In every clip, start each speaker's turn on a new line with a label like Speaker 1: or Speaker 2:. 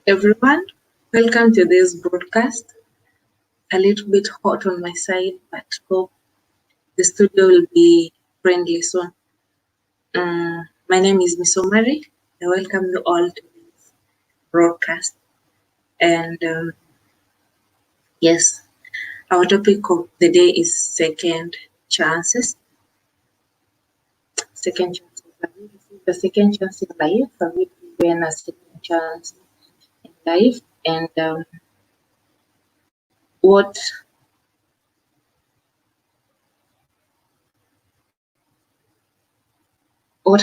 Speaker 1: Everyone, welcome to this broadcast. A little bit hot on my side, but hope the studio will be friendly soon. My name is Miss Omari. I welcome you all to this broadcast. And yes, our topic of the day is second chances. Second chances. Have you received a second chance in life? Have you given a second chance in life? And what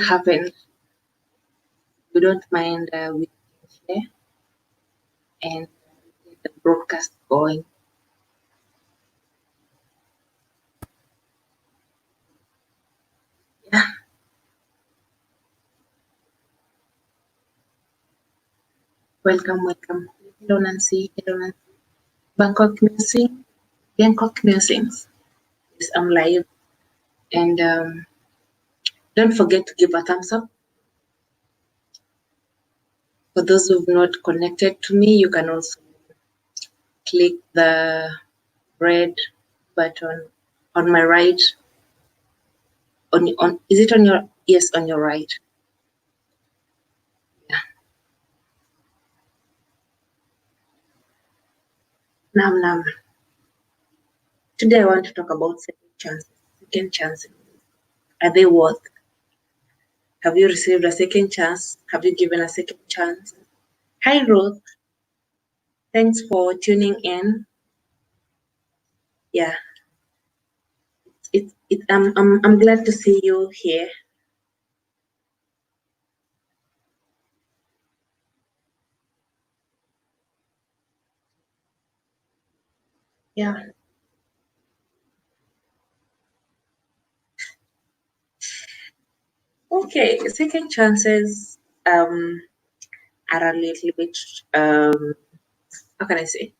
Speaker 1: happened? We don't mind we can share and get the broadcast going. Yeah. Welcome. Hello Nancy. Hello Nancy. Bangkok Musings. Bangkok Musings. Yes, I'm live. And don't forget to give a thumbs up. For those who've not connected to me, you can also click the red button on my right. On is it on your yes, on your right? Yeah. Nam. Today I want to talk about second chances. Second chances. Are they worth? Have you received a second chance? Have you given a second chance? Hi Ruth. Thanks for tuning in. Yeah, I'm glad to see you here. Yeah. Okay, second chances are a little bit how can I say?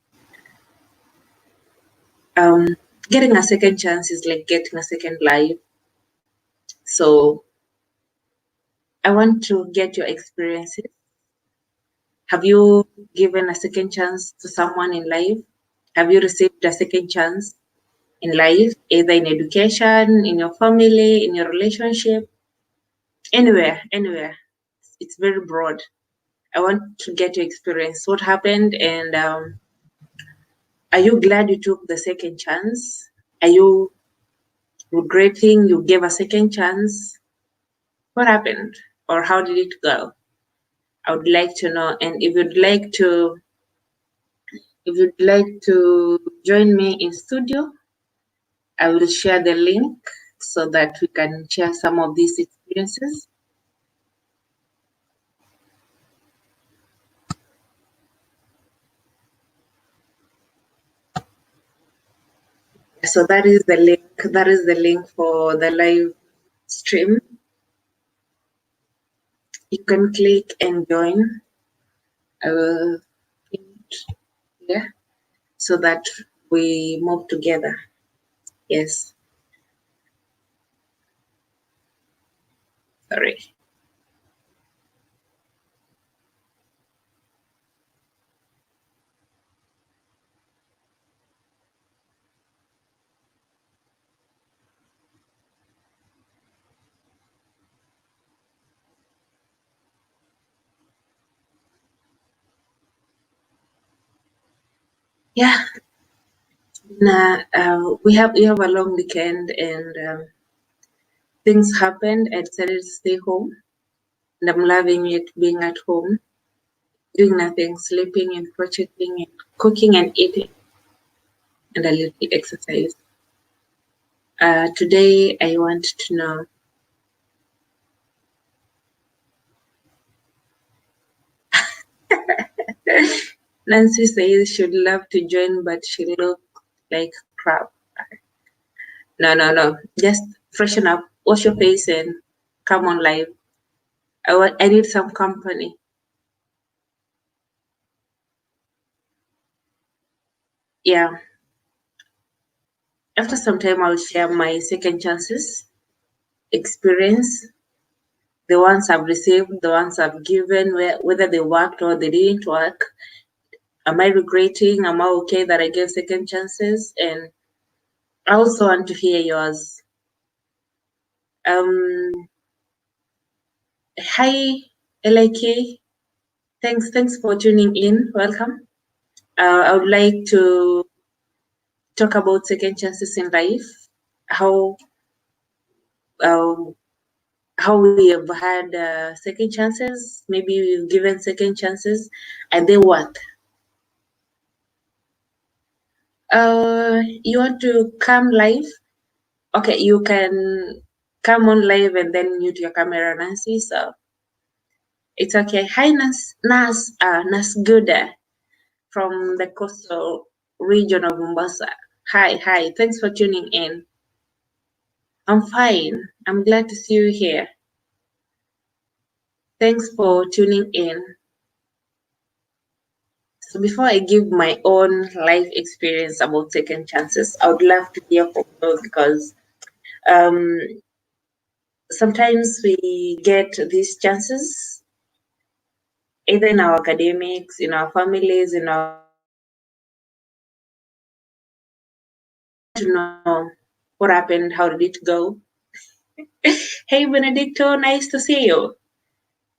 Speaker 1: Getting a second chance is like getting a second life. So I want to get your experiences. Have you given a second chance to someone in life? Have you received a second chance in life, either in education, in your family, in your relationship, anywhere? It's very broad. I want to get your experience. What happened, and are you glad you took the second chance? Are you regretting you gave a second chance? What happened, or how did it go? I would like to know. And if you'd like to join me in studio, I will share the link so that we can share some of these experiences. So that is the link. That is the link for the live stream. You can click and join. I will pin it here so that we move together. Yes. Sorry. Yeah. We have a long weekend and things happened. I decided to stay home, and I'm loving it being at home, doing nothing, sleeping and crocheting and cooking and eating, and a little exercise. Today I want to know. Nancy says she'd love to join, but she looks like crap. No. Just freshen up, wash your face, and come on live. I need some company. Yeah. After some time, I'll share my second chances experience. the ones I've received, the ones I've given, whether they worked or they didn't work. Am I regretting? Am I okay that I gave second chances? And I also want to hear yours. Hi, LIK. Thanks for tuning in. Welcome. I would like to talk about second chances in life. How we have had second chances. Maybe we've given second chances. Are they worth? You want to come live? Okay, you can come on live and then mute your camera, Nancy. So it's okay. Hi, Nas Guda from the coastal region of Mombasa. Hi. Thanks for tuning in. I'm fine. I'm glad to see you here. Thanks for tuning in. So before I give my own life experience about second chances, I would love to hear from you because sometimes we get these chances either in our academics, in our families, in our to know what happened, how did it go? Hey Benedicto, nice to see you.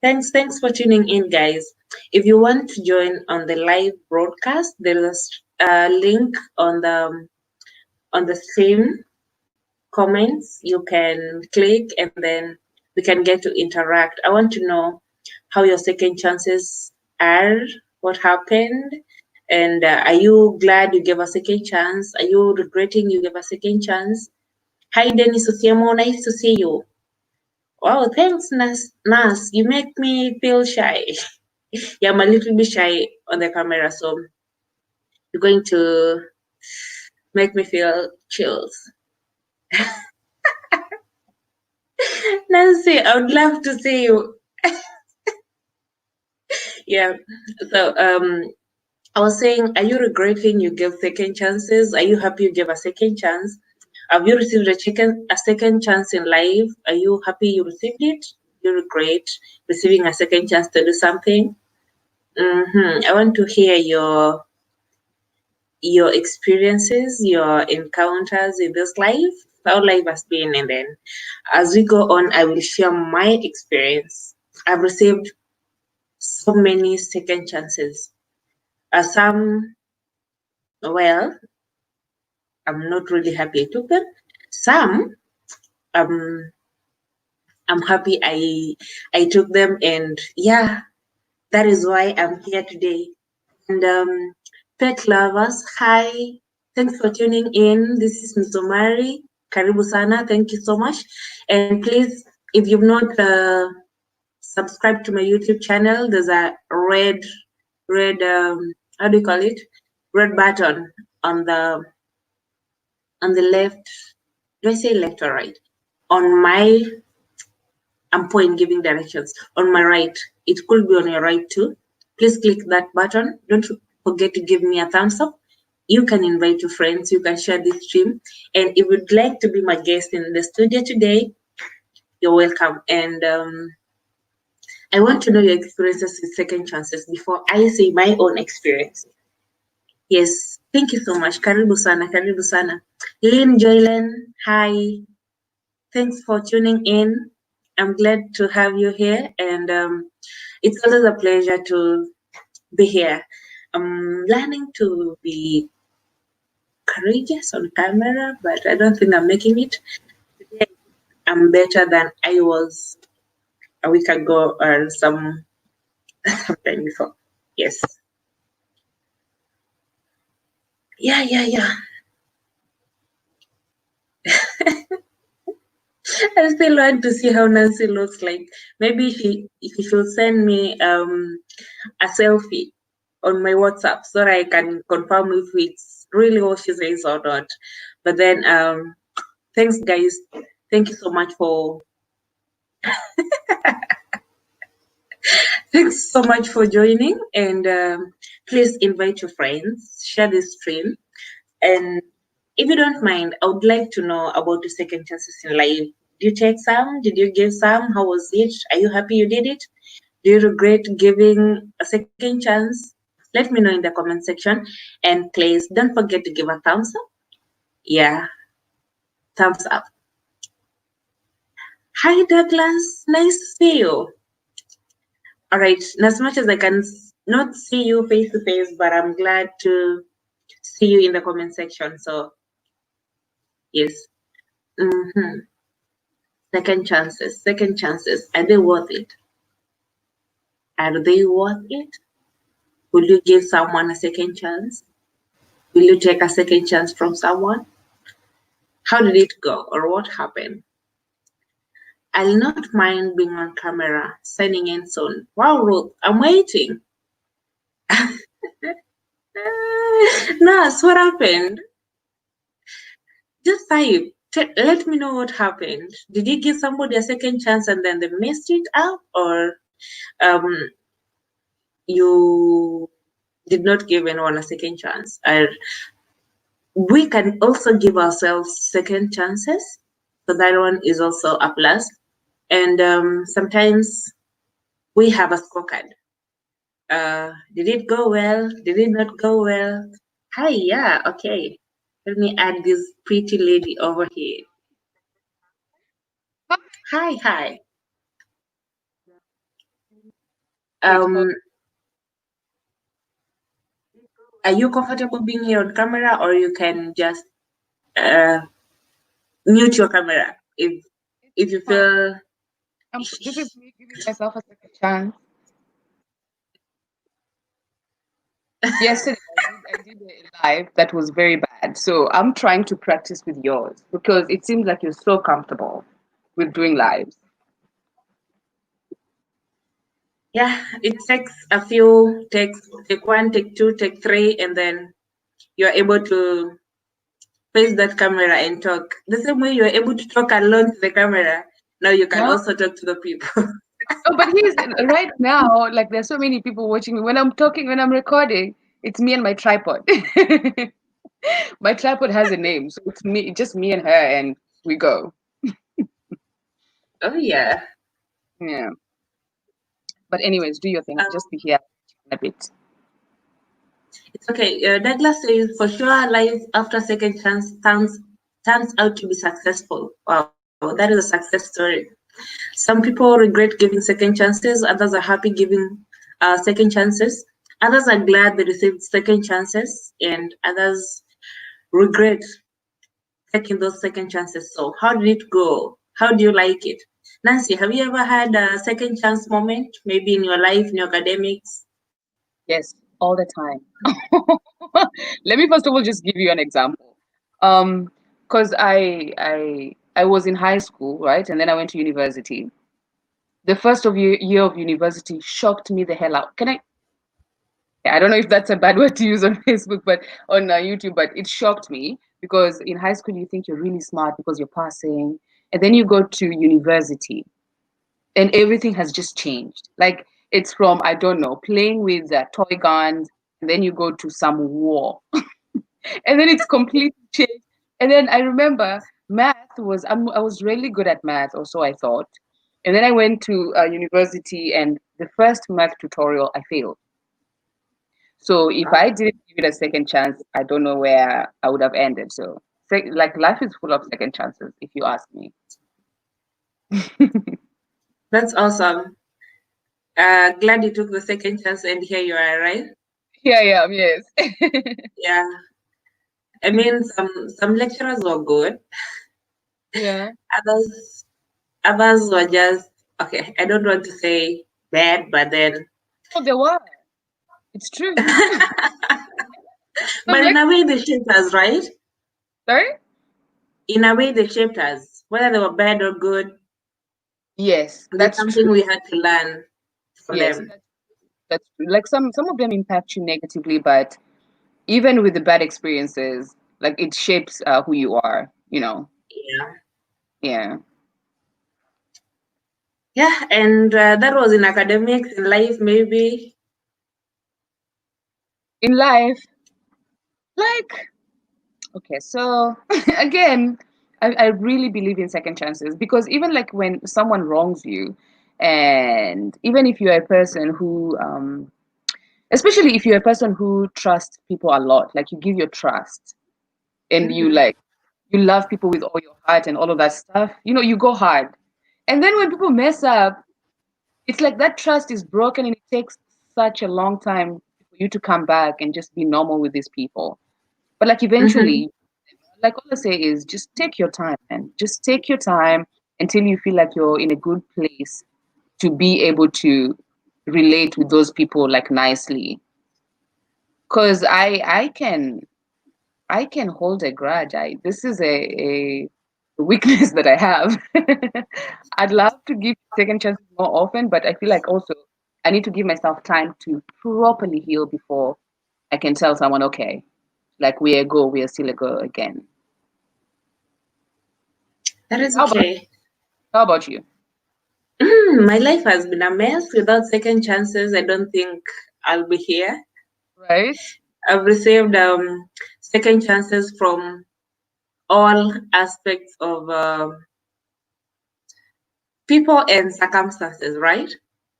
Speaker 1: Thanks for tuning in, guys. If you want to join on the live broadcast, there is a link on the stream comments. You can click and then we can get to interact. I want to know how your second chances are, what happened, and are you glad you gave a second chance? Are you regretting you gave a second chance? Hi, Dennis Osiemo, nice to see you. Wow, thanks, Nas. You make me feel shy. Yeah, I'm a little bit shy on the camera, so you're going to make me feel chills. Nancy, I would love to see you. Yeah, so I was saying, are you regretting you gave second chances? Are you happy you gave a second chance? Have you received a second chance in life? Are you happy you received it? You regret receiving a second chance to do something? I want to hear your experiences, your encounters in this life, how life has been, and then as we go on, I will share my experience. I've received so many second chances. Some, well, I'm not really happy I took them. Some, I'm happy I took them, and yeah, that is why I'm here today. And pet lovers, hi, thanks for tuning in. This is Ms. Omari. Karibu sana, thank you so much. And please, if you've not subscribed to my YouTube channel, there's a red, how do you call it? Red button on the left. Do I say left or right? On my, I'm pointing giving directions. On my right, it could be on your right too. Please click that button. Don't forget to give me a thumbs up. You can invite your friends. You can share this stream. And if you'd like to be my guest in the studio today, you're welcome. And I want to know your experiences with second chances before I say my own experience. Yes, thank you so much. Karibu sana, karibu sana. Lynn Joylen, hi. Thanks for tuning in. I'm glad to have you here, and it's always a pleasure to be here. I'm learning to be courageous on camera, but I don't think I'm making it. Today, I'm better than I was a week ago or some time before. Yes. Yeah. I still want to see how Nancy looks like. Maybe if she should send me a selfie on my WhatsApp so that I can confirm if it's really what she says or not. But then thanks guys. Thank you so much for thanks so much for joining, and please invite your friends, share this stream, and if you don't mind, I would like to know about the second chances in life. you take some? Did you give some? How was it? Are you happy you did it? Do you regret giving a second chance? Let me know in the comment section. And please don't forget to give a thumbs up. Yeah, thumbs up. Hi, Douglas. Nice to see you. All right. As much as I can not see you face to face, but I'm glad to see you in the comment section. So, yes. Second chances. Second chances. Are they worth it? Are they worth it? Will you give someone a second chance? Will you take a second chance from someone? How did it go or what happened? I'll not mind being on camera, signing in soon. Wow, Ruth, I'm waiting. Nas, what happened? Just type. Let me know what happened. Did you give somebody a second chance and then they messed it up, or you did not give anyone a second chance? We can also give ourselves second chances, so that one is also a plus. And sometimes we have a scorecard. Did it go well? Did it not go well? Hi, yeah, okay. Let me add this pretty lady over here. Hi, hi. Are you comfortable being here on camera, or you can just mute your camera if you feel?
Speaker 2: This is me giving myself a second chance. Yesterday, I did a live that was very bad. So I'm trying to practice with yours because it seems like you're so comfortable with doing lives.
Speaker 1: Yeah, it takes a few takes, take one, take two, take three, and then you're able to face that camera and talk. The same way you're able to talk alone to the camera, now you can
Speaker 2: No,
Speaker 1: also talk to the people.
Speaker 2: no, but he's right now, like there's so many people watching me. When I'm talking, when I'm recording, it's me and my tripod. My tripod has a name, so it's me, just me and her, and we go.
Speaker 1: Oh yeah.
Speaker 2: Yeah. But anyways, do your thing.
Speaker 1: Um,
Speaker 2: Just be here in a bit.
Speaker 1: it's okay. Douglas says for sure life after second chance turns out to be successful. Wow, that is a success story. Some people regret giving second chances, others are happy giving second chances, others are glad they received second chances, and others regret taking those second chances. So, how did it go? How do you like it? Nancy, have you ever had a second chance moment, maybe in your life, in your academics?
Speaker 2: Yes, all the time. Let me first of all just give you an example. Because I was in high school, right, and then I went to university. The first of year of university shocked me the hell out. I don't know if that's a bad word to use on Facebook, but on YouTube, but it shocked me because in high school you think you're really smart because you're passing, and then you go to university, and everything has just changed. Like it's from I don't know playing with toy guns, and then you go to some war, and then it's completely changed. And then I remember math was I was really good at math, or so I thought. And then I went to university, and the first math tutorial I failed. So if I didn't give it a second chance, I don't know where I would have ended. So like life is full of second chances, if you ask me.
Speaker 1: That's awesome. Glad you took the second chance, and here you are, right?
Speaker 2: Here I am, yes.
Speaker 1: Yeah. I mean, some lecturers were good.
Speaker 2: Yeah.
Speaker 1: Others were just okay. I don't want to say bad, but then,
Speaker 2: Oh, there were. It's true. Some
Speaker 1: but in
Speaker 2: lecturers.
Speaker 1: a way, they shaped us, right?
Speaker 2: Sorry?
Speaker 1: In a way, they shaped us, whether they were bad or good.
Speaker 2: Yes,
Speaker 1: There's
Speaker 2: that's true.
Speaker 1: something we had to learn from
Speaker 2: Yes,
Speaker 1: them.
Speaker 2: that's true. Like some of them impact you negatively, but even with the bad experiences, like it shapes who you are, you know.
Speaker 1: Yeah.
Speaker 2: Yeah.
Speaker 1: Yeah, and that was in academics, in life, maybe.
Speaker 2: In life, like okay, so again, I really believe in second chances, because even like when someone wrongs you, and even if you're a person who, especially if you're a person who trusts people a lot, like you give your trust and you
Speaker 1: Mhm.
Speaker 2: like, you love people with all your heart and all of that stuff, you go hard. And then when people mess up, it's like that trust is broken and it takes such a long time for you to come back and just be normal with these people. But like
Speaker 1: Mhm.
Speaker 2: eventually, like all I say is just take your time and just take your time until you feel like you're in a good place to be able to relate with those people like nicely. Cause I can hold a grudge. This is a weakness that I have. I'd love to give second chances more often, but I feel like also I need to give myself time to properly heal before I can tell someone, okay, like we are still a go again.
Speaker 1: That is
Speaker 2: How about
Speaker 1: okay.
Speaker 2: how about you?
Speaker 1: My life has been a mess. Without second chances, I don't think I'll be here.
Speaker 2: Right?
Speaker 1: I've received second chances from all aspects of people and circumstances, right?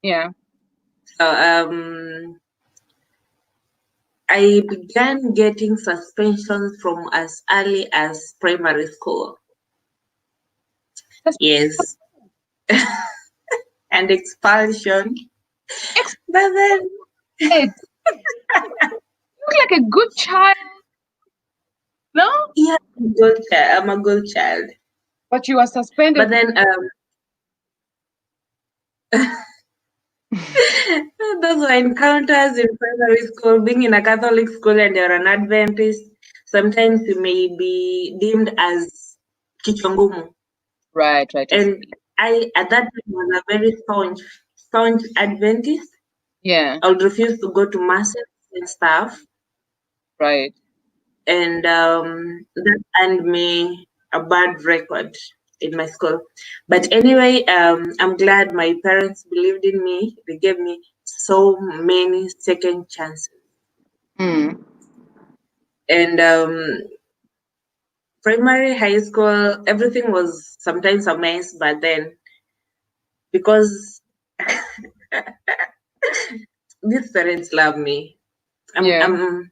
Speaker 2: Yeah.
Speaker 1: So I began getting suspensions from as early as primary school.
Speaker 2: That's
Speaker 1: Yes, and expulsion.
Speaker 2: excited.
Speaker 1: But then,
Speaker 2: You look like a good child, no?
Speaker 1: yeah, I'm a good child. I'm a good child.
Speaker 2: But you are suspended.
Speaker 1: But then, those were encounters in primary school. Being in a Catholic school and you're an Adventist, sometimes you may be deemed as kichongumu.
Speaker 2: Right, right, I
Speaker 1: And
Speaker 2: see.
Speaker 1: I, at that time, was a very staunch Adventist.
Speaker 2: Yeah,
Speaker 1: I would refuse to go to masses and stuff,
Speaker 2: right.
Speaker 1: and that earned me a bad record in my school. But anyway, I'm glad my parents believed in me. They gave me so many second chances,
Speaker 2: Mm.
Speaker 1: and primary, high school, everything was sometimes a mess. But then, because these parents love me, I'm,
Speaker 2: Yeah,
Speaker 1: I'm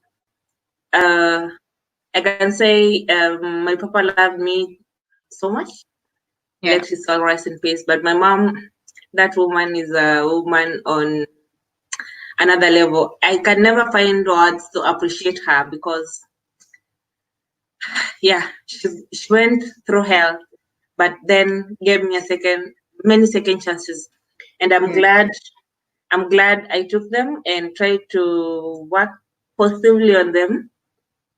Speaker 1: uh, I can say my papa loved me so much.
Speaker 2: yeah.
Speaker 1: Let his soul rest in peace. But my mom, that woman is a woman on another level. I can never find words to appreciate her because, yeah, she went through hell, but then gave me many second chances, and
Speaker 2: Mm.
Speaker 1: I'm glad I took them and tried to work positively on them.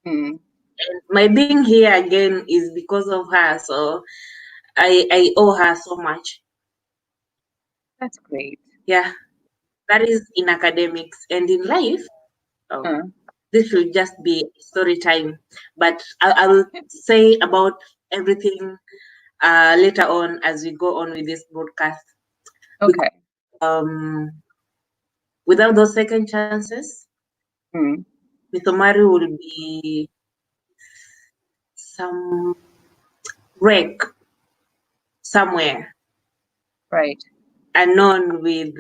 Speaker 2: Mm.
Speaker 1: And my being here again is because of her, so I owe her so much.
Speaker 2: That's great.
Speaker 1: Yeah, that is in academics and in life. Oh,
Speaker 2: Uh,
Speaker 1: this should just be story time, but I will say about everything later on as we go on with this broadcast. Because
Speaker 2: okay.
Speaker 1: without those second chances,
Speaker 2: Mm.
Speaker 1: Mithomari will be some wreck somewhere,
Speaker 2: Right.
Speaker 1: unknown with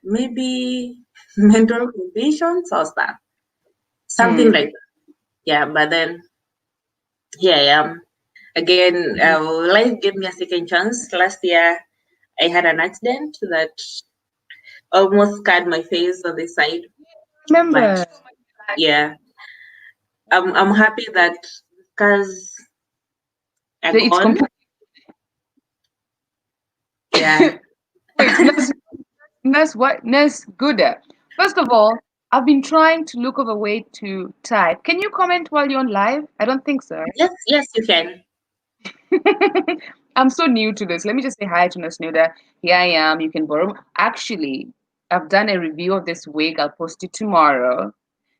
Speaker 1: maybe mental conditions or stuff, something
Speaker 2: Mm.
Speaker 1: like that. Yeah, but then here I am again.
Speaker 2: Mm.
Speaker 1: Life gave me a second chance. Last year, I had an accident that almost scarred my face on the side, but
Speaker 2: Remember,
Speaker 1: yeah, I'm happy that scars are
Speaker 2: it's
Speaker 1: gone.
Speaker 2: complete.
Speaker 1: Yeah.
Speaker 2: Wait, Nurse what? Nurse Guda. First of all, I've been trying to look over way to type. Can you comment while you're on live? I don't think so.
Speaker 1: Yes, yes, you can.
Speaker 2: I'm so new to this. Let me just say hi to Nurse Nuda. Here I am. You can borrow. Actually, I've done a review of this wig. I'll post it tomorrow.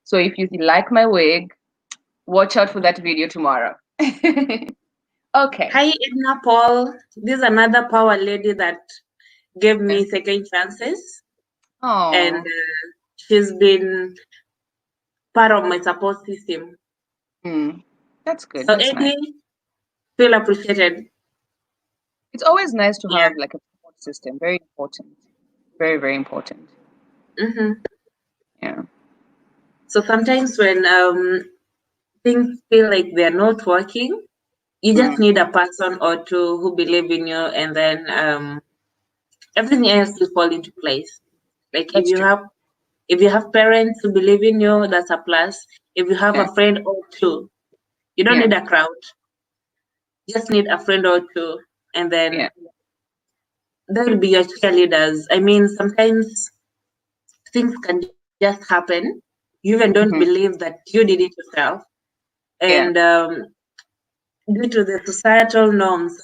Speaker 2: So if you like my wig, watch out for that video tomorrow. Okay.
Speaker 1: Hi, Edna Paul. This is another power lady that gave
Speaker 2: Yeah.
Speaker 1: me second chances, and
Speaker 2: Oh,
Speaker 1: she's been part of my support system.
Speaker 2: mm, that's good.
Speaker 1: So,
Speaker 2: That's nice.
Speaker 1: Eddie, feel appreciated.
Speaker 2: It's always nice to
Speaker 1: Yeah.
Speaker 2: have like a support system. Very important. Very, very important.
Speaker 1: Mm-hmm.
Speaker 2: Yeah.
Speaker 1: So sometimes when things feel like they're not working, you just
Speaker 2: Mm.
Speaker 1: need a person or two who believe in you, and then everything else will fall into place. Like
Speaker 2: That's true.
Speaker 1: if you have parents who believe in you, that's a plus. If you have
Speaker 2: Yeah.
Speaker 1: a friend or two, you don't
Speaker 2: Yeah.
Speaker 1: need a crowd. You just need a friend or two, and
Speaker 2: Yeah.
Speaker 1: then they'll be your cheerleaders. I mean, sometimes things can just happen. You even don't
Speaker 2: Mm-hmm.
Speaker 1: believe that you did it yourself,
Speaker 2: Yeah.
Speaker 1: and due to the societal norms,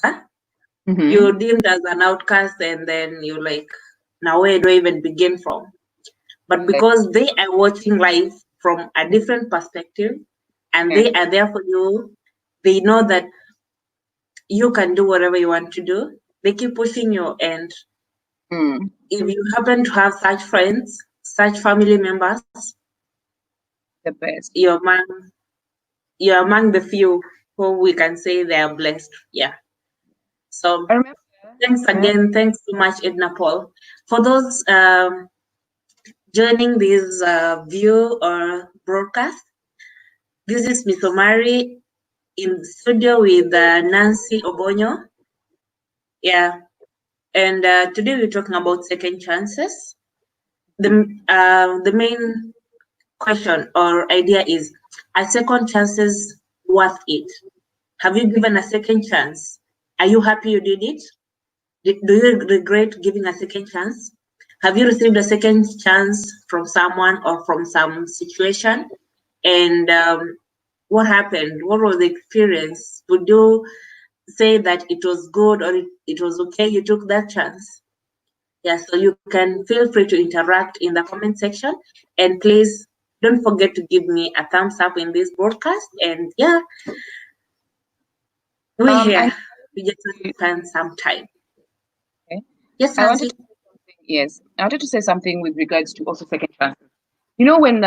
Speaker 2: Mm-hmm.
Speaker 1: you're deemed as an outcast, and then you're like, now where do I even begin from? But
Speaker 2: Like,
Speaker 1: because they are watching life from a different perspective, and
Speaker 2: yeah.
Speaker 1: they are there for you, they know that you can do whatever you want to do. They keep pushing you, and
Speaker 2: Mm.
Speaker 1: if you happen to have such friends, such family members,
Speaker 2: The best.
Speaker 1: you're among the few who we can say they are blessed. Yeah. So
Speaker 2: I remember.
Speaker 1: thanks
Speaker 2: Yeah.
Speaker 1: again. Thanks so much, Edna Paul. For those joining this view or broadcast, this is Miss Omari in the studio with Nancy Obonyo. Yeah. And today we're talking about second chances. The main question or idea is, are second chances worth it? Have you given a second chance? Are you happy you did it? Do you regret giving a second chance? Have you received a second chance from someone or from some situation? And what happened? What was the experience? Would you say that it was good or it was okay you took that chance? Yeah, so you can feel free to interact in the comment section, and please don't forget to give me a thumbs up in this broadcast. And yeah, we're
Speaker 2: I
Speaker 1: here. We just want to spend some time.
Speaker 2: okay.
Speaker 1: Yes,
Speaker 2: I wanted
Speaker 1: Nancy.
Speaker 2: to say something. Yes, I wanted to say something with regards to also second chances. You know, when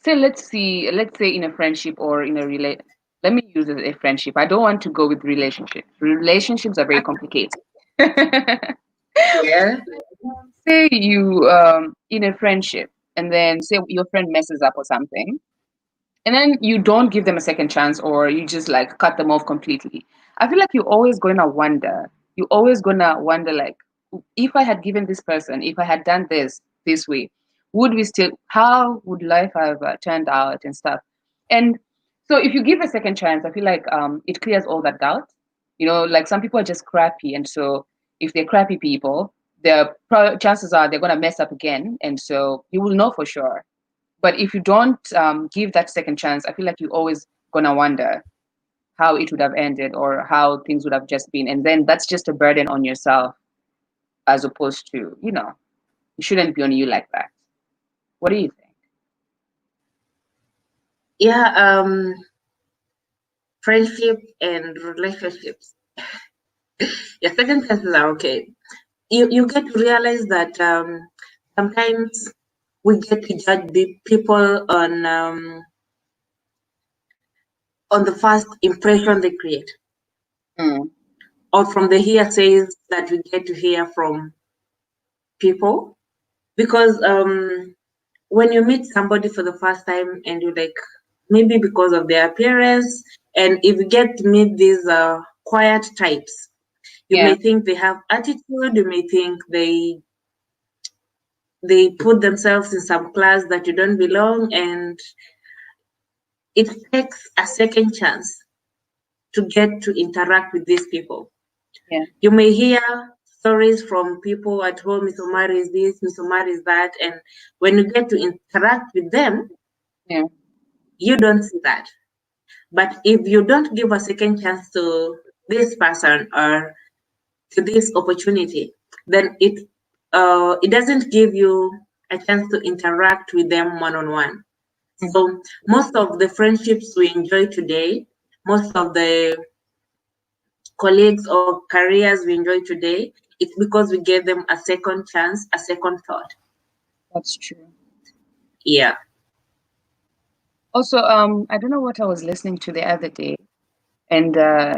Speaker 2: say let's say in a friendship or in a let me use it a friendship. I don't want to go with relationships. Relationships are very complicated.
Speaker 1: Yeah.
Speaker 2: Say you in a friendship, and then say your friend messes up or something, and then you don't give them a second chance, or you just like cut them off completely. I feel like you're always gonna wonder, like, if I had given this person, if I had done this way, would we still, how would life have turned out and stuff. And so if you give a second chance, I feel like it clears all that doubt. You know, like some people are just crappy, and so if they're crappy people, chances are they're gonna mess up again, and so you will know for sure. But if you don't give that second chance, I feel like you're always gonna wonder how it would have ended or how things would have just been, and then that's just a burden on yourself, as opposed to, it shouldn't be on you like that. What do you think?
Speaker 1: Yeah, friendship and relationships. Yeah, second chances are okay. You get to realize that sometimes we get to judge the people on the first impression they create,
Speaker 2: Mm,
Speaker 1: or from the hearsays that we get to hear from people. Because when you meet somebody for the first time and you like, maybe because of their appearance, and if you get to meet these quiet types, you
Speaker 2: yeah,
Speaker 1: may think they have attitude, you may think they put themselves in some class that you don't belong, and it takes a second chance to get to interact with these people.
Speaker 2: yeah,
Speaker 1: You may hear stories from people at home, Miss Omari is this, Miss Omari is that, and when you get to interact with them,
Speaker 2: yeah.
Speaker 1: you don't see that. But if you don't give a second chance to this person or to this opportunity, then it doesn't give you a chance to interact with them one on one.
Speaker 2: Mm.
Speaker 1: So most of the friendships we enjoy today, most of the colleagues or careers we enjoy today, it's because we gave them a second chance, a second thought.
Speaker 2: That's true.
Speaker 1: Yeah.
Speaker 2: Also, I don't know what I was listening to the other day. And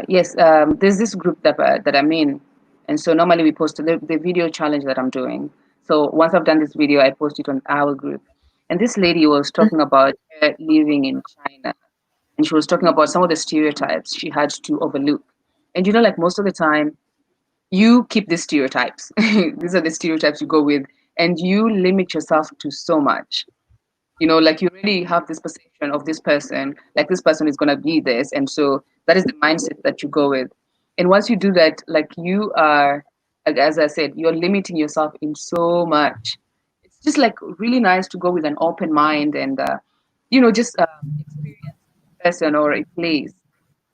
Speaker 2: yes, there's this group that I'm in, and so normally we post the video challenge that I'm doing. So once I've done this video, I post it on our group. And this lady was talking about her living in China, and she was talking about some of the stereotypes she had to overlook. And like most of the time, you keep these stereotypes. These are the stereotypes you go with, and you limit yourself to so much. Like you really have this perception of this person, like this person is going to be this. And so that is the mindset that you go with. And once you do that, like you are, like, as I said, you're limiting yourself in so much. It's just like really nice to go with an open mind and, just experience a person or a place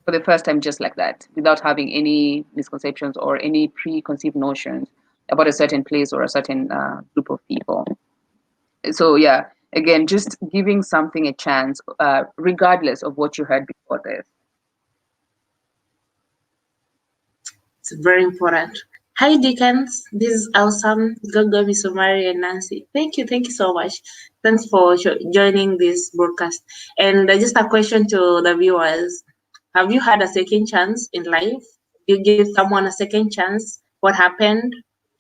Speaker 2: for the first time, just like that, without having any misconceptions or any preconceived notions about a certain place or a certain group of people. So yeah, again, just giving something a chance, regardless of what you heard before this.
Speaker 1: It's very important. Hi, Dickens. This is awesome. Gogo, Miss Omari, and Nancy. Thank you so much. Thanks for joining this broadcast. And just a question to the viewers: have you had a second chance in life? You give someone a second chance. What happened?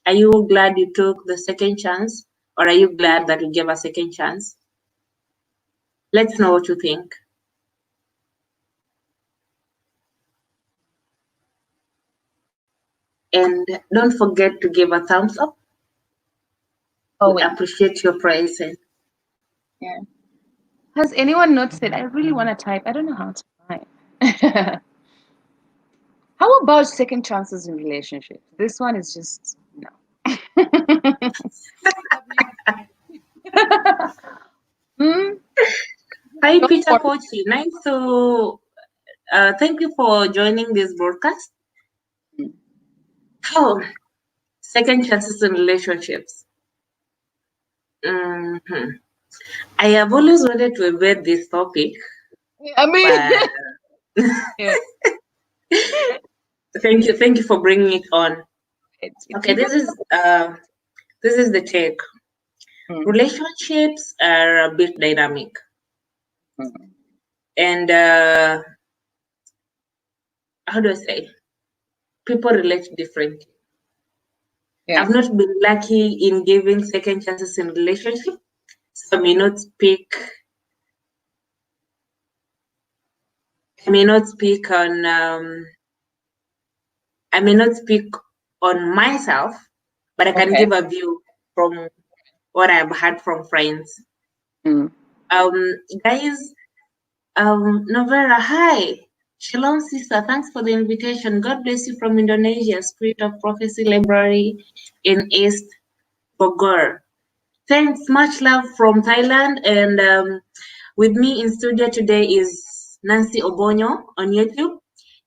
Speaker 1: Are you glad you took the second chance, or are you glad that you gave a second chance? Let's know what you think. And don't forget to give a thumbs up. We appreciate your presence.
Speaker 2: Yeah. Has anyone not said, I really want to type? I don't know how to type. How about second chances in relationships? This one is just no.
Speaker 1: Hi, Peter Kochi. Nice to thank you for joining this broadcast. Oh, second chances in relationships. I have always wanted to avoid this topic.
Speaker 2: I mean,
Speaker 1: yeah. Thank you for bringing it on. Okay, this is the take. Relationships are a bit dynamic, and how do I say? People relate differently. Yeah. I've not been lucky in giving second chances in relationship, so I may not speak on I may not speak on myself, but I can give a view from what I've heard from friends. Guys, Novera, hi. Shalom, sister. Thanks for the invitation. God bless you from Indonesia, Spirit of Prophecy Library in East Bogor. Thanks, much love from Thailand. And with me in studio today is Nancy Obonyo on YouTube.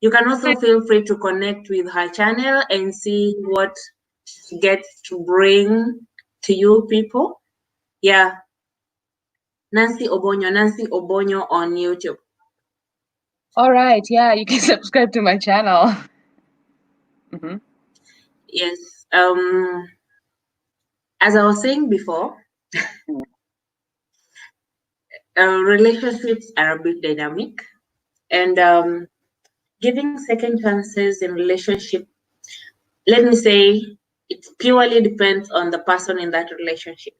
Speaker 1: You can also feel free to connect with her channel and see what she gets to bring to you people. Yeah. Nancy Obonyo on YouTube.
Speaker 2: All right. Yeah, you can subscribe to my channel.
Speaker 1: Yes. As I was saying before, relationships are a bit dynamic, and giving second chances in relationship, let me say, it purely depends on the person in that relationship.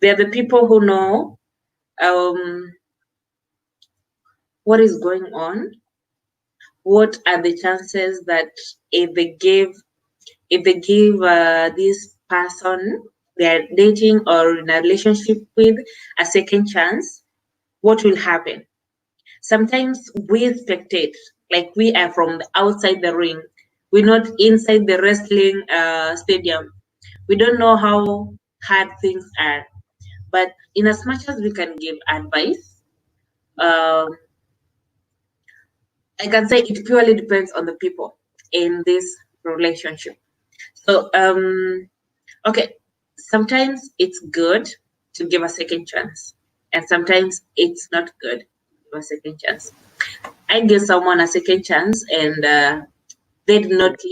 Speaker 1: There are the people who know what is going on, what are the chances that if they give this person they're dating or in a relationship with a second chance, what will happen? Sometimes we spectate, like we are from the outside the ring. We're not inside the wrestling stadium. We don't know how hard things are. But in as much as we can give advice, I can say it purely depends on the people in this relationship. So, okay, sometimes it's good to give a second chance, and sometimes it's not good to give a second chance. I give someone a second chance, and they did not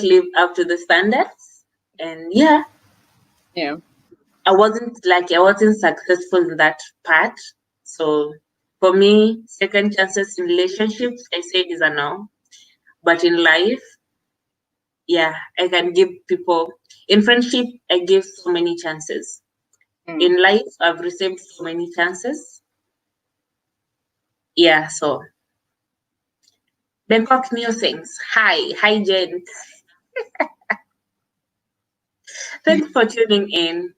Speaker 1: live up to the standards, and yeah, I wasn't successful in that part, so For me, second chances in relationships, I said is a no. But in life, yeah, I can give people. In friendship, I give so many chances. In life, I've received so many chances. Yeah, so Bangkok new things. Hi, Jen. Thanks for tuning in.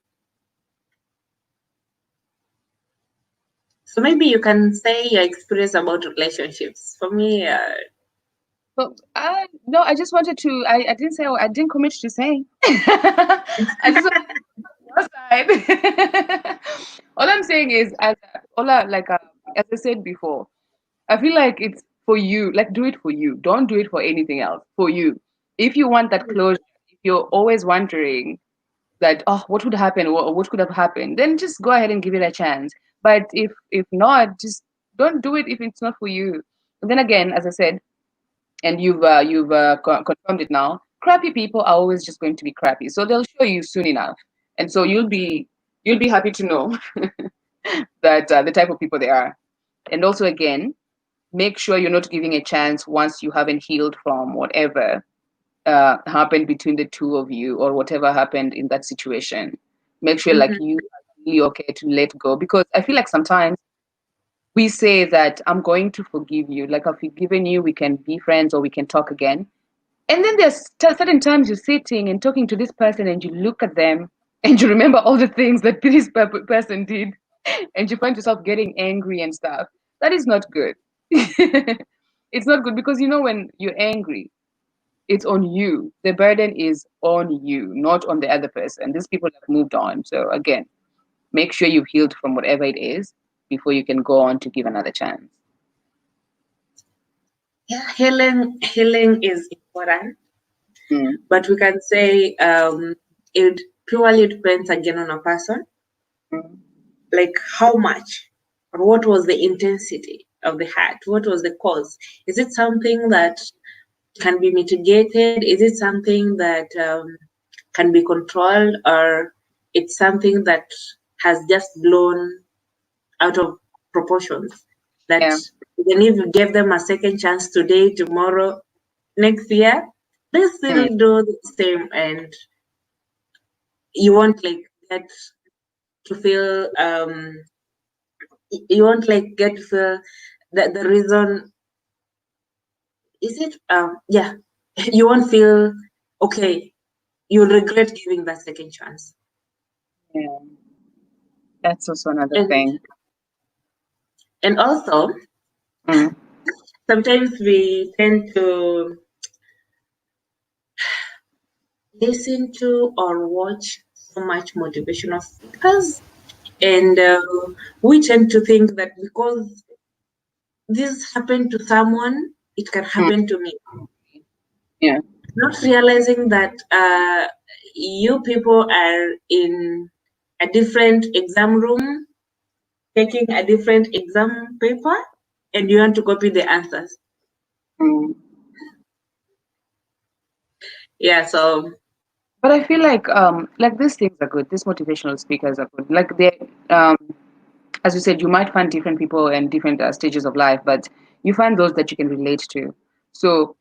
Speaker 1: So maybe you can say your experience about relationships. For me,
Speaker 2: So, no, I just wanted to. I didn't say. I didn't commit to saying. I just wanted your side. All I'm saying is, as Ola, like as I said before, I feel like it's for you. Like, do it for you. Don't do it for anything else. For you. If you want that closure, if you're always wondering that, oh, what would happen or what could have happened, then just go ahead and give it a chance. But if not, just don't do it if it's not for you. And then again, as I said, and you've confirmed it now, crappy people are always just going to be crappy, so they'll show you soon enough, and so you'll be happy to know that the type of people they are. And also, again, make sure you're not giving a chance once you haven't healed from whatever happened between the two of you, or whatever happened in that situation. Make sure, like,
Speaker 1: mhm.
Speaker 2: you are really okay to let go, because I feel like sometimes we say that I'm going to forgive you, like I've forgiven you, we can be friends or we can talk again. And then there's certain times you're sitting and talking to this person and you look at them and you remember all the things that this person did, and you find yourself getting angry and stuff. That is not good. It's not good, because when you're angry, it's on you. The burden is on you, not on the other person. These people have moved on. So again, make sure you've healed from whatever it is before you can go on to give another chance.
Speaker 1: Yeah, healing is important,
Speaker 2: Mm.
Speaker 1: but we can say it purely depends again on a person,
Speaker 2: Mm.
Speaker 1: like how much or what was the intensity of the hurt, what was the cause. Is it something that can be mitigated? Is it something that can be controlled, or it's something that has just blown out of proportions, that
Speaker 2: Yeah.
Speaker 1: even if you gave them a second chance today, tomorrow, next year, they still
Speaker 2: Mm.
Speaker 1: do the same, and you won't like get to feel you won't like get to feel that the reason is it yeah you won't feel okay, you'll regret giving that second chance.
Speaker 2: Yeah. That's also another
Speaker 1: and
Speaker 2: thing.
Speaker 1: and also
Speaker 2: Mm.
Speaker 1: sometimes we tend to listen to or watch so much motivational speakers, and we tend to think that because this happened to someone, it can
Speaker 2: Mm.
Speaker 1: happen to me,
Speaker 2: Yeah.
Speaker 1: not realizing that you people are in a different exam room taking a different exam paper, and you want to copy the answers.
Speaker 2: Mm.
Speaker 1: Yeah, so
Speaker 2: But I feel like these things are good. These motivational speakers are good. Like they, as you said, you might find different people and different stages of life, but you find those that you can relate to. So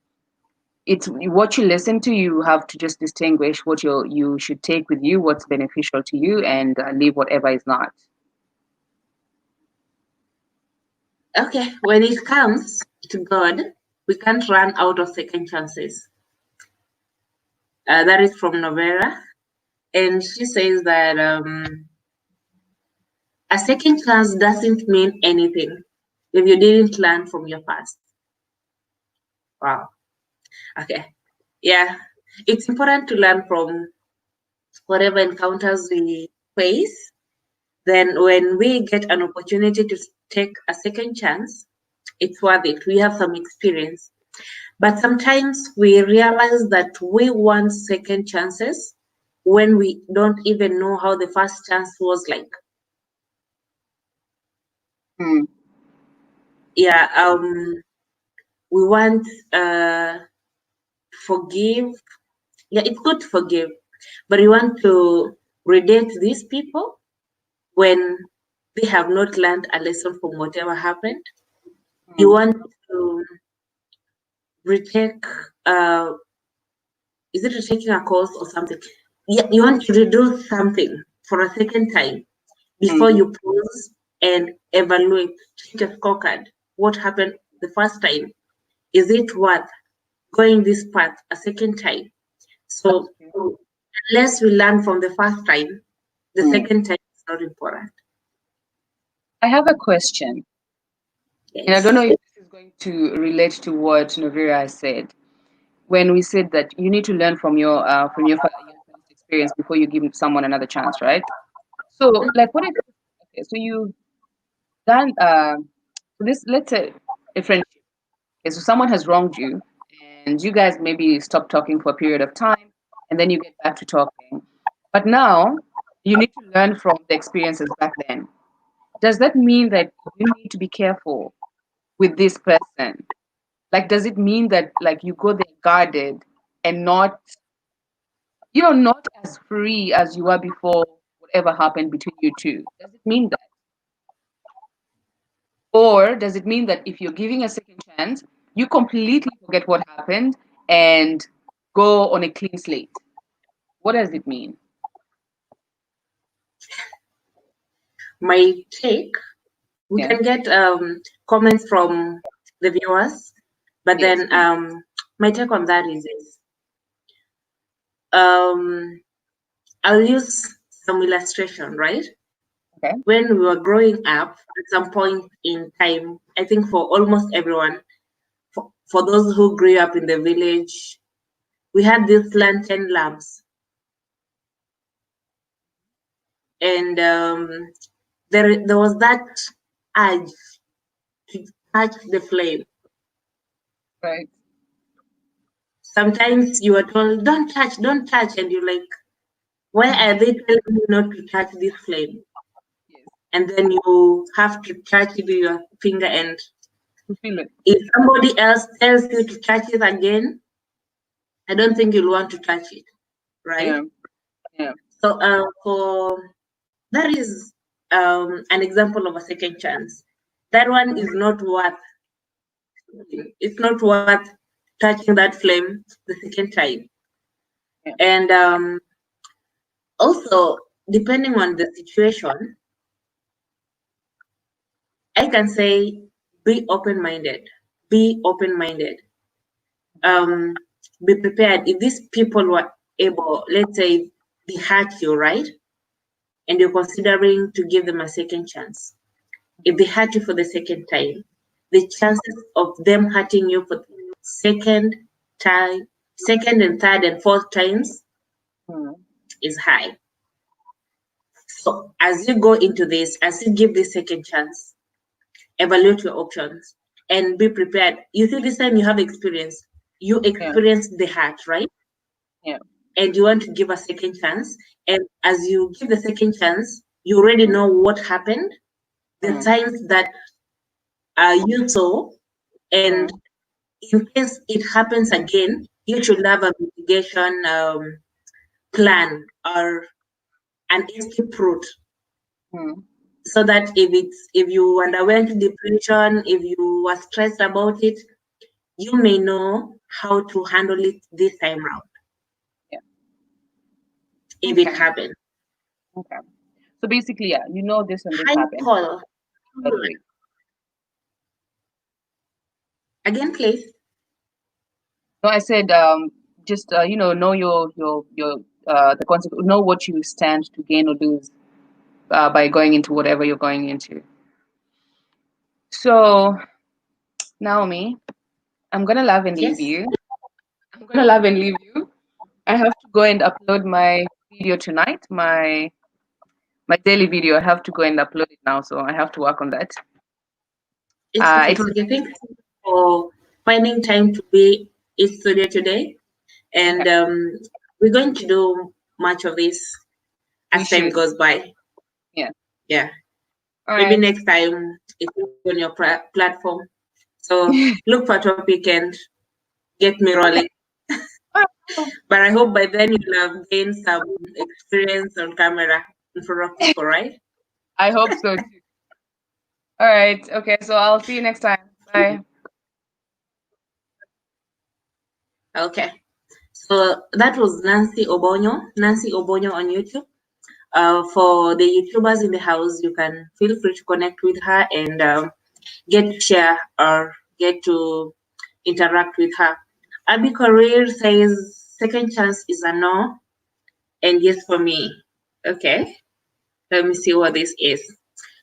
Speaker 2: it's what you listen to. You have to just distinguish what you should take with you, what's beneficial to you, and leave whatever is not.
Speaker 1: okay, when it comes to God, we can't run out of second chances. That is from Novera, and she says that a second chance doesn't mean anything if you didn't learn from your past. Wow. Okay. Yeah, it's important to learn from whatever encounters we face. Then, when we get an opportunity to take a second chance, it's worth it. We have some experience. But sometimes we realize that we want second chances when we don't even know how the first chance was like.
Speaker 2: Mm.
Speaker 1: Yeah, we want forgive. Yeah, it's good to forgive, but we want to redate these people when they have not learned a lesson from whatever happened. You want to retake, is it retaking a course or something? Yeah, you want to redo something for a second time before you pause and evaluate, check your scorecard. What happened the first time? Is it worth going this path a second time? So unless we learn from the first time, the second time is not important.
Speaker 2: I have a question. And I don't know if this is going to relate to what Novira said when we said that you need to learn from your past experience before you give someone another chance, right? So, like, what if okay? So you done this? Let's say a friendship. Okay, so someone has wronged you, and you guys maybe stop talking for a period of time, and then you get back to talking. But now you need to learn from the experiences back then. Does that mean that you need to be careful with this person? Like, does it mean that like you go there guarded and not you're not as free as you were before whatever happened between you two? Does it mean that? Or does it mean that if you're giving a second chance, you completely forget what happened and go on a clean slate? What does it mean?
Speaker 1: My take, we
Speaker 2: Yeah.
Speaker 1: can get comments from the viewers, but
Speaker 2: Yes.
Speaker 1: then my take on that is this. I'll use some illustration, right?
Speaker 2: Okay.
Speaker 1: When we were growing up, at some point in time, I think for almost everyone, for those who grew up in the village, we had these lantern lamps. And there was that urge to touch the flame.
Speaker 2: Right.
Speaker 1: Sometimes you are told, don't touch, and you're like, why are they telling me not to touch this flame?
Speaker 2: Yes.
Speaker 1: And then you have to touch it with your finger, and
Speaker 2: To feel it.
Speaker 1: if somebody else tells you to touch it again, I don't think you'll want to touch it, right?
Speaker 2: Yeah. Yeah.
Speaker 1: So for that is an example of a second chance. That one is not worth. It's not worth touching that flame the second time.
Speaker 2: Yeah.
Speaker 1: And also, depending on the situation, I can say be open-minded. Be open-minded. Be prepared. If these people were able, let's say, they hurt you, right? And you're considering to give them a second chance. If they hurt you for the second time, the chances of them hurting you for the second and third and fourth times is high. So as you go into this, as you give this second chance, evaluate your options and be prepared. You see, this time you have experience. You experienced the hurt, right?
Speaker 2: Yeah.
Speaker 1: And you want to give a second chance. And as you give the second chance, you already know what happened, the signs that you saw, and in case it happens again, you should have a mitigation plan or an escape route. So that if you underwent depression, if you were stressed about it, you may know how to handle it this time round.
Speaker 2: Yeah.
Speaker 1: If it happens.
Speaker 2: Okay. So basically, yeah, you know this and this
Speaker 1: Hi,
Speaker 2: happened.
Speaker 1: Paul.
Speaker 2: By the way.
Speaker 1: Again, please.
Speaker 2: No, I said just know your the consequence, know what you stand to gain or lose by going into whatever you're going into. So, Naomi, I'm gonna love and leave
Speaker 1: Yes.
Speaker 2: you. I'm gonna love and leave you. I have to go and upload my video tonight. My daily video. I have to go and upload it now, so I have to work on that.
Speaker 1: It's okay.
Speaker 2: It was
Speaker 1: Okay. Thanks for finding time to be in studio today. And we're going to do much of this as time goes by.
Speaker 2: Yeah.
Speaker 1: Yeah.
Speaker 2: All
Speaker 1: Maybe
Speaker 2: right.
Speaker 1: next time it's on your platform. So look for a topic and get me rolling. But I hope by then you'll have gained some experience on camera in front of people, right?
Speaker 2: I hope so too. All right. Okay. So I'll see you next time. Bye.
Speaker 1: Okay. So that was Nancy Obonyo on YouTube. For the YouTubers in the house, you can feel free to connect with her and get to share or get to interact with her. Abby Career says second chance is a no and yes for me. Okay, let me see what this is.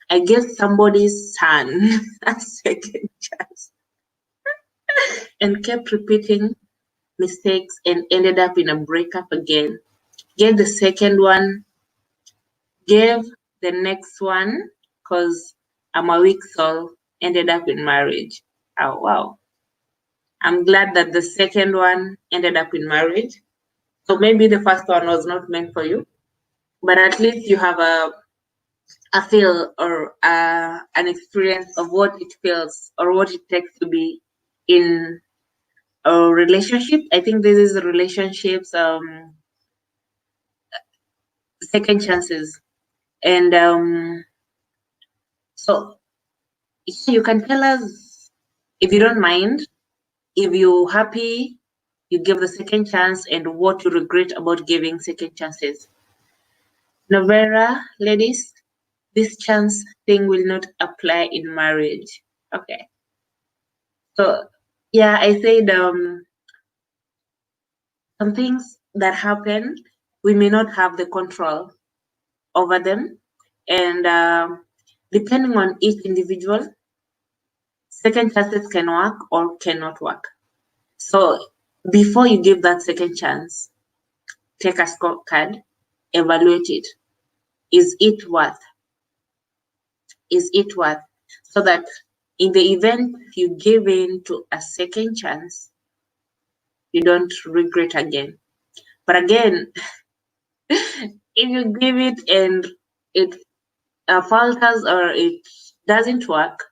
Speaker 1: I gave somebody's son a second chance and kept repeating mistakes and ended up in a breakup again. Gave the second one, gave the next one because I'm a weak soul, ended up in marriage. Oh, wow. I'm glad that the second one ended up in marriage. So maybe the first one was not meant for you, but at least you have a feel or an experience of what it feels or what it takes to be in a relationship. I think this is relationships second chances. And so you can tell us if you don't mind, if you're happy you give the second chance and what you regret about giving second chances. Novera, ladies, this chance thing will not apply in marriage. Okay. So yeah, I said some things that happen, we may not have the control over them. And depending on each individual, second chances can work or cannot work. So before you give that second chance, take a scorecard, evaluate it. Is it worth? Is it worth? So that in the event you give in to a second chance, you don't regret again. But again, if you give it and it falters or it doesn't work,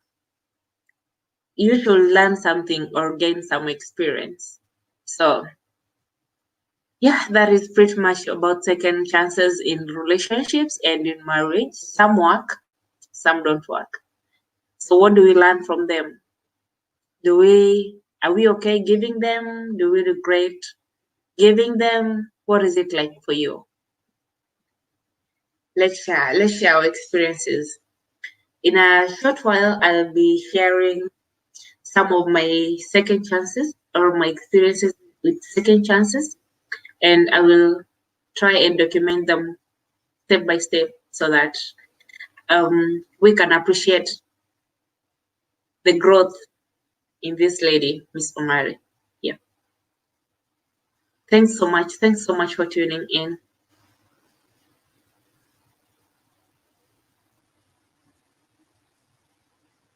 Speaker 1: you should learn something or gain some experience. So yeah, that is pretty much about second chances in relationships and in marriage. Some work, some don't work. So what do we learn from them? Are we okay giving them? Do we regret giving them? What is it like for you? Let's share our experiences. In a short while, I'll be sharing some of my second chances or my experiences with second chances, and I will try and document them step by step so that we can appreciate the growth in this lady, Miss Omari. Yeah. Thanks so much. Thanks so much for tuning in.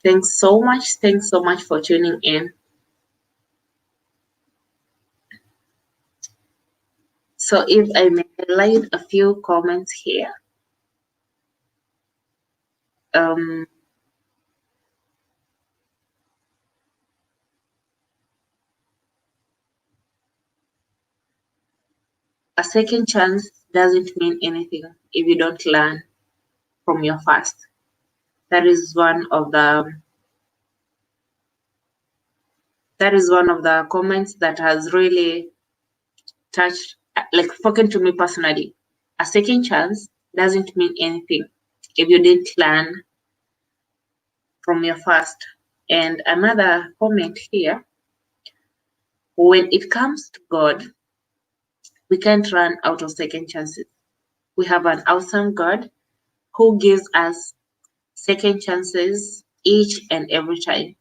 Speaker 1: Thanks so much. Thanks so much for tuning in. So if I may highlight a few comments here. Um, a second chance doesn't mean anything if you don't learn from your first. That is one of the comments that has really touched, like spoken to me personally. A second chance doesn't mean anything if you didn't learn from your first. And another comment here, when it comes to God, we can't run out of second chances. We have an awesome God who gives us second chances each and every time.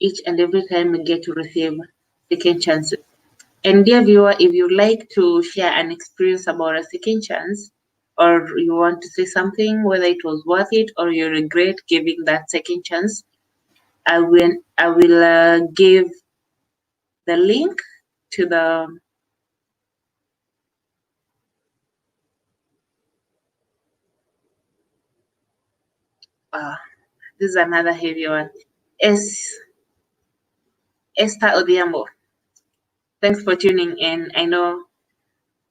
Speaker 1: Each and every time we get to receive second chances. And dear viewer, if you like to share an experience about a second chance, or you want to say something, whether it was worth it or you regret giving that second chance, I will give the link to the this is another heavy one. Esther Odhiambo. Thanks for tuning in. I know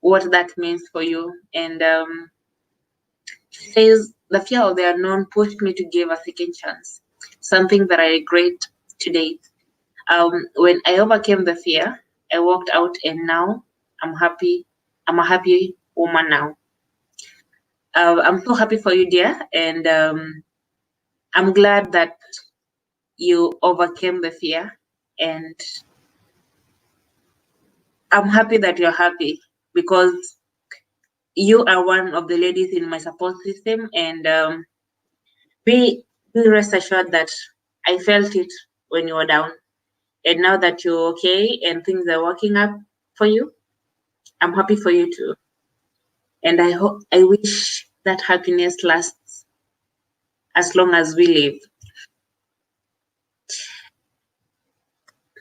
Speaker 1: what that means for you. And she says, the fear of the unknown pushed me to give a second chance, something that I regret to date. When I overcame the fear, I walked out, and now I'm happy. I'm a happy woman now. I'm so happy for you, dear, and I'm glad that you overcame the fear, and I'm happy that you're happy because you are one of the ladies in my support system, and be rest assured that I felt it when you were down, and now that you're okay and things are working up for you, I'm happy for you too, and I wish that happiness lasts as long as we live.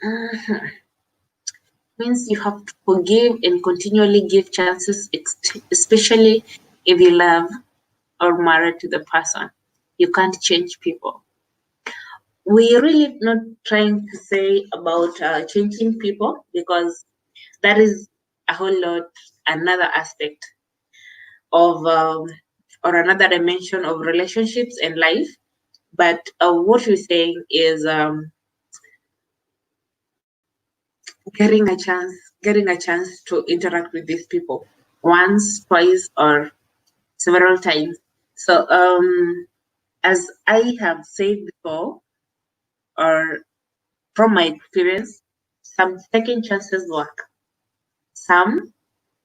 Speaker 1: Mhm. Means you have to forgive and continually give chances, especially if you love or married to the person. You can't change people. We're really not trying to say about changing people, because that is a whole lot another aspect of or another dimension of relationships and life. But what we're saying is getting a chance to interact with these people once, twice, or several times. So as I have said before, or from my experience, some second chances work, some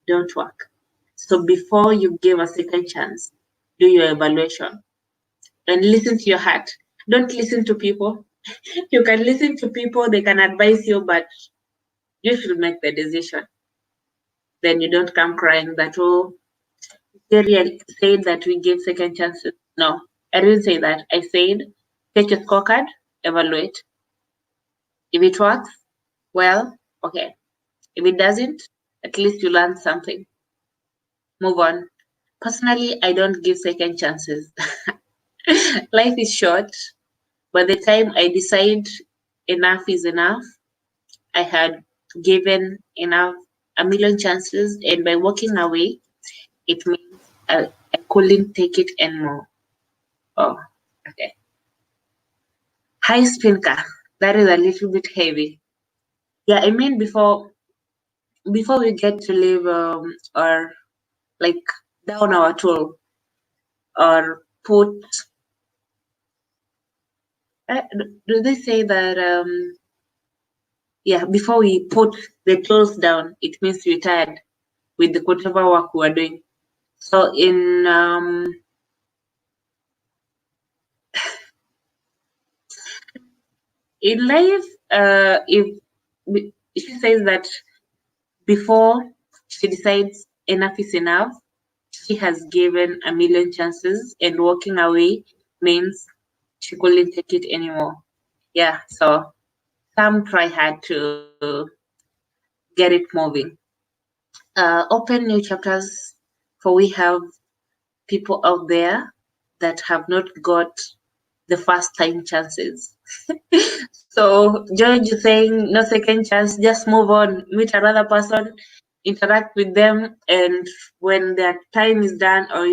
Speaker 1: don't work. So before you give a second chance, do your evaluation and listen to your heart. Don't listen to people. You can listen to people, they can advise you, but you should make the decision. Then you don't come crying that, oh, Jerry said that we give second chances. No, I didn't say that. I said, take your scorecard, evaluate. If it works, well, okay. If it doesn't, at least you learn something. Move on. Personally, I don't give second chances. Life is short. By the time I decide enough is enough, I had given enough, a million chances, and by walking away, it means I couldn't take it anymore. Oh, okay. High spinker. That is a little bit heavy. Yeah, I mean before we get to leave or like down our tool or put. Do they say that yeah, before we put the tools down, it means we're tired with the whatever work we're doing. So in life, if she says that before she decides enough is enough, she has given a million chances, and walking away means she couldn't take it anymore. Yeah, so some try hard to get it moving. Open new chapters, for we have people out there that have not got the first time chances. So George is saying no second chance, just move on, meet another person, interact with them, and when their time is done or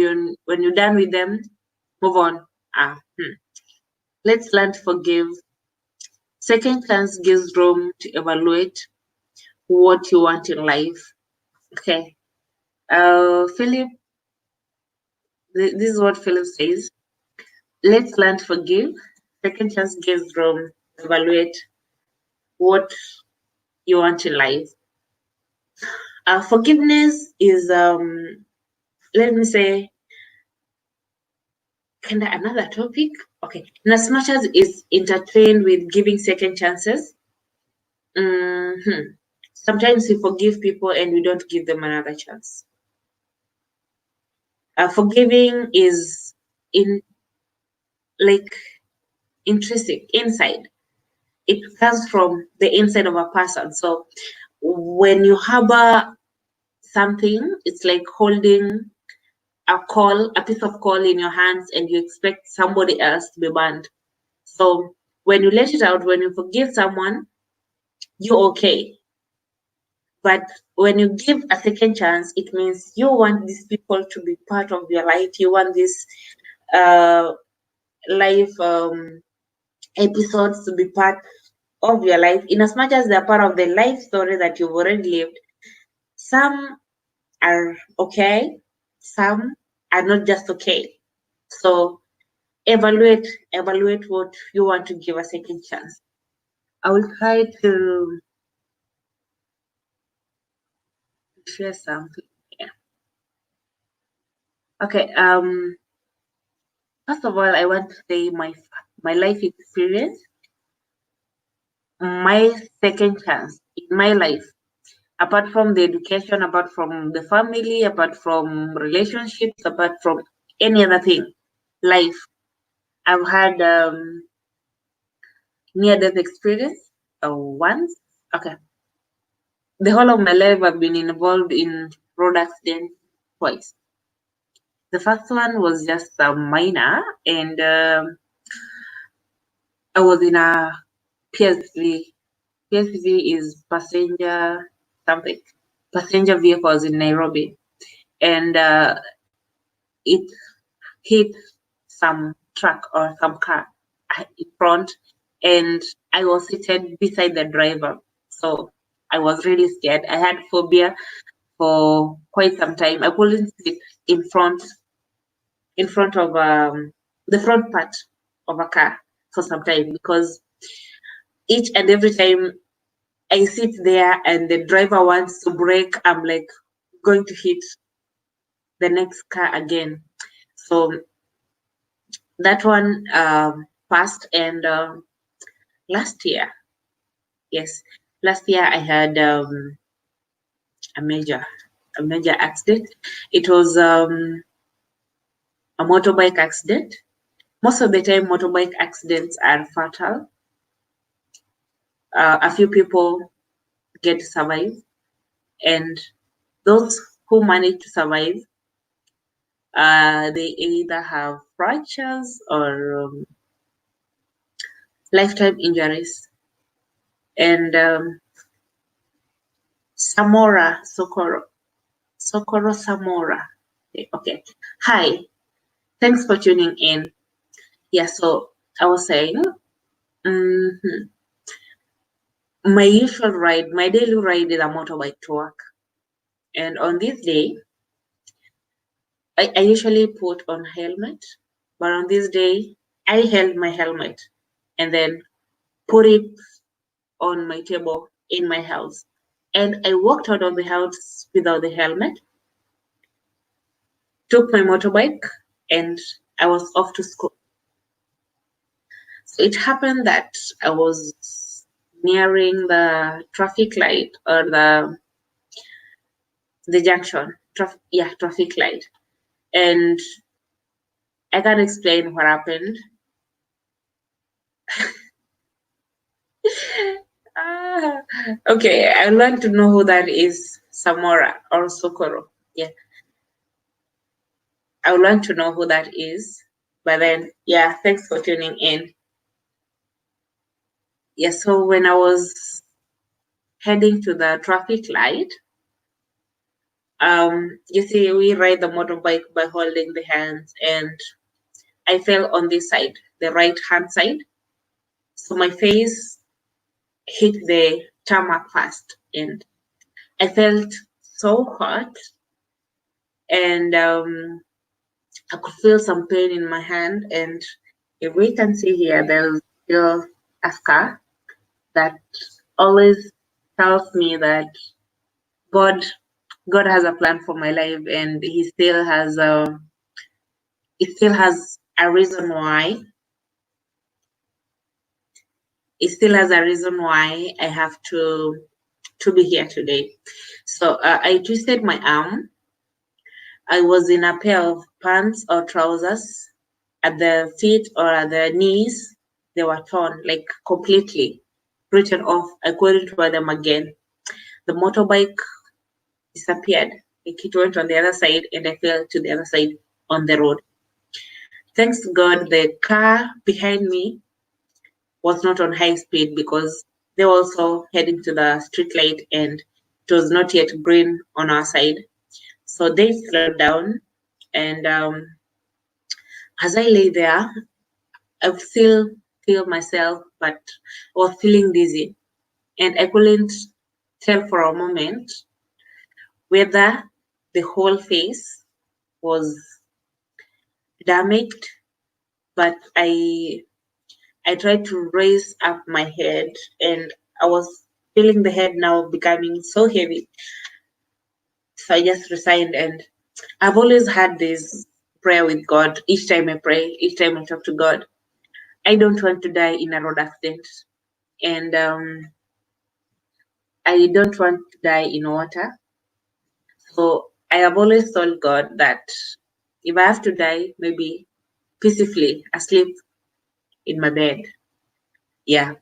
Speaker 1: when you're done with them, move on. Let's learn to forgive. Second chance gives room to evaluate what you want in life. Okay. Philip, this is what Philip says. Let's learn to forgive. Second chance gives room to evaluate what you want in life. Forgiveness is, let me say, kind of another topic. Okay. In as much as it's intertwined with giving second chances, sometimes we forgive people and we don't give them another chance. Forgiving is in like intrinsic inside. It comes from the inside of a person. So when you harbor something, it's like holding a piece of coal in your hands, and you expect somebody else to be burned. So when you let it out, when you forgive someone, you're okay. But when you give a second chance, it means you want these people to be part of your life. You want this life episodes to be part of your life, in as much as they're part of the life story that you've already lived. Some are okay, some are not just okay. So evaluate what you want to give a second chance. I will try to share something here. Okay, first of all, I want to say my life experience, my second chance in my life, apart from the education, apart from the family, apart from relationships, apart from any other thing, life. I've had near-death experience once. Okay, the whole of my life I've been involved in road accidents twice. The first one was just a minor, and I was in a PSV. PSV is passenger something, passenger vehicles in Nairobi, and it hit some truck or some car in front, and I was seated beside the driver. So I was really scared. I had phobia for quite some time. I couldn't sit in front of the front part of a car for some time, because each and every time I sit there and the driver wants to brake, I'm like going to hit the next car again. So that one passed, and last year, yes, last year I had a major accident. It was a motorbike accident. Most of the time, motorbike accidents are fatal. A few people get to survive, and those who manage to survive, they either have fractures or lifetime injuries. And Socorro Samora. Okay. Hi, thanks for tuning in. Yeah, so I was saying, my usual ride, my daily ride is a motorbike to work. And on this day, I usually put on helmet, but on this day, I held my helmet and then put it on my table in my house. And I walked out of the house without the helmet, took my motorbike, and I was off to school. So it happened that I was nearing the traffic light, or the junction, traffic light. And I can't explain what happened. Okay, I want to know who that is, Samora or Socorro. Yeah, I would want to know who that is. But then, yeah, thanks for tuning in. Yeah, so when I was heading to the traffic light, you see, we ride the motorbike by holding the hands, and I fell on this side, the right hand side. So my face hit the tarmac first, and I felt so hot, and I could feel some pain in my hand. And if we can see here, there's still a scar that always tells me that God has a plan for my life, and He still has a reason why. It still has a reason why I have to be here today. So I twisted my arm. I was in a pair of pants or trousers. At the feet or at the knees, they were torn, like completely written off. I couldn't wear them again. The motorbike disappeared. Like it went on the other side, and I fell to the other side on the road. Thanks to God, the car behind me was not on high speed, because they were also heading to the street light, and it was not yet green on our side. So they slowed down, and as I lay there, I still feel myself, but I was feeling dizzy, and I couldn't tell for a moment whether the whole face was damaged, but I tried to raise up my head, and I was feeling the head now becoming so heavy. So I just resigned, and I've always had this prayer with God. Each time I pray, each time I talk to God, I don't want to die in a road accident, and I don't want to die in water. So I have always told God that if I have to die, maybe peacefully asleep in my bed. Yeah.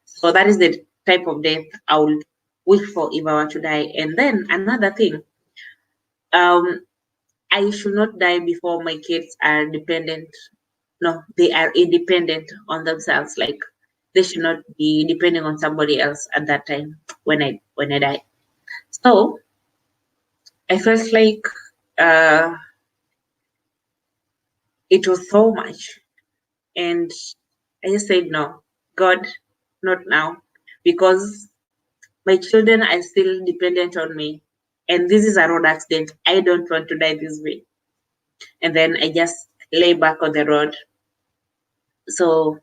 Speaker 1: So that is the type of death I would wish for if I were to die. And then another thing, um, I should not die before my kids are dependent. No, they are independent on themselves. Like they should not be depending on somebody else at that time when I die. So I felt like uh, it was so much, and I just said no, God, not now, because my children are still dependent on me, and this is a road accident. I don't want to die this way. And then I just lay back on the road. So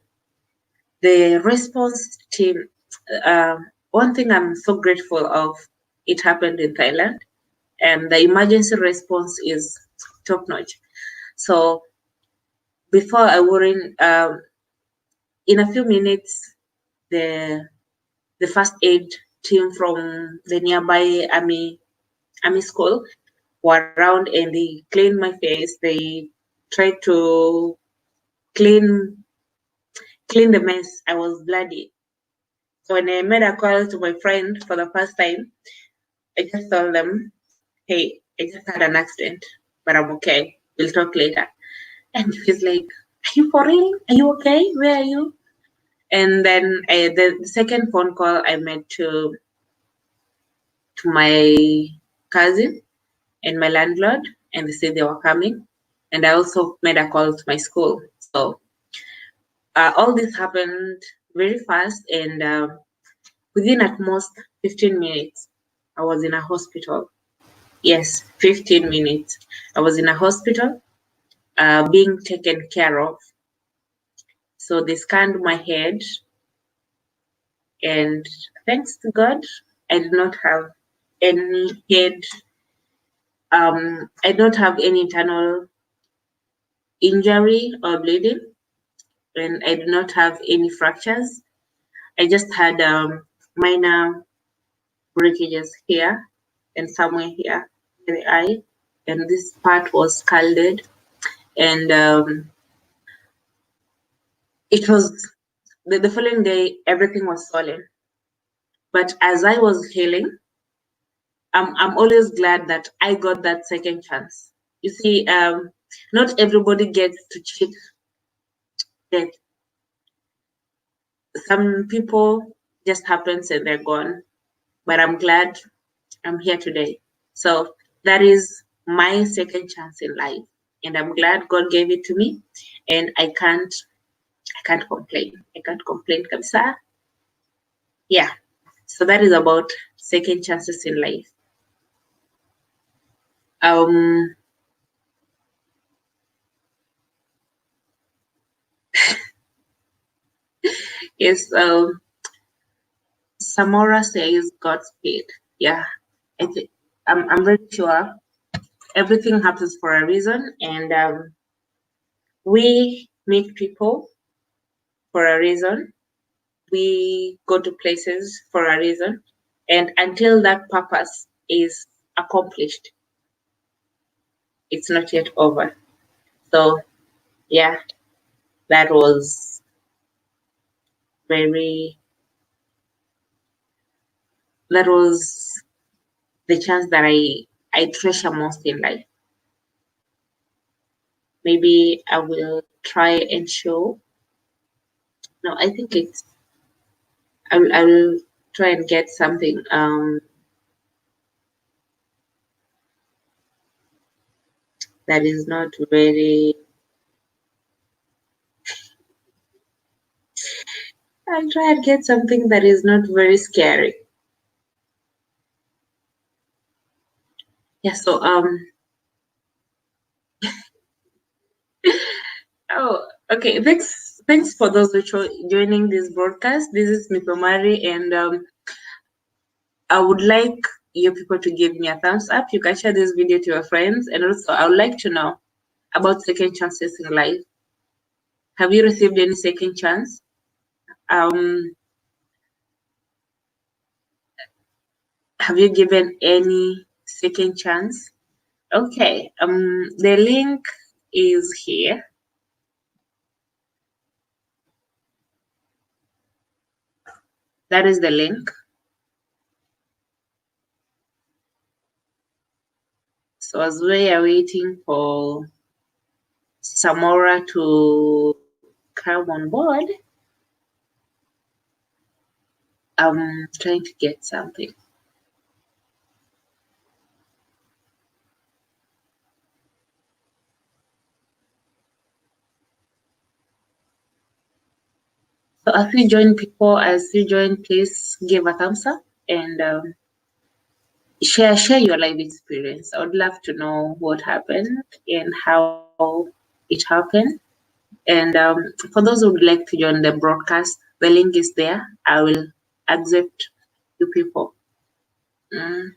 Speaker 1: the response team, one thing I'm so grateful of, it happened in Thailand, and the emergency response is top notch. So before I wouldn't, in a few minutes, the first aid team from the nearby army school were around, and they cleaned my face. They tried to clean clean the mess. I was bloody. So when I made a call to my friend for the first time, I just told them, "Hey, I just had an accident, but I'm okay. We'll talk later." And he's like, "Are you for real? Are you okay? Where are you?" And then the second phone call I made to my cousin and my landlord, and they said they were coming. And I also made a call to my school. So all this happened very fast, and within at most 15 minutes, I was in a hospital. Yes, 15 minutes. I was in a hospital being taken care of. So they scanned my head, and thanks to God, I did not have any head. I don't have any internal injury or bleeding, and I do not have any fractures. I just had minor breakages here and somewhere here in the eye, and this part was scalded, and it was the following day everything was swollen. But as I was healing, I'm always glad that I got that second chance. You see, not everybody gets to cheat death. Some people just happens and they're gone. But I'm glad I'm here today. So that is my second chance in life, and I'm glad God gave it to me, and I can't complain. I can't complain, kabisa. Yeah. So that is about second chances in life. Um, yes. Samora says Godspeed. Yeah, I think I'm very sure everything happens for a reason, and we meet people for a reason. We go to places for a reason, and until that purpose is accomplished, it's not yet over. So yeah, that was very that was the chance that I treasure most in life. Maybe I will try and show. No, I think I will try and get something that is not very. I'll try and get something that is not very scary. Yeah, so oh, okay. Thanks for those who joining this broadcast. This is Mipomari, and I would like you people to give me a thumbs up. You can share this video to your friends, and also I would like to know about second chances in life. Have you received any second chance? Have you given any second chance? Okay. The link is here. That is the link. So as we are waiting for Samora to come on board, I'm trying to get something. So as you join people, please give a thumbs up and share your life experience. I would love to know what happened and how it happened. And for those who would like to join the broadcast, the link is there. I will accept you people. Mhm.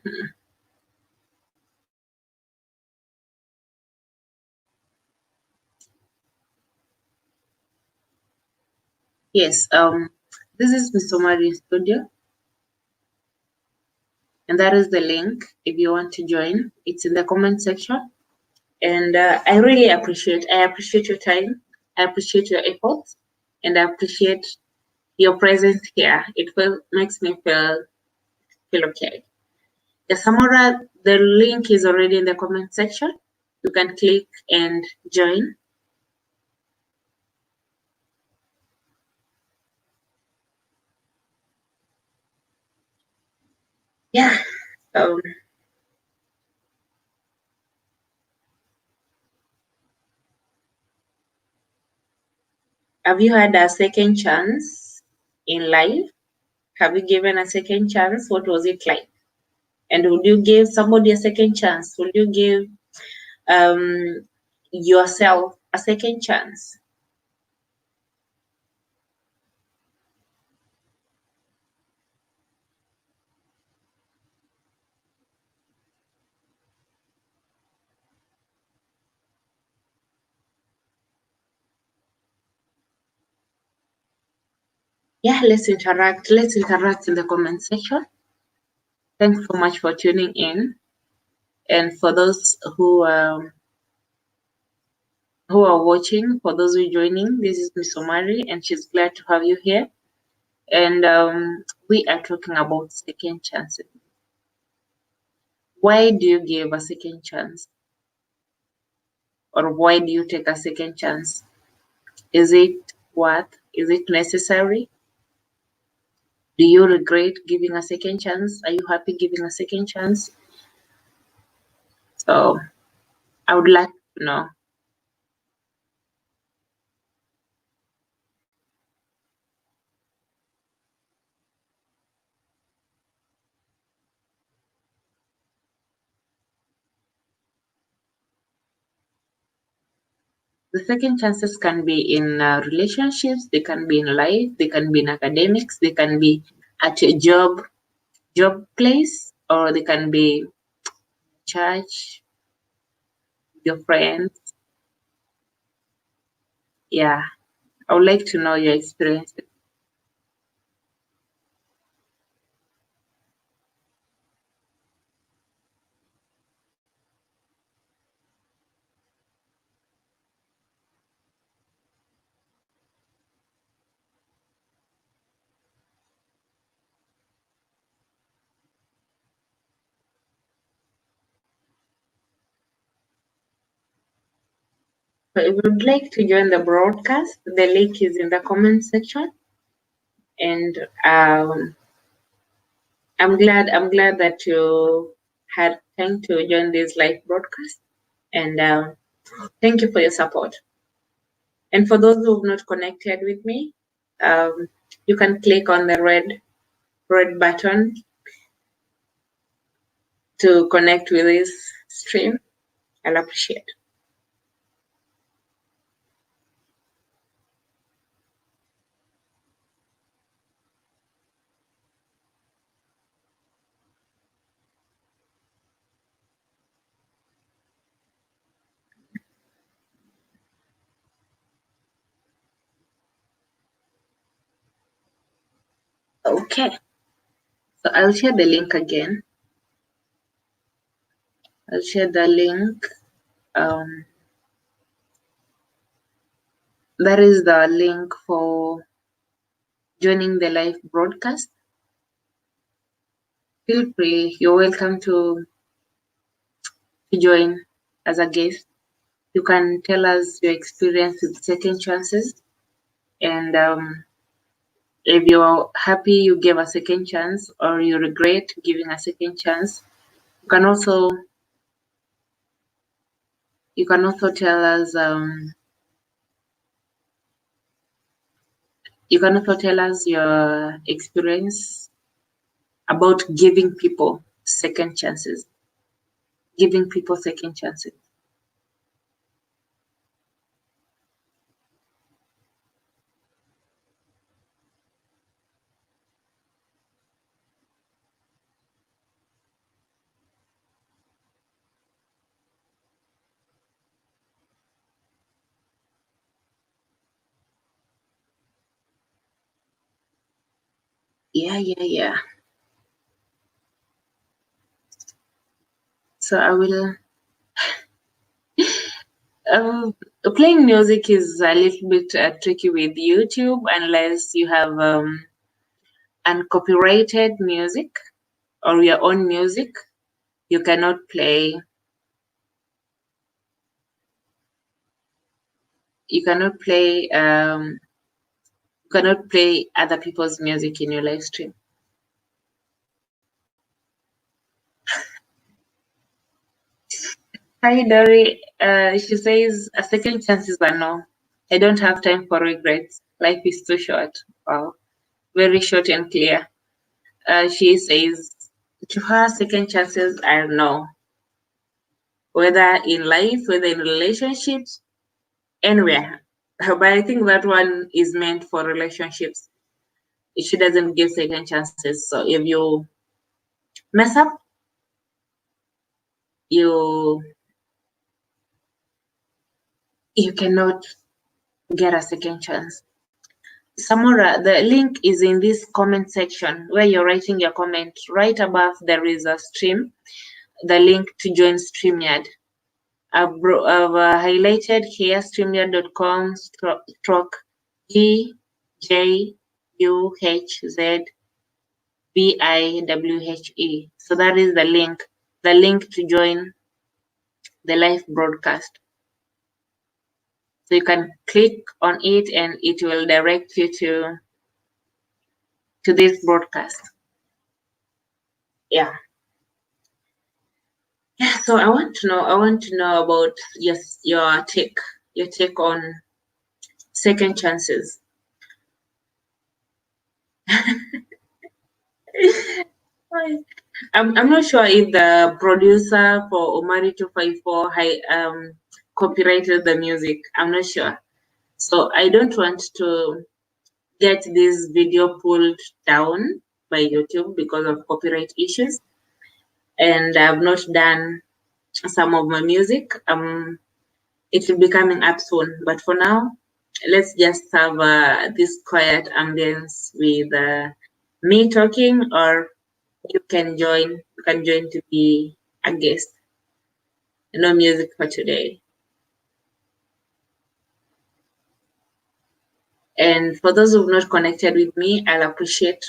Speaker 1: Yes. This is Miss Omari Studio, and that is the link. If you want to join, it's in the comment section. And I really appreciate. I appreciate your time. I appreciate your efforts, and I appreciate your presence here. Makes me feel okay. The Samora, the link is already in the comment section. You can click and join. Yeah. Um, have you had a second chance in life? Have you given a second chance? What was it like? And would you give somebody a second chance? Would you give um, yourself a second chance? Yeah, let's interact. Let's interact in the comment section. Thanks so much for tuning in. And for those who are watching, for those who are joining, this is Miss Omari, and she's glad to have you here. And we are talking about second chances. Why do you give a second chance? Or why do you take a second chance? Is it worth? Is it necessary? Do you regret giving a second chance? Are you happy giving a second chance? So I would like to know. The second chances can be in relationships, they can be in life, they can be in academics, they can be at your job place, or they can be church, your friends. Yeah, I would like to know your experiences. So if you would like to join the broadcast, the link is in the comment section. And I'm glad that you had time to join this live broadcast. And thank you for your support. And for those who have not connected with me, you can click on the red button to connect with this stream. I'll appreciate. Okay, so I'll share the link again. I'll share the link. That is the link for joining the live broadcast. Feel free, you're welcome to join as a guest. You can tell us your experience with second chances, and if you're happy you gave a second chance or you regret giving a second chance, you can also tell us your experience about giving people second chances. Yeah. So I will playing music is a little bit tricky with YouTube unless you have uncopyrighted music or your own music. You cannot play other people's music in your live stream. Hi Dory, she says a second chance is a no. I don't have time for regrets. Life is too short. Wow, very short and clear. She says to her second chances are no. Whether in life, whether in relationships, anywhere. But I think that one is meant for relationships. She doesn't give second chances. So if you mess up, you cannot get a second chance. Samora, the link is in this comment section where you're writing your comment. Right above there is a stream, the link to join StreamYard. I've highlighted here streamyard.com stroke GJUHZBIWHE. So that is the link to join the live broadcast. So you can click on it and it will direct you to this broadcast. Yeah. So I want to know about your take on second chances. I'm not sure if the producer for Omari 254 copyrighted the music. I'm not sure. So I don't want to get this video pulled down by YouTube because of copyright issues. And I've not done some of my music. It will be coming up soon. But for now, let's just have this quiet ambience with me talking, or you can join to be a guest. No music for today. And for those who've not connected with me, I'll appreciate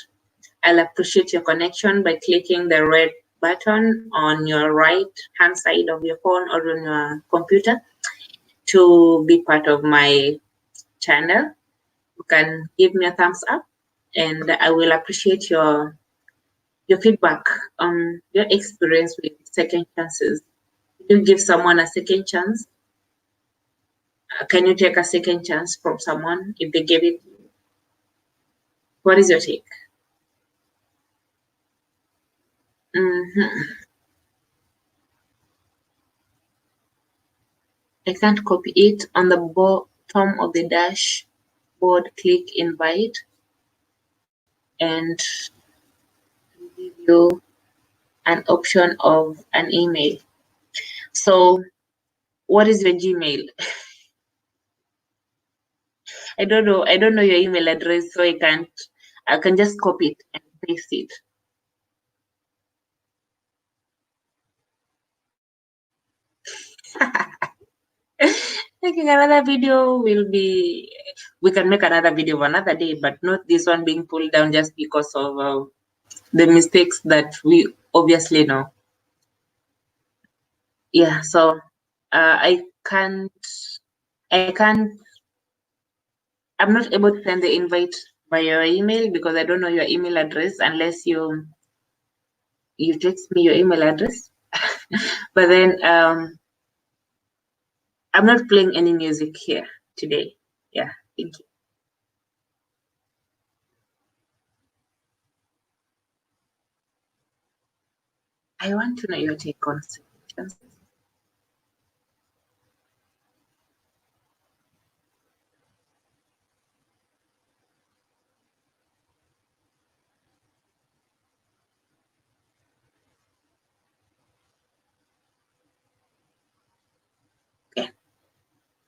Speaker 1: your connection by clicking the red button on your right hand side of your phone or on your computer to be part of my channel. You can give me a thumbs up, and I will appreciate your feedback on your experience with second chances. You give someone a second chance? Can you take a second chance from someone if they gave it? What is your take? I can't copy it. On the bottom of the dashboard, click invite and give you an option of an email. So what is your Gmail? I don't know your email address, so I can just copy it and paste it. Making another video we can make another video another day, but not this one being pulled down just because of the mistakes that we obviously know. Yeah, so I'm not able to send the invite by your email because I don't know your email address unless you text me your email address. But then I'm not playing any music here today. Yeah, thank you. I want to know your take on second. Okay,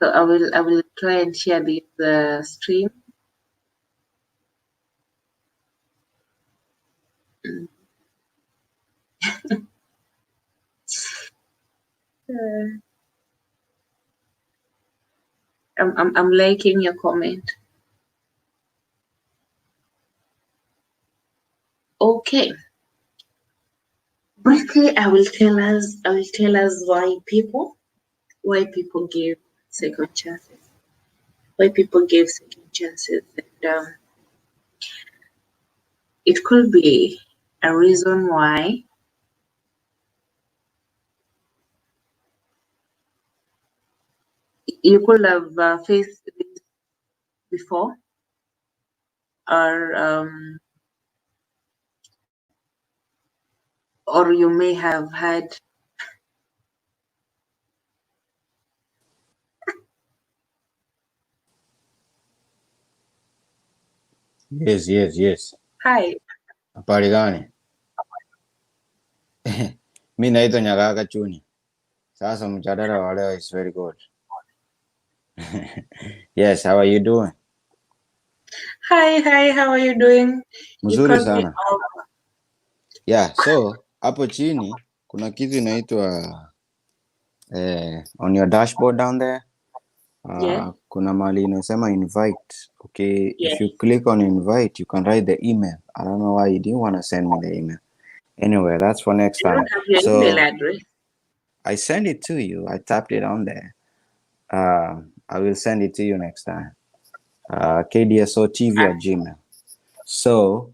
Speaker 1: so I will try and share this stream. I'm liking your comment. Okay. Briefly, I will tell us why people give second chances. Why people give second chances, and it could be a reason why you could have faced this before, or you may have had.
Speaker 3: Yes.
Speaker 1: Hi.
Speaker 3: Habari gani? Mi naitwa Nyagaka Chuni. Sasa mjadala wa leo is very good. Yes, how are you doing?
Speaker 1: Hi, how are you doing?
Speaker 3: Mzuri sana. Yeah, so hapo chini kuna kitu inaitwa on your dashboard down there.
Speaker 1: Yeah.
Speaker 3: Kuna mali inasema invite. Okay,
Speaker 1: Yeah.
Speaker 3: if you click on invite, you can write the email. I don't know why you didn't want to send me the email. Anyway, that's for next time.
Speaker 1: I don't have your email address.
Speaker 3: I send it to you. I tapped it on there. I will send it to you next time. KDSOTV@gmail. So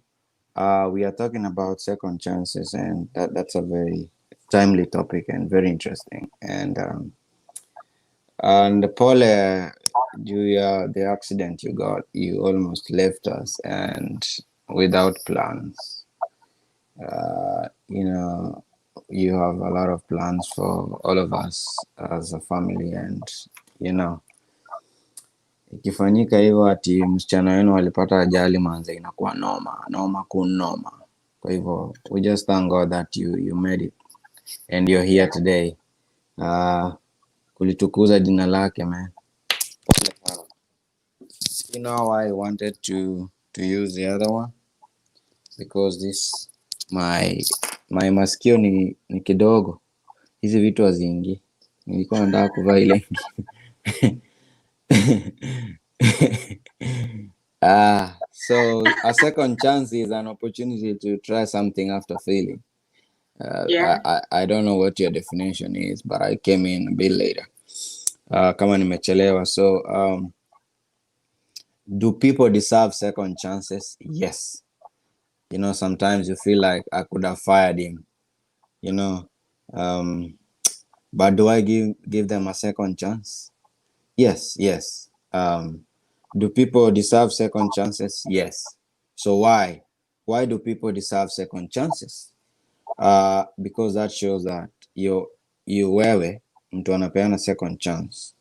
Speaker 3: we are talking about second chances, and that's a very timely topic and very interesting. And Paul, the accident you got, you almost left us, and without plans. You have a lot of plans for all of us as a family, and ikifanyika hivyo ati msichana wenu alipata ajali, manze inakuwa noma kunoma. Kwa hivyo we just thank God that you made it and you're here today. Kulitukuza jina lake, man. You know why I wanted to use the other one? Because this my masikio ni kidogo, hizi vitu haziingi. Nilikuwa nataka kuvaa ile so a second chance is an opportunity to try something after failing. I don't know what your definition is, but I came in a bit later. Kama nimechelewa. So do people deserve second chances? Yes. Sometimes you feel like I could have fired him. But do I give them a second chance? Yes. Do people deserve second chances? Yes. So why do people deserve second chances? Because that shows that wewe mtu anapeana second chance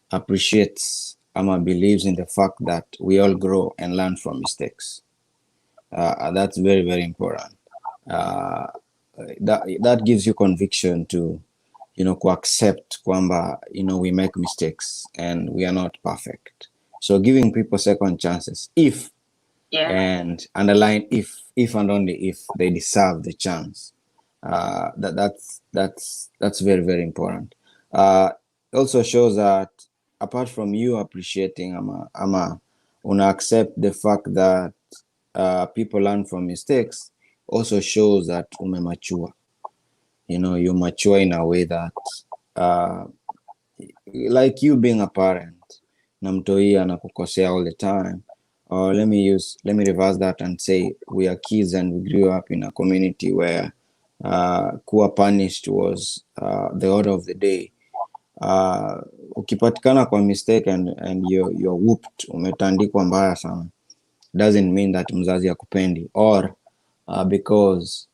Speaker 3: appreciates ama believes in the fact that we all grow and learn from mistakes. That's very, very important. That gives you conviction to accept kwamba we make mistakes and we are not perfect. So giving people second chances and underline if and only if they deserve the chance. That's very, very important. Also shows that apart from you appreciating ama una accept the fact that people learn from mistakes, also shows that umemature. You mature in a way that like you being a parent na mtoi anakukosea all the time, or let me reverse that and say we are kids and we grew up in a community where kuwa punished was the order of the day. Ukipatikana kwa mistake and you're whooped, umetandikwa mbaya sana, doesn't mean that mzazi akupendi or because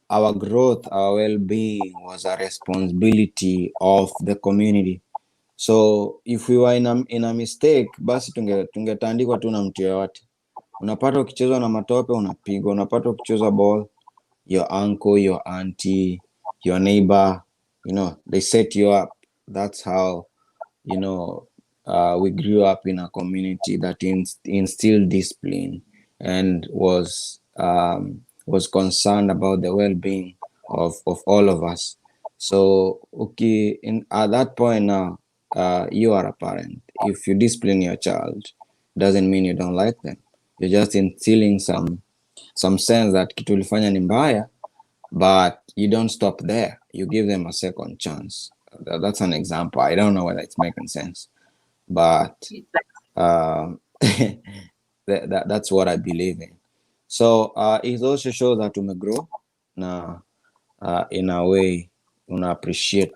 Speaker 3: our growth, our well-being was a responsibility of the community. So if we were in a mistake, basi tungetandikwa tu na mtu yoyote. Unapata ukichezwa na matope unapigwa, unapata ukichezwa ball, your uncle, your auntie, your neighbor, they set you up. That's how we grew up in a community that instilled discipline and was concerned about the well-being of all of us. So at that point now, you are a parent. If you discipline your child, doesn't mean you don't like them. You're just instilling some sense that kitu ulifanya ni mbaya, but you don't stop there. You give them a second chance. That's an example. I don't know whether it's making sense, but that's what I believe in. So it also shows that umegrow na in a way una appreciate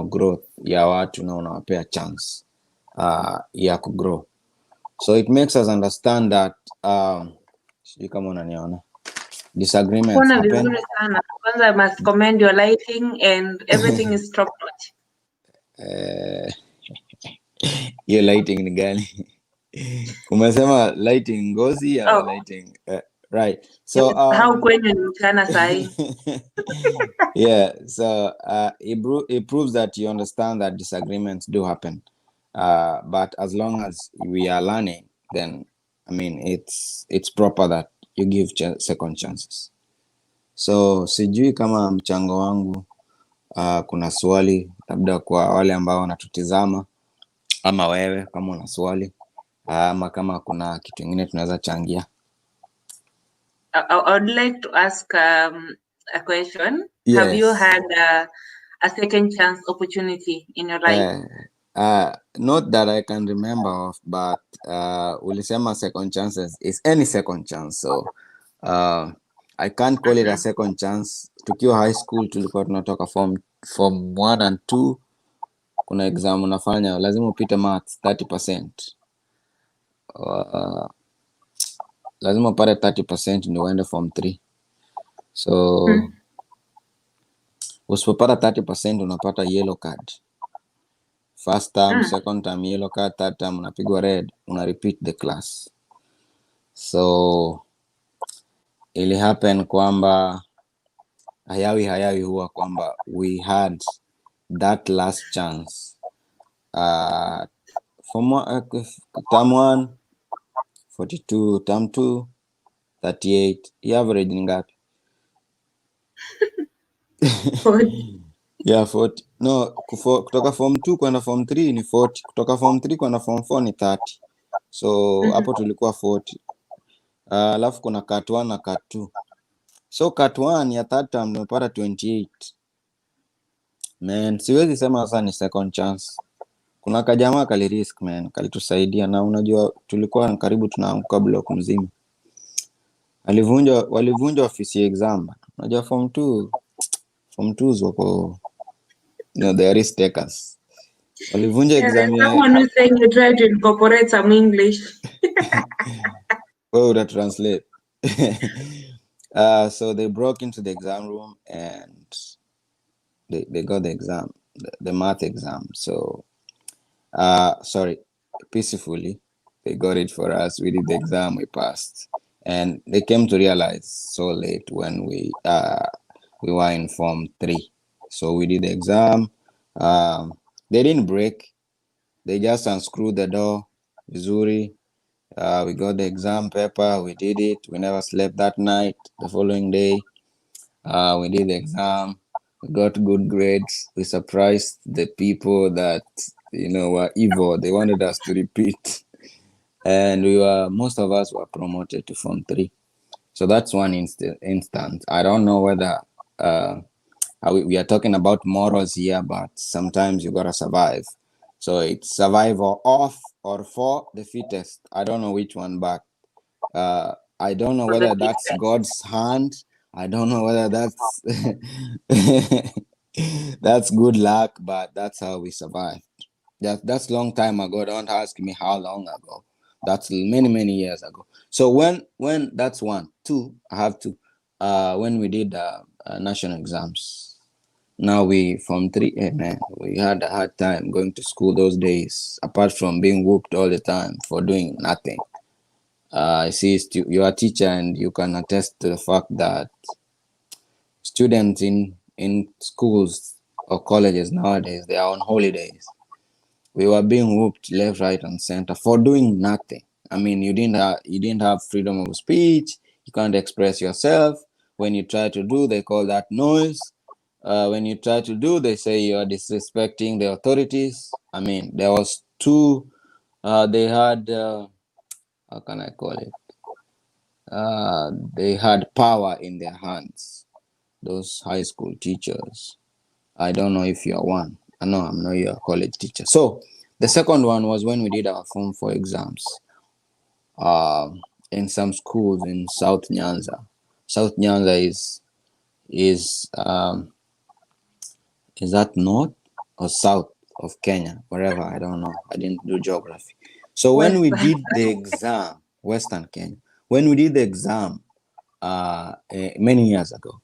Speaker 3: growth ya watu na unawapea chance ya kugrow. So it makes us understand that sijui kama unaniona, disagreements happen.
Speaker 1: Kwanza, I must commend your lighting and everything is top notch.
Speaker 3: Hiyo lighting ni gani? Umesema lighting ngozi ya lighting right. So
Speaker 1: how kwenye ni mchana sahi.
Speaker 3: Yeah, so it proves that you understand that disagreements do happen, but as long as we are learning, then I mean it's proper that you give second chances. So sijui kama mchango wangu kuna swali labda kwa wale ambao wanatutizama, ama wewe kama una swali ama kama kuna kitu kingine tunaweza changia.
Speaker 1: I would like to ask a question. Yes. Have you had a second chance opportunity in your life?
Speaker 3: Not that I can remember of, but ulisema second chances is any second chance, so I can't call it a second chance. Tukiwa high school tulikuwa tunatoka form 1 and 2, kuna exam unafanya, lazima upite maths 30%. Lazima upate 30% ndio uende form 3. So usipopata 30% unapata yellow card. First term, second term yellow card, third term unapigwa red, una repeat the class. So ili happen kwamba hayawi huwa kwamba we had that last chance. Term 1 42, term 2 38. The average ni ngapi? Yeah, 40. No, kutoka form 2 kwenda form 3 ni 40. Kutoka form 3 kwenda form 4 ni 30. So hapo tulikuwa 40. Alafu kuna cut 1 na cut 2. So cut 1 ya third term nimepata 28. Man, siwezi sema sasa ni second chance. Kuna kajamaa kalirisk man, kalitusaidia, na unajua tulikuwa karibu tunaanguka block mzima. Walivunja ofisi ya exam. Unajua form 2s No, they are risk takers. Walivunja
Speaker 1: Yeah,
Speaker 3: exam
Speaker 1: there's
Speaker 3: ya
Speaker 1: someone who's saying you try to incorporate some English.
Speaker 3: wewe uta translate. So they broke into the exam room and they got the exam, the math exam. So sorry, peacefully they got it for us. We did the exam, we passed, and they came to realize so late when we were in Form 3. So we did the exam. They didn't break, they just unscrewed the door vizuri. We got the exam paper, we did it, we never slept that night. The following day we did the exam, we got good grades. We surprised the people that were evil. They wanted us to repeat, and most of us were promoted to Form 3. So that's one instance. I don't know whether we are talking about morals here, but sometimes you gotta survive. So it's survival of or for the fittest. I don't know which one, but I don't know whether that's God's hand. I don't know whether that's that's good luck, but that's how we survived. That's long time ago. Don't ask me how long ago. That's many years ago. So when that's one, two, I have to. When we did national exams, now we Form 3, man, we had a hard time going to school those days. Apart from being whooped all the time for doing nothing. I see you are a teacher and you can attest to the fact that students in schools or colleges nowadays, they are on holidays. We were being whooped left, right, and center for doing nothing. I mean, you didn't have freedom of speech. You can't express yourself. When you try to do, they call that noise. When you try to do, they say you are disrespecting the authorities. I mean, there was two. They had how can I call it? They had power in their hands. Those high school teachers. I don't know if you are one. I know I'm not your college teacher. So the second one was when we did our Form 4 exams in some schools in South Nyanza. South Nyanza is that north or south of Kenya? Wherever, I don't know. I didn't do geography. So when we did the exam, Western Kenya, when we did the exam many years ago,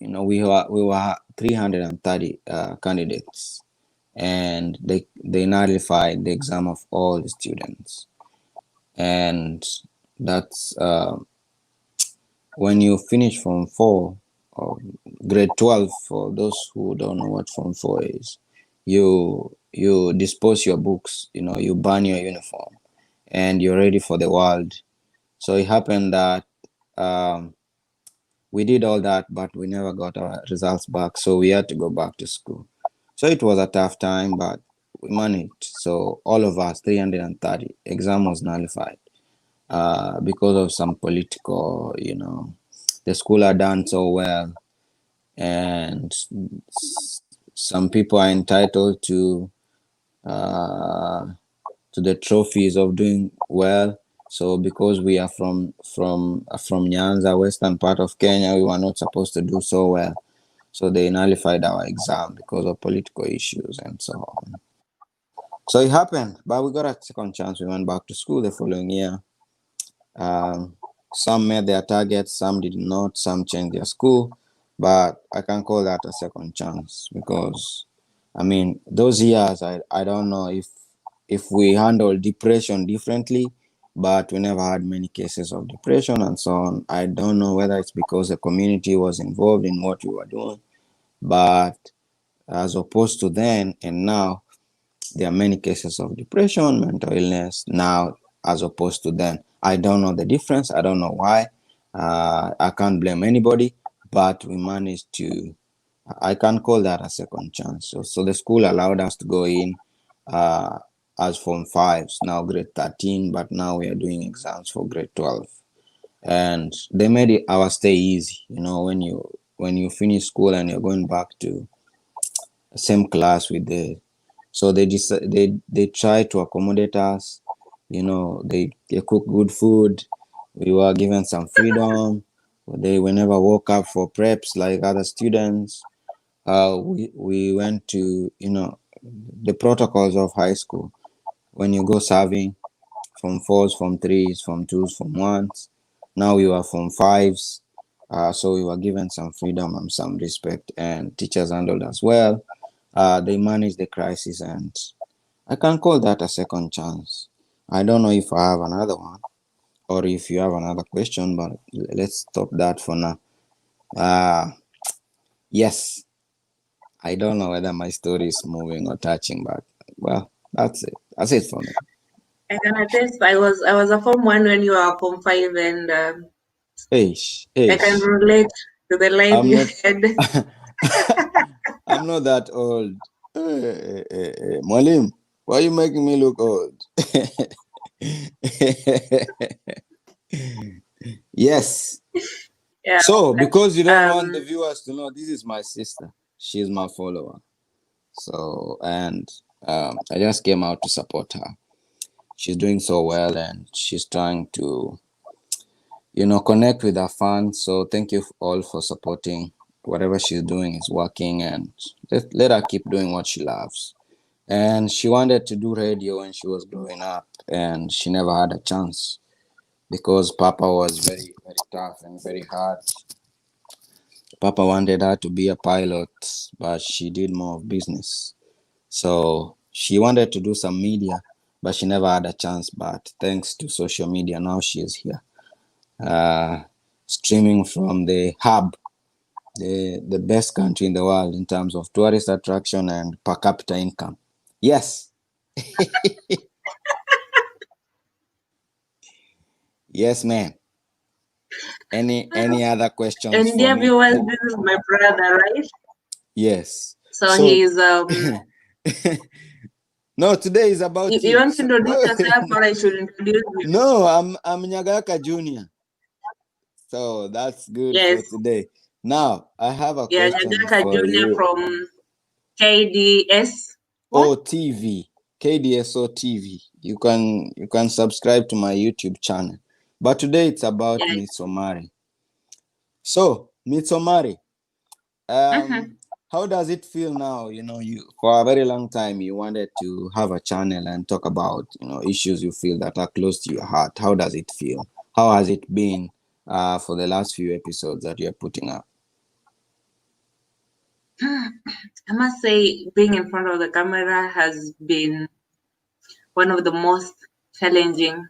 Speaker 3: we were 330 candidates, and they nullified the exam of all the students. And that's when you finish Form 4 or grade 12. For those who don't know what Form 4 is, you dispose your books, you burn your uniform, and you're ready for the world. So it happened that we did all that, but we never got our results back, so we had to go back to school. So it was a tough time, but we managed. So all of us, 330, exam was nullified because of some political, the school had done so well, and some people are entitled to the trophies of doing well. So because we are from Nyanza, western part of Kenya, we were not supposed to do so well. So they nullified our exam because of political issues and so on. So it happened, but we got a second chance. We went back to school the following year. Some met their targets, some did not, some changed their school, but I can call that a second chance because, I mean, those years, I don't know if we handle depression differently, but we never had many cases of depression and so on. I don't know whether it's because the community was involved in what we were doing, but as opposed to then and now, there are many cases of depression, mental illness now as opposed to then. I don't know the difference. I don't know why. I can't blame anybody, but we managed to, I can call that a second chance. So the school allowed us to go in as Form 5s, now grade 13, but now we are doing exams for grade 12. And they made our stay easy. When you finish school and you're going back to the same class with so they try to accommodate us. They cook good food. We were given we never woke up for preps like other students. we went to, the protocols of high school. When you go serving, Form 4s, Form 3s, Form 2s, Form 1s. Now we were Form 5s. So we were given some freedom and some respect, and teachers handled as well. They managed the crisis, and I can call that a second chance. I don't know if I have another one or if you have another question, but let's stop that for now. Yes, I don't know whether my story is moving or touching, but well, that's it. That's it for me.
Speaker 1: I can attest. I was a Form 1 when you were Form 5, and I can relate to the life
Speaker 3: I'm
Speaker 1: you
Speaker 3: not.
Speaker 1: had.
Speaker 3: I'm not that old. Molim, why are you making me look old? Yes.
Speaker 1: Yeah.
Speaker 3: So, because you don't want the viewers to know, this is my sister. She's my follower. So, and I just came out to support her. She's doing so well, and she's trying to, connect with her fans. So, thank you all for supporting. Whatever she's doing is working, and let her keep doing what she loves. And she wanted to do radio when she was growing up, and she never had a chance because Papa was very, very tough and very hard. Papa wanted her to be a pilot, but she did more of business. So she wanted to do some media, but she never had a chance. But thanks to social media, now she is here, streaming from the hub, the best country in the world in terms of tourist attraction and per capita income. Yes. Yes, ma'am. Any other questions
Speaker 1: And
Speaker 3: for
Speaker 1: dear
Speaker 3: me?
Speaker 1: viewers, this is my brother, right?
Speaker 3: Yes.
Speaker 1: So he's
Speaker 3: No, today is about
Speaker 1: you
Speaker 3: you.
Speaker 1: want to introduce yourself, or I should introduce you?
Speaker 3: No, I'm Nyagaka Junior. So that's good
Speaker 1: Yes.
Speaker 3: for today. Now I have a
Speaker 1: Yeah,
Speaker 3: question
Speaker 1: Nyagaka
Speaker 3: for
Speaker 1: Junior
Speaker 3: you.
Speaker 1: from KDS.
Speaker 3: TV, KDSO TV. You can subscribe to my YouTube channel. But today it's about
Speaker 1: Yeah.
Speaker 3: Miss Omari. So, Miss Omari, how does it feel now? You for a very long time you wanted to have a channel and talk about issues you feel that are close to your heart. How does it feel? How has it been for the last few episodes that you're putting up?
Speaker 1: I must say, being in front of the camera has been one of the most challenging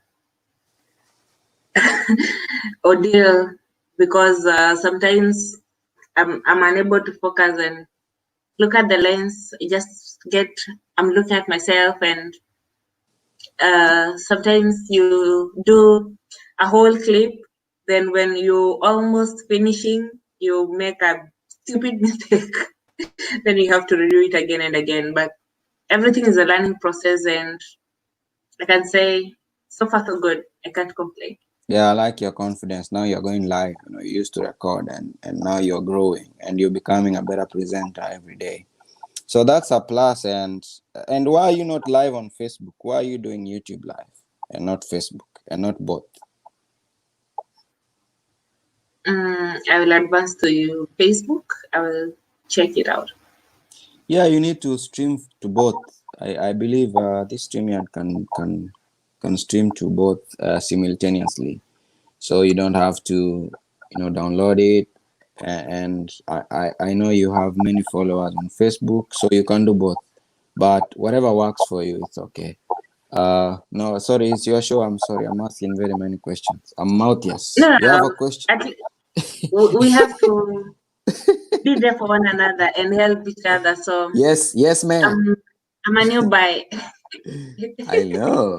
Speaker 1: ordeal, because sometimes I'm unable to focus and look at the lens. I'm looking at myself, and sometimes you do a whole clip, then when you almost finishing, you make a stupid mistake. Then you have to redo it again and again. But everything is a learning process, and I can say so far so good. I can't complain.
Speaker 3: Yeah, I like your confidence. Now you're going live. You used to record, and now you're growing and you're becoming a better presenter every day. So that's a plus. And why are you not live on Facebook? Why are you doing YouTube live and not Facebook and not both?
Speaker 1: I will advance to you Facebook. I will check it out.
Speaker 3: Yeah, you need to stream to both. I believe this StreamYard can stream to both simultaneously, so you don't have to download it. And I know you have many followers on Facebook, so you can do both. But whatever works for you, it's okay. No, sorry, it's your show. I'm sorry, I'm asking very many questions. I'm Matthias.
Speaker 1: No,
Speaker 3: You have a question?
Speaker 1: We have to be there for one another and help each other. So
Speaker 3: yes, ma'am.
Speaker 1: I'm a new buy.
Speaker 3: I know.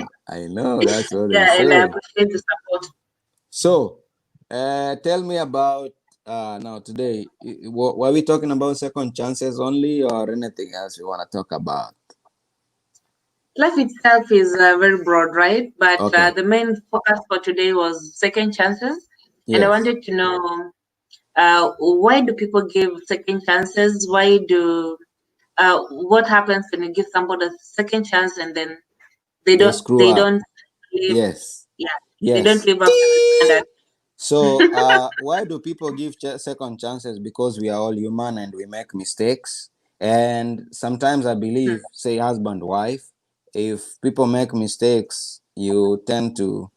Speaker 3: That's what they
Speaker 1: Yeah,
Speaker 3: say.
Speaker 1: and I appreciate the support.
Speaker 3: So, tell me about now today. Were we talking about second chances only, or anything else you want to talk about?
Speaker 1: Life itself is very broad, right? But
Speaker 3: Okay.
Speaker 1: the main focus for today was second chances.
Speaker 3: Yes.
Speaker 1: And I wanted to know, why do people give second chances? What happens when you give somebody a second chance and then they
Speaker 3: screw up.
Speaker 1: don't live?
Speaker 3: Yes.
Speaker 1: Yeah,
Speaker 3: Yes.
Speaker 1: they don't live up to the standard.
Speaker 3: So why do people give second chances? Because we are all human and we make mistakes. And sometimes I believe, say husband, wife, if people make mistakes, you tend to,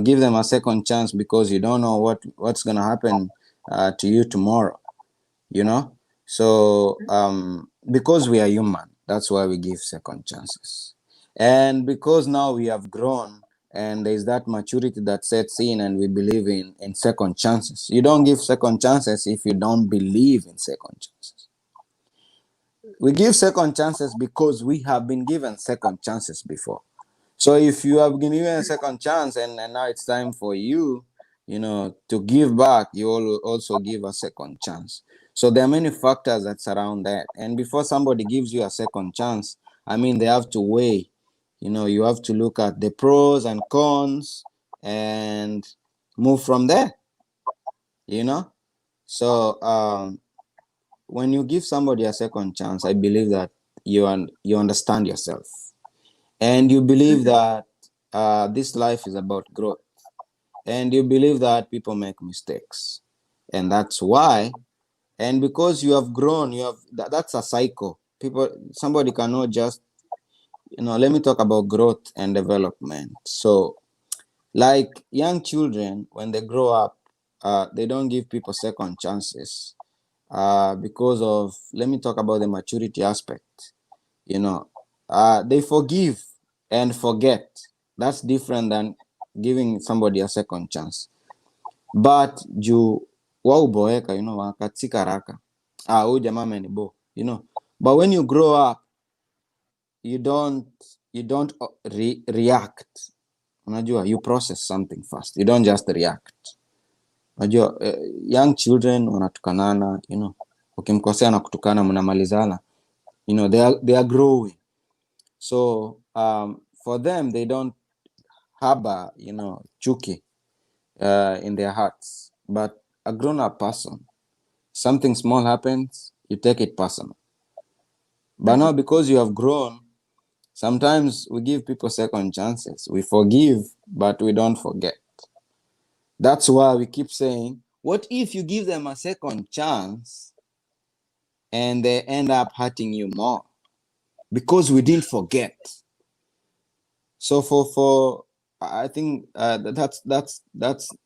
Speaker 3: give them a second chance because you don't know what's gonna happen to you tomorrow. So because we are human, that's why we give second chances. And because now we have grown and there's that maturity that sets in and we believe in second chances. You don't give second chances if you don't believe in second chances. We give second chances because we have been given second chances before. So if you have been given a second chance and now it's time for you, to give back, you also give a second chance. So there are many factors that surround that. And before somebody gives you a second chance, they have to weigh, you have to look at the pros and cons and move from there, So when you give somebody a second chance, I believe that you understand yourself. And you believe that this life is about growth. And you believe that people make mistakes. And that's why. And because you have grown, that's a cycle. Somebody cannot just, let me talk about growth and development. So, like young children, when they grow up, they don't give people second chances because of, let me talk about the maturity aspect. They forgive and forget. That's different than giving somebody a second chance. But juu wao boeka, wakatika raka. Huyu jamaa amenibo, But when you grow up, you don't react. Unajua, you process something first. You don't just react. Unajua, young children wanatukanana, ukimkosea na kutukana mnamalizana. They are growing. So for them, they don't harbor, chuki in their hearts. But a grown-up person, something small happens, you take it personal. But now, because you have grown, sometimes we give people second chances. We forgive, but we don't forget. That's why we keep saying, what if you give them a second chance and they end up hurting you more? Because we didn't forget. So for I think that's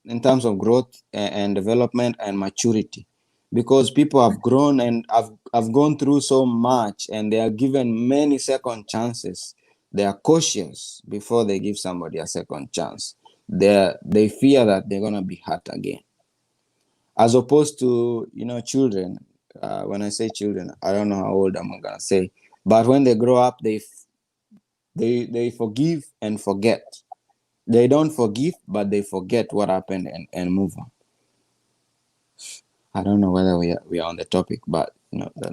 Speaker 3: in terms of growth and development and maturity, because people have grown and have gone through so much and they are given many second chances. They are cautious before they give somebody a second chance. They fear that they're gonna be hurt again, as opposed to children. When I say children, I don't know how old I'm gonna say, but when they grow up, they forgive and forget. They don't forgive, but they forget what happened and move on. I don't know whether we are on the topic, but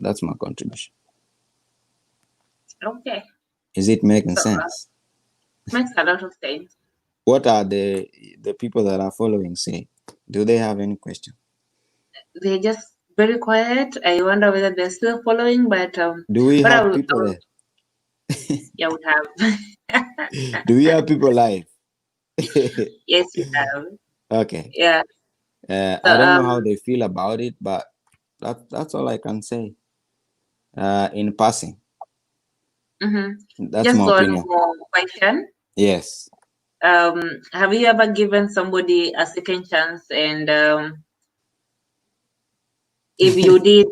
Speaker 3: that's my contribution.
Speaker 1: Okay.
Speaker 3: Is it making sense?
Speaker 1: Makes a lot of sense.
Speaker 3: What are the people that are following saying? Do they have any question?
Speaker 1: They're just very quiet. I wonder whether they're still following, but
Speaker 3: do we have people there?
Speaker 1: Yeah, we have.
Speaker 3: Do we have people live?
Speaker 1: Yes, we have.
Speaker 3: Okay.
Speaker 1: Yeah.
Speaker 3: I don't know how they feel about it, but that's all I can say. In passing.
Speaker 1: Mm-hmm.
Speaker 3: That's
Speaker 1: just
Speaker 3: my opinion.
Speaker 1: one more question.
Speaker 3: Yes.
Speaker 1: Have you ever given somebody a second chance, and if you did,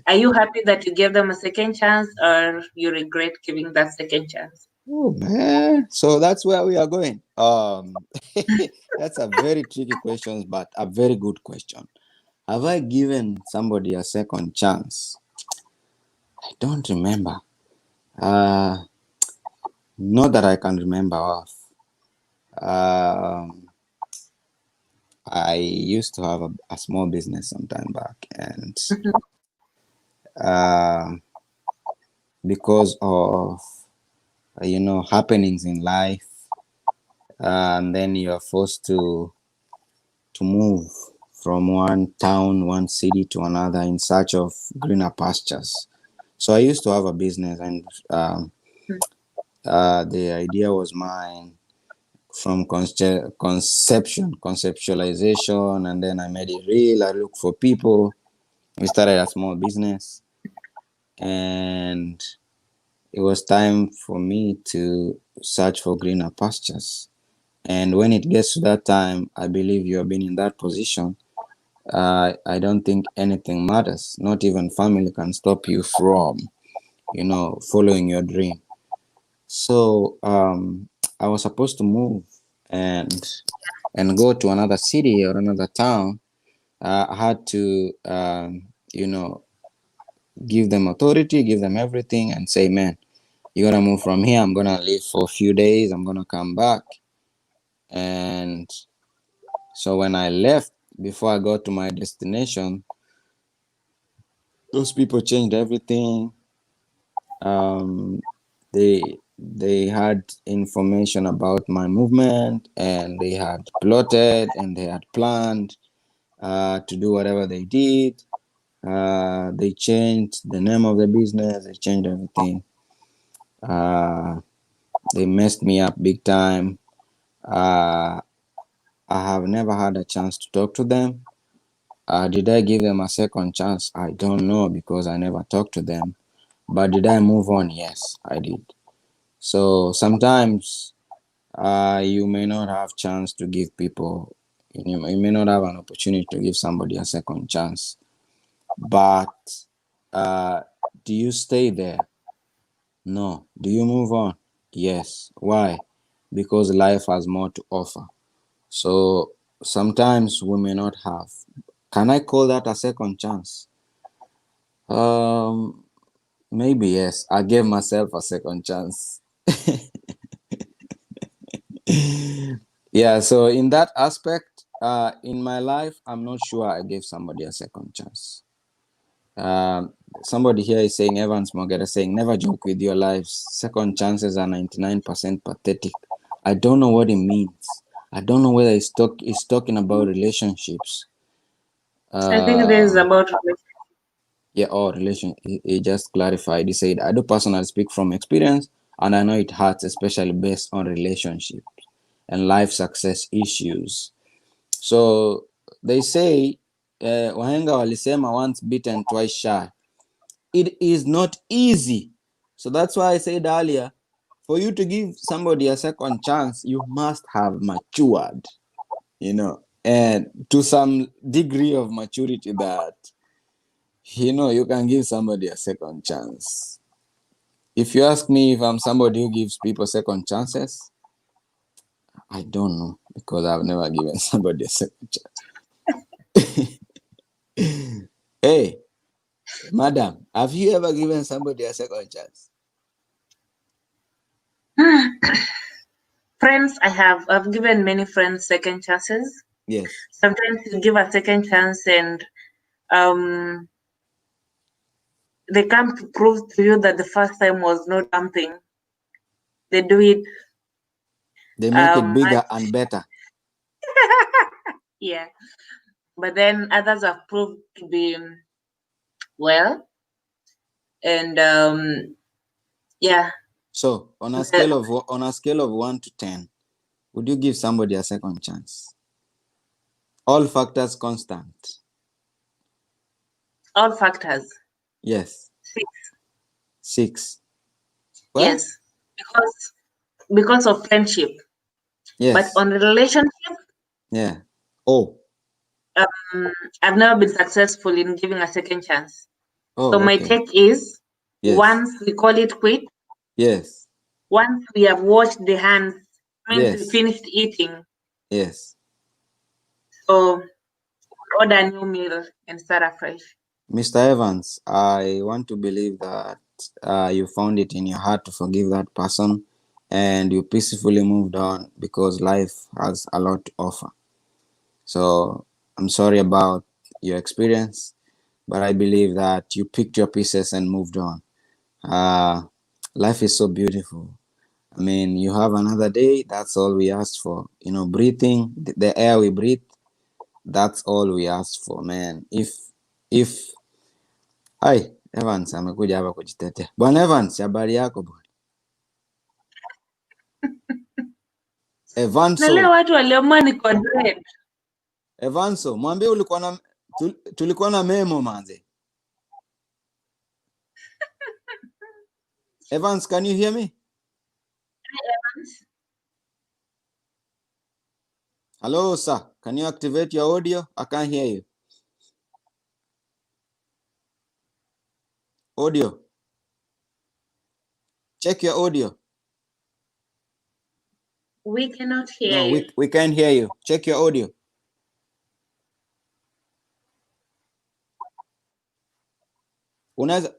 Speaker 1: are you happy that you gave them a second chance, or you regret giving that second chance?
Speaker 3: Oh man, so that's where we are going. That's a very tricky question, but a very good question. Have I given somebody a second chance? I don't remember. Not that I can remember off. I used to have a small business some time back, and because of happenings in life, and then you are forced to move from one town, one city to another in search of greener pastures. So I used to have a business, and the idea was mine from conceptualization, and then I made it real. I looked for people. We started a small business, and it was time for me to search for greener pastures. And when it gets to that time, I believe you have been in that position. I don't think anything matters. Not even family can stop you from, following your dream. So I was supposed to move and go to another city or another town. I had to, give them authority, give them everything, and say, man, you gotta move from here. I'm gonna leave for a few days. I'm gonna come back. And so when I left, before I got to my destination, those people changed everything. They had information about my movement, and they had plotted and they had planned to do whatever they did. They changed the name of the business. They changed everything. They messed me up big time. I have never had a chance to talk to them. Did I give them a second chance? I don't know, because I never talked to them. But did I move on? Yes, I did. So sometimes you may not have chance to give people, you may not have an opportunity to give somebody a second chance. But do you stay there? No. Do you move on? Yes. Why? Because life has more to offer. So sometimes we may not have. Can I call that a second chance? Maybe yes. I gave myself a second chance. Yeah, so in that aspect, in my life, I'm not sure I gave somebody a second chance. Somebody here is saying, Evans Mogera saying, never joke with your lives. Second chances are 99% pathetic. I don't know what it means. I don't know whether he's talking about relationships.
Speaker 1: I think this is about
Speaker 3: Yeah, relation. He just clarified. He said, I do personally speak from experience, and I know it hurts, especially based on relationships and life success issues. So they say, wahenga walisema once bitten twice shy. It is not easy. So that's why I said earlier, for you to give somebody a second chance, you must have matured, and to some degree of maturity that, you can give somebody a second chance. If you ask me if I'm somebody who gives people second chances, I don't know, because I've never given somebody a second chance. Hey, madam, have you ever given somebody a second chance?
Speaker 1: friends. I've given many friends second chances.
Speaker 3: Yes.
Speaker 1: Sometimes you give a second chance and they come to prove to you that the first time was not something. They do it.
Speaker 3: They make it bigger and better.
Speaker 1: Yeah. But then others have proved to be well. And yeah.
Speaker 3: So on a scale of 1 to 10, would you give somebody a second chance? All factors constant.
Speaker 1: All factors.
Speaker 3: Yes.
Speaker 1: 6.
Speaker 3: 6. What?
Speaker 1: Yes. Because of friendship.
Speaker 3: Yes.
Speaker 1: But on the relationship,
Speaker 3: yeah. Oh.
Speaker 1: I've never been successful in giving a second chance.
Speaker 3: Oh,
Speaker 1: so my take is,
Speaker 3: yes.
Speaker 1: Once we call it quit.
Speaker 3: Yes.
Speaker 1: Once we have washed the hands, means
Speaker 3: Yes.
Speaker 1: we finished eating.
Speaker 3: Yes.
Speaker 1: So order a new meal and start afresh.
Speaker 3: Mr. Evans, I want to believe that you found it in your heart to forgive that person and you peacefully moved on, because life has a lot to offer. So I'm sorry about your experience, but I believe that you picked your pieces and moved on. Life is so beautiful. I mean, you have another day. That's all we ask for. Breathing, the air we breathe, that's all we ask for, man. If Hai, Evans amekuja hapa kujitetea. Bwana Evans, habari yako bwana?
Speaker 1: Na leo watu waliamua niko dread.
Speaker 3: Evanso, mwambie tulikuwa na memo manze. Evans, can you hear me?
Speaker 1: Hi, Evans.
Speaker 3: Hello, sir. Can you activate your audio? I can't hear you. Audio. Check your audio.
Speaker 1: We cannot hear you.
Speaker 3: No, we can't hear you. Check your audio.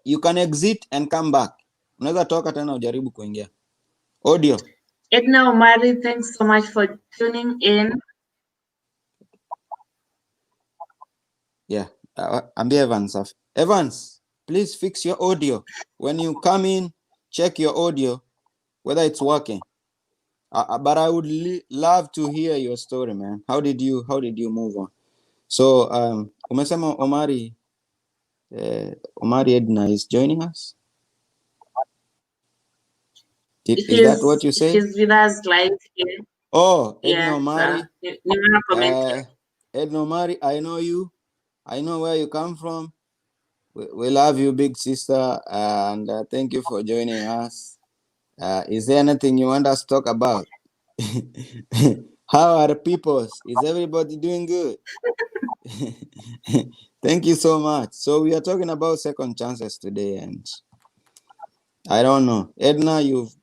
Speaker 3: You can exit and come back. Unaweza toka tena ujaribu kuingia. Audio.
Speaker 1: Edna Omari, thanks so much for tuning in.
Speaker 3: Yeah. Ambia Evans. Evans, please fix your audio. When you come in, check your audio, whether it's working. But I would love to hear your story, man. How did you move on? So, umesema Omari Edna is joining us. Is that what you said?
Speaker 1: She's with us live here.
Speaker 3: Oh, Edna Omari.
Speaker 1: Edna
Speaker 3: Omari, I know you. I know where you come from. We love you, big sister, and thank you for joining us. Is there anything you want us to talk about? How are the peoples? Is everybody doing good? Thank you so much. So we are talking about second chances today, and I don't know, Edna, you've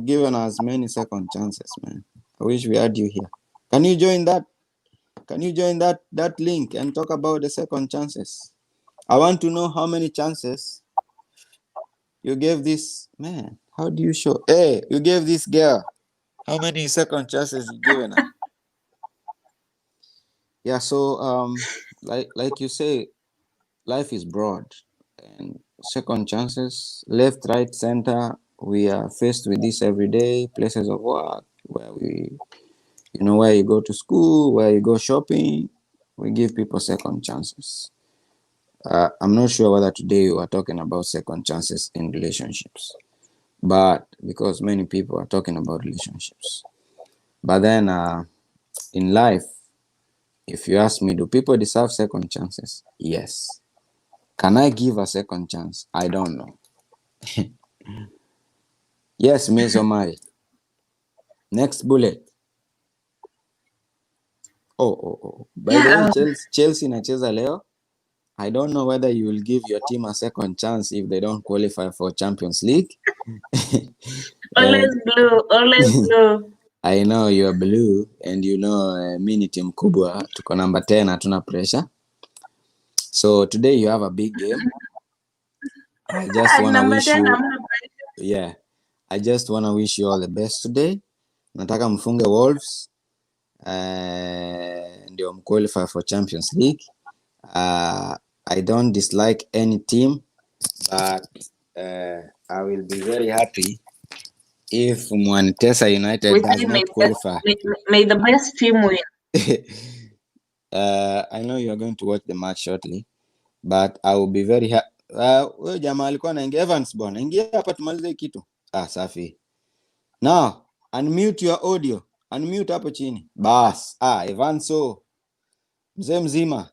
Speaker 3: given us many second chances, man. I wish we had you here. Can you join that? Can you join that link and talk about the second chances? I want to know how many chances you gave this man. How do you show? Hey, you gave this girl. How many second chances you given her? Yeah, so like you say, life is broad, and second chances, left, right, center, we are faced with this every day. Places of work, where where you go to school, where you go shopping, we give people second chances. I'm not sure whether today we are talking about second chances in relationships, but because many people are talking about relationships. But then in life, if you ask me, do people deserve second chances? Yes. Can I give a second chance? I don't know. Yes, Ms. Omari. Next bullet. Oh. By the way, Chelsea inacheza leo. I don't know whether you will give your team a second chance if they don't qualify for Champions League.
Speaker 1: Always blue.
Speaker 3: I know you're blue, and mi ni team kubwa, tuko number 10, hatuna pressure. So today you have a big game. I just want to wish you, I just want to wish you all the best today. Nataka mfunge Wolves, ndio mqualify for Champions League. I don't dislike any team, but I will be very happy if Mwantesa United does not qualify.
Speaker 1: May the best team win.
Speaker 3: I know you are going to watch the match shortly, but I will be very happy. Wewe jamaa alikuwa anaingia Evans bwana. Ingia hapa tumalize kitu. Safi. Now, unmute your audio. Unmute hapo chini. Bas. Evanso. Mzee mzima.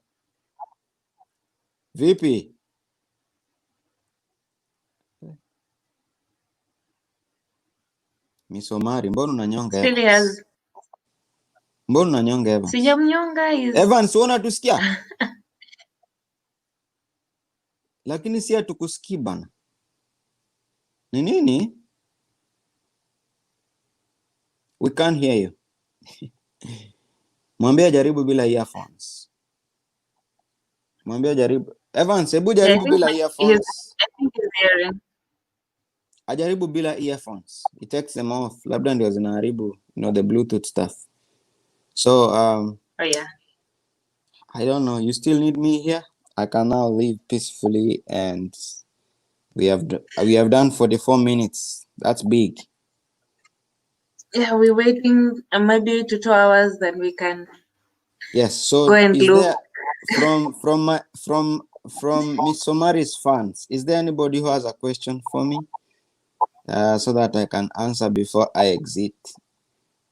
Speaker 3: Vipi? Miss Omari, mbona unanyonga Evans? Mbona unanyonga Evans?
Speaker 1: Sijamnyonga
Speaker 3: Evans, unatusikia? Lakini si hatukusikii bana. Ni nini? We can't hear you. Mwambie jaribu bila earphones. Mwambie jaribu. Evans, hebu jaribu bila earphones.
Speaker 1: I think he's hearing.
Speaker 3: Ajaribu bila earphones. It takes them off. Labda ndio zinaharibu, the Bluetooth stuff. So, I don't know. You still need me here? I can now leave peacefully, and we have done 44 minutes. That's big.
Speaker 1: Yeah, we're waiting maybe 2 hours, then we can.
Speaker 3: Yes. So
Speaker 1: go and look.
Speaker 3: From Miss Omari's fans, is there anybody who has a question for me, so that I can answer before I exit?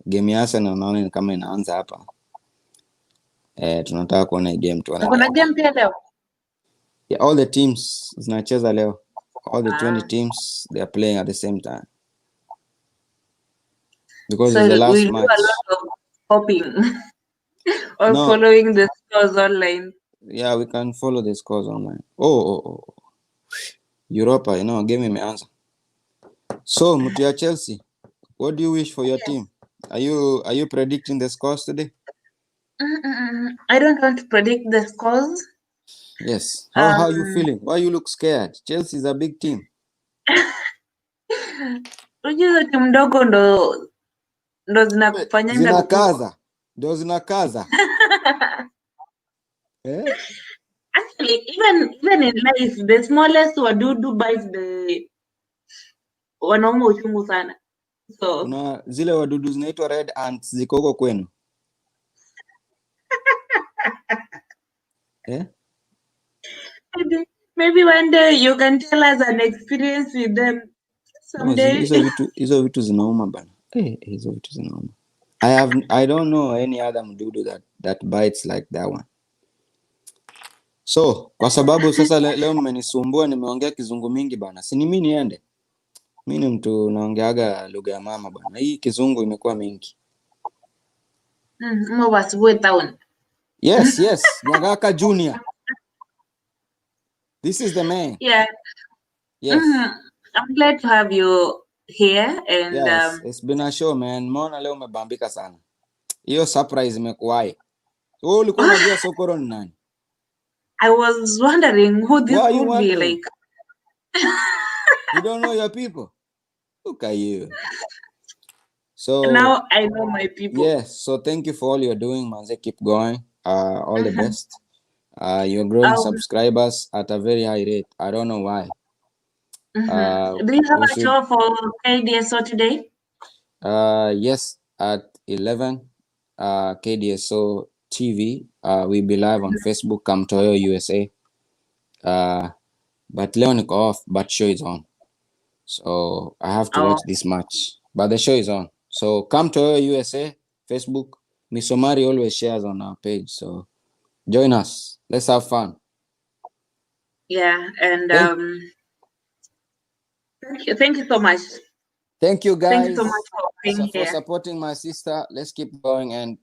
Speaker 3: game ya Arsenal naona ni kama inaanza hapa. Tunataka kuona hii game tuone.
Speaker 1: Kuna game pia leo.
Speaker 3: Yeah, all the teams zinacheza leo. All the 20 teams, they are playing at the same time. Because it's the last
Speaker 1: we
Speaker 3: match.
Speaker 1: do a lot of hoping or
Speaker 3: No.
Speaker 1: following the scores online.
Speaker 3: Yeah, we can follow the scores online. Oh. Europa, game imeanza. So, mtu ya Chelsea, what do you wish for your team? Are you predicting the scores today?
Speaker 1: I don't want to predict the scores.
Speaker 3: Yes. How are you feeling? Why you look scared? Chelsea is a big team.
Speaker 1: Unajua timu ndogo ndo zinakufanyanga
Speaker 3: ndo zinakaza.
Speaker 1: Actually, even in life, the smallest wadudu bites the wanaume uchungu sana. So
Speaker 3: kuna zile wadudu zinaitwa red ants ziko huko kwenu.
Speaker 1: Maybe one day you can tell us an experience with them someday.
Speaker 3: Hizo vitu zinauma bana. Hizo vitu zinauma. I don't know any other mdudu that bites like that one. So, kwa sababu sasa leo mmenisumbua, nimeongea kizungu mingi bana. Si ni mimi niende? Mimi ni mtu naongeaga lugha ya mama bana. Hii kizungu imekuwa mingi. Yes, Nyagaka Junior. This is the man.
Speaker 1: Yeah.
Speaker 3: Yes.
Speaker 1: I'm glad to have you here and
Speaker 3: yes, it's been a show man. Mbona leo umebambika sana. Hiyo surprise imekuwaje? Wewe ulikuwa unajua Sokoro ni nani?
Speaker 1: I was wondering who this would be like.
Speaker 3: You don't know your people? Look at you. So
Speaker 1: now I know my people.
Speaker 3: Yes, so thank you for all you're doing, Manze. Keep going. All the best. You're growing subscribers at a very high rate. I don't know why.
Speaker 1: Do you have a show for KDSO today?
Speaker 3: Yes, at 11 KDSO TV. We'll be live on Facebook, Kamtoyo USA. But leo niko off, but show is on. So I have to watch this match. But the show is on. So Kamtoyo USA, Facebook. Misomari always shares on our page. So join us. Let's have fun.
Speaker 1: Yeah, and thank you so much.
Speaker 3: Thank you guys.
Speaker 1: Thank you so much for being here.
Speaker 3: For supporting my sister. Let's keep going. And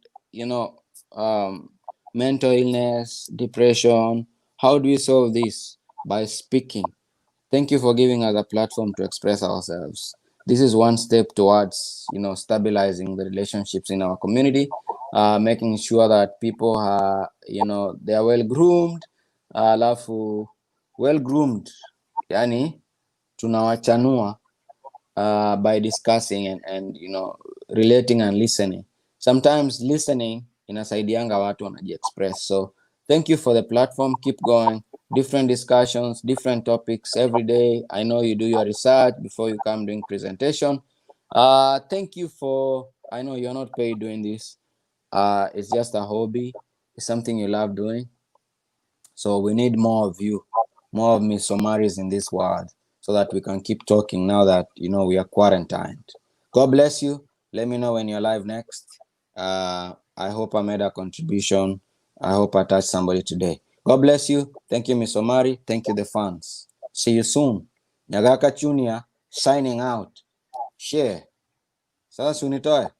Speaker 3: mental illness, depression. How do we solve this? By speaking. Thank you for giving us a platform to express ourselves. This is one step towards, stabilizing the relationships in our community, making sure that people are, they are well-groomed, well-groomed, yani, tunawachanua by discussing and relating and listening. Sometimes listening inasaidianga watu wanaji-express. So thank you for the platform. Keep going. Different discussions, different topics every day. I know you do your research before you come doing presentation. Thank you I know you're not paid doing this. It's just a hobby. It's something you love doing. So we need more of you, more of Misomaris in this world, so that we can keep talking now that, we are quarantined. God bless you. Let me know when you're live next. I hope I made a contribution. I hope I touched somebody today. God bless you. Thank you, Miss Omari. Thank you, the fans. See you soon. Nyagaka Junior signing out. Share. Sasa unitoe.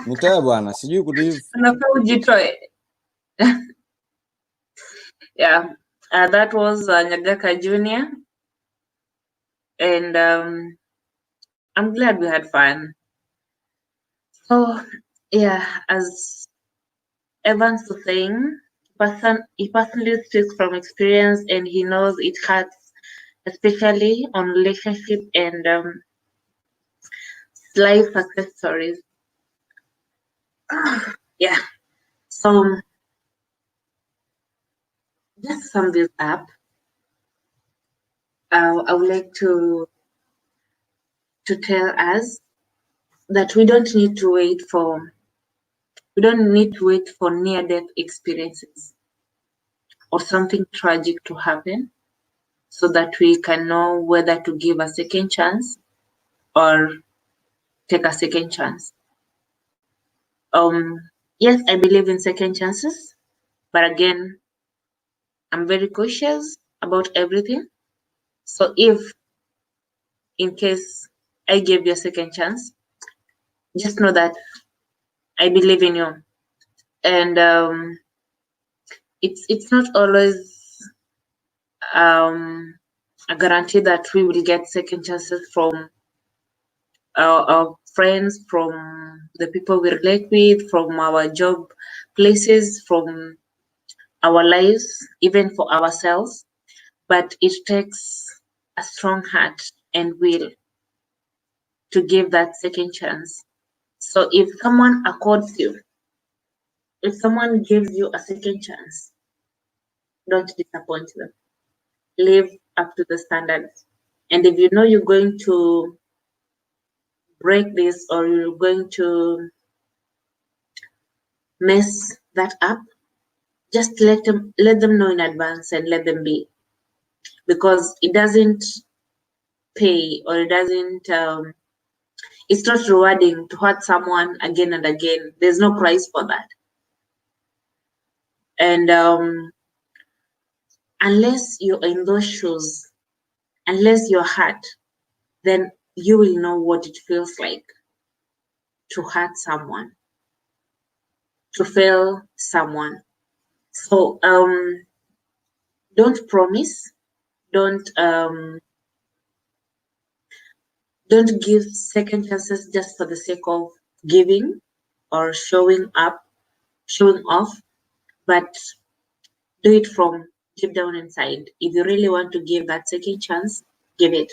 Speaker 3: Nitoe bwana, sijui kudiv.
Speaker 1: Unafaa ujitoe. Yeah, that was Nyagaka Junior. And I'm glad we had fun. So, yeah, as Evans was saying, he personally speaks from experience and he knows it hurts, especially on relationship and life success stories. Yeah, so just to sum this up, I would like to tell us that we don't need to wait for near-death experiences or something tragic to happen so that we can know whether to give a second chance or take a second chance. Yes, I believe in second chances, but again, I'm very cautious about everything. So if in case I gave you a second chance, just know that I believe in you. And it's not always a guarantee that we will get second chances from our friends, from the people we relate with, from our job places, from our lives, even for ourselves. But it takes a strong heart and will to give that second chance. So if someone accords you, if someone gives you a second chance, don't disappoint them. Live up to the standards. And if you know you're going to break this or you're going to mess that up, just let them know in advance and let them be, because it doesn't pay, or it doesn't it's not rewarding to hurt someone again and again. There's no price for that. And unless you're in those shoes, unless you're hurt, then you will know what it feels like to hurt someone, to fail someone. So don't promise, don't give second chances just for the sake of giving or showing off, but do it from deep down inside. If you really want to give that second chance, give it.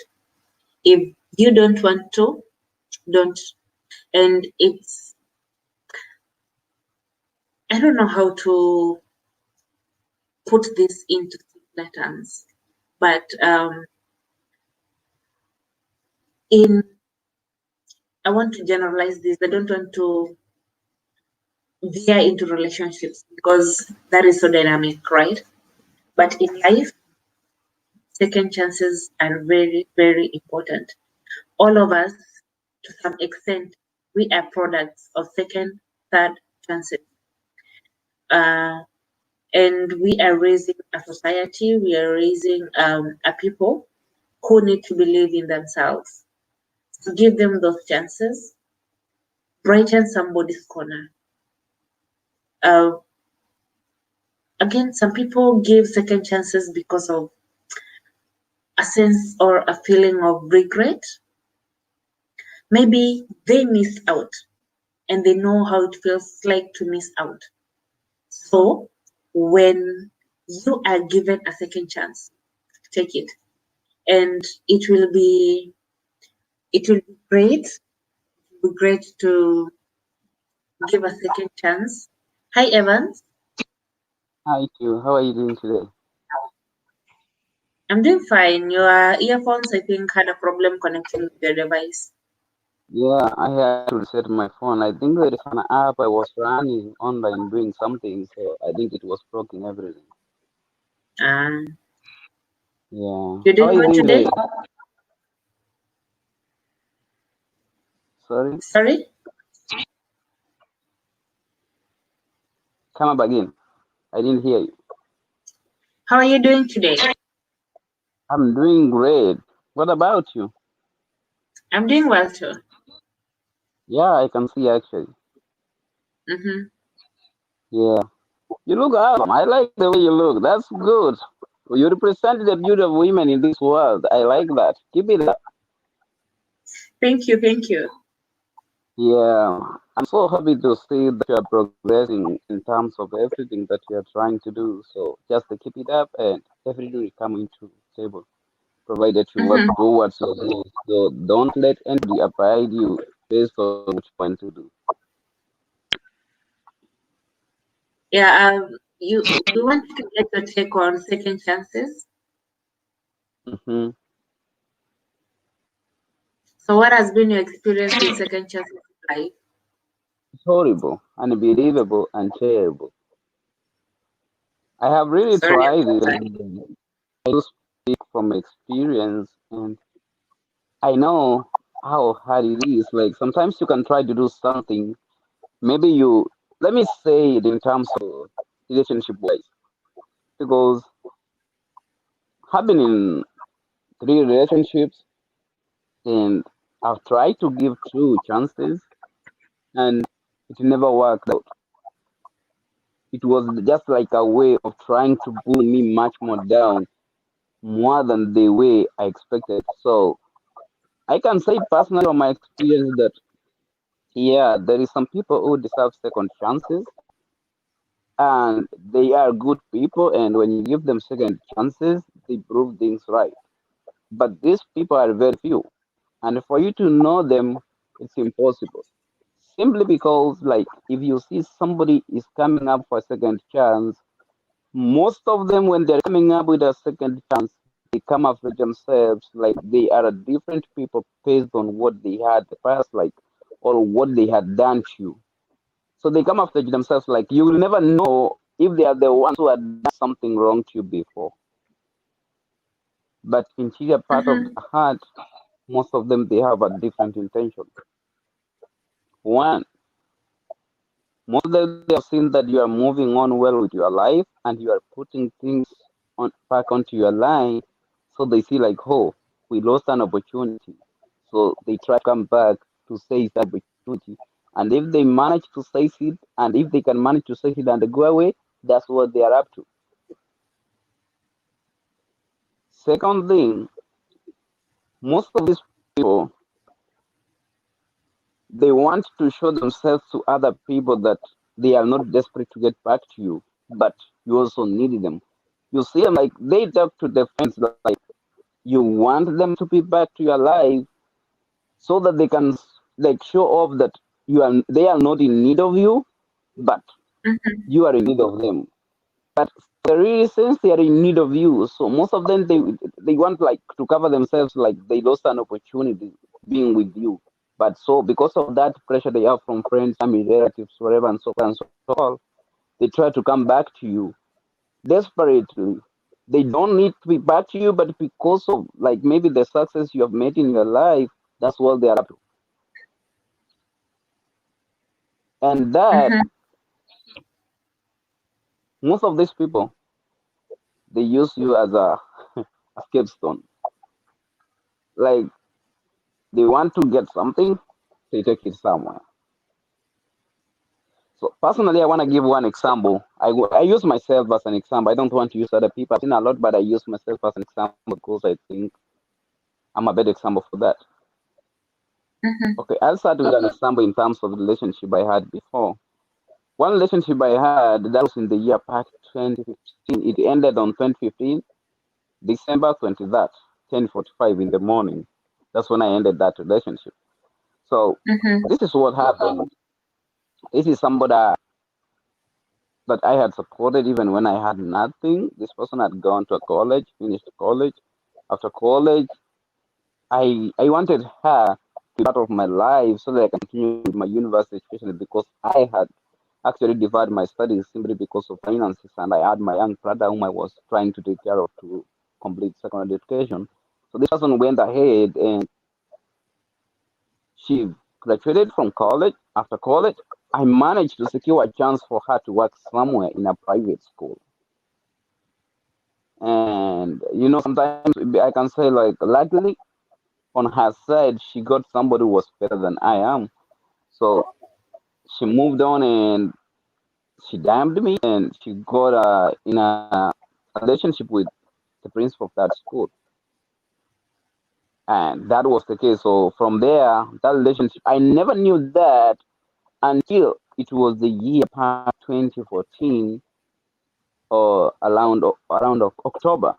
Speaker 1: If you don't want to, don't. And it's, I don't know how to put this into simpler terms, but I want to generalize this. I don't want to veer into relationships because that is so dynamic, right? But in life, second chances are very, very important. All of us, to some extent, we are products of second, third chances. And we are raising a society, we are raising a people who need to believe in themselves. So give them those chances, brighten somebody's corner. Again, some people give second chances because of a sense or a feeling of regret. Maybe they missed out and they know how it feels like to miss out. So when you are given a second chance, take it. And it will be great. It will be great to give a second chance. Hi, Evans.
Speaker 4: Hi, Q. How are you doing today?
Speaker 1: I'm doing fine. Your earphones, I think, had a problem connecting with your device.
Speaker 4: Yeah, I had to reset my phone. I think there is an app I was running online doing something, so I think it was blocking everything.
Speaker 1: Yeah.
Speaker 4: Yeah.
Speaker 1: You
Speaker 4: How are
Speaker 1: doing
Speaker 4: you
Speaker 1: good
Speaker 4: doing
Speaker 1: today?
Speaker 4: today? Sorry?
Speaker 1: Sorry?
Speaker 4: Come up again. I didn't hear you.
Speaker 1: How are you doing today?
Speaker 4: I'm doing great. What about you?
Speaker 1: I'm doing well too.
Speaker 4: Yeah, I can see actually.
Speaker 1: Mm-hmm.
Speaker 4: Yeah. You look awesome. I like the way you look. That's good. You represent the beauty of women in this world. I like that. Keep it up.
Speaker 1: Thank you, thank you.
Speaker 4: Yeah, I'm so happy to see that you are progressing in terms of everything that you are trying to do. So just to keep it up and everything will come into table, provided you work
Speaker 1: Mm-hmm.
Speaker 4: towards your goals. So don't let anybody abide you based on what you want to do.
Speaker 1: Yeah, we want to get your take on second chances.
Speaker 4: Hmm.
Speaker 1: So what has been your experience with second chances in life?
Speaker 4: It's horrible, unbelievable, and terrible. I have really
Speaker 1: Sorry.
Speaker 4: tried it. And I do speak from experience, and I know how hard it is. Like sometimes you can try to do something. Maybe you, let me say it in terms of relationship wise, because I've been in 3 relationships and I've tried to give 2 chances and it never worked out. It was just like a way of trying to pull me much more down, more than the way I expected. So I can say personally from my experience that yeah, there is some people who deserve second chances and they are good people, and when you give them second chances, they prove things right. But these people are very few, and for you to know them, it's impossible. Simply because, like, if you see somebody is coming up for a second chance, most of them, when they're coming up with a second chance, they come after themselves like they are a different people based on what they had the past, like, or what they had done to you. So they come after themselves like you will never know if they are the ones who had done something wrong to you before. But interior part of
Speaker 1: Mm-hmm.
Speaker 4: the heart, most of them they have a different intention. One, most of them they have seen that you are moving on well with your life and you are putting things on back onto your line, so they see like, oh, we lost an opportunity. So they try to come back to seize that opportunity. And if they manage to seize it, and if they can manage to seize it and go away, that's what they are up to. Second thing, most of these people they want to show themselves to other people that they are not desperate to get back to you, but you also need them. You see them like they talk to their friends like you want them to be back to your life so that they can like show off that they are not in need of you, but
Speaker 1: Mm-hmm.
Speaker 4: you are in need of them. But the real sense they are in need of you. So most of them they want like to cover themselves like they lost an opportunity being with you. But so because of that pressure they have from friends, family, relatives, whatever and so on and so on, they try to come back to you desperately. They don't need to be back to you, but because of like maybe the success you have made in your life, that's what they are up to. And that
Speaker 1: Mm-hmm.
Speaker 4: most of these people they use you as a scapegoat. Like they want to get something, they take it somewhere. So personally, I want to give one example. I use myself as an example. I don't want to use other people. I've seen a lot, but I use myself as an example because I think I'm a better example for that.
Speaker 1: Mm-hmm.
Speaker 4: Okay, I'll start with an example in terms of the relationship I had before. One relationship I had that was in the year back 2015. It ended on 2015, December 23rd, 10:45 in the morning. That's when I ended that relationship. So
Speaker 1: Mm-hmm.
Speaker 4: this is what happened. This is somebody that I had supported even when I had nothing. This person had gone to a college, finished college. After college, I wanted her to be part of my life so that I can continue with my university education because I had actually divided my studies simply because of finances and I had my young brother whom I was trying to take care of to complete secondary education. So this person went ahead and she graduated from college. After college, I managed to secure a chance for her to work somewhere in a private school. And sometimes I can say like luckily on her side she got somebody who was better than I am. So she moved on and she damned me and she got in a relationship with the principal of that school. And that was the case. So from there, that relationship I never knew that until it was the year past 2014 or around October.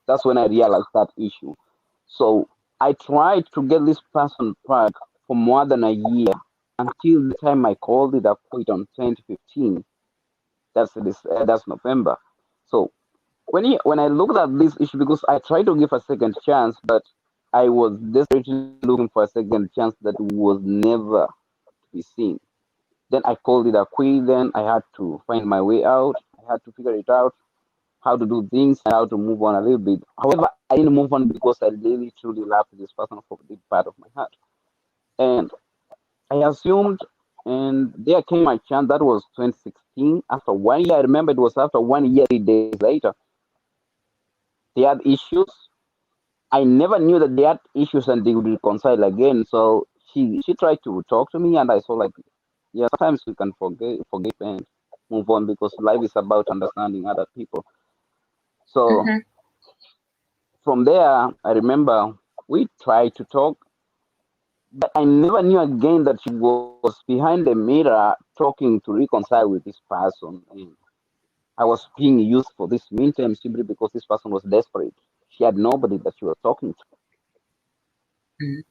Speaker 4: That's when I realized that issue. So I tried to get this person back for more than a year until the time I called it a quit on 2015. That's November. So when I looked at this issue, because I tried to give a second chance, but I was desperately looking for a second chance that was never to be seen. Then I called it a quit. Then I had to find my way out. I had to figure it out how to do things and how to move on a little bit. However, I didn't move on because I really truly loved this person for a big part of my heart. And I assumed, and there came my chance. That was 2016. After 1 year, I remember it was after 1 year, 3 days later, they had issues. I never knew that they had issues and they would reconcile again. So she tried to talk to me, and I saw like, yeah, sometimes we can forgive and move on because life is about understanding other people. So
Speaker 1: Mm-hmm.
Speaker 4: from there, I remember we tried to talk, but I never knew again that she was behind the mirror talking to reconcile with this person. And I was being used for this meantime simply because this person was desperate. She had nobody that she was talking to.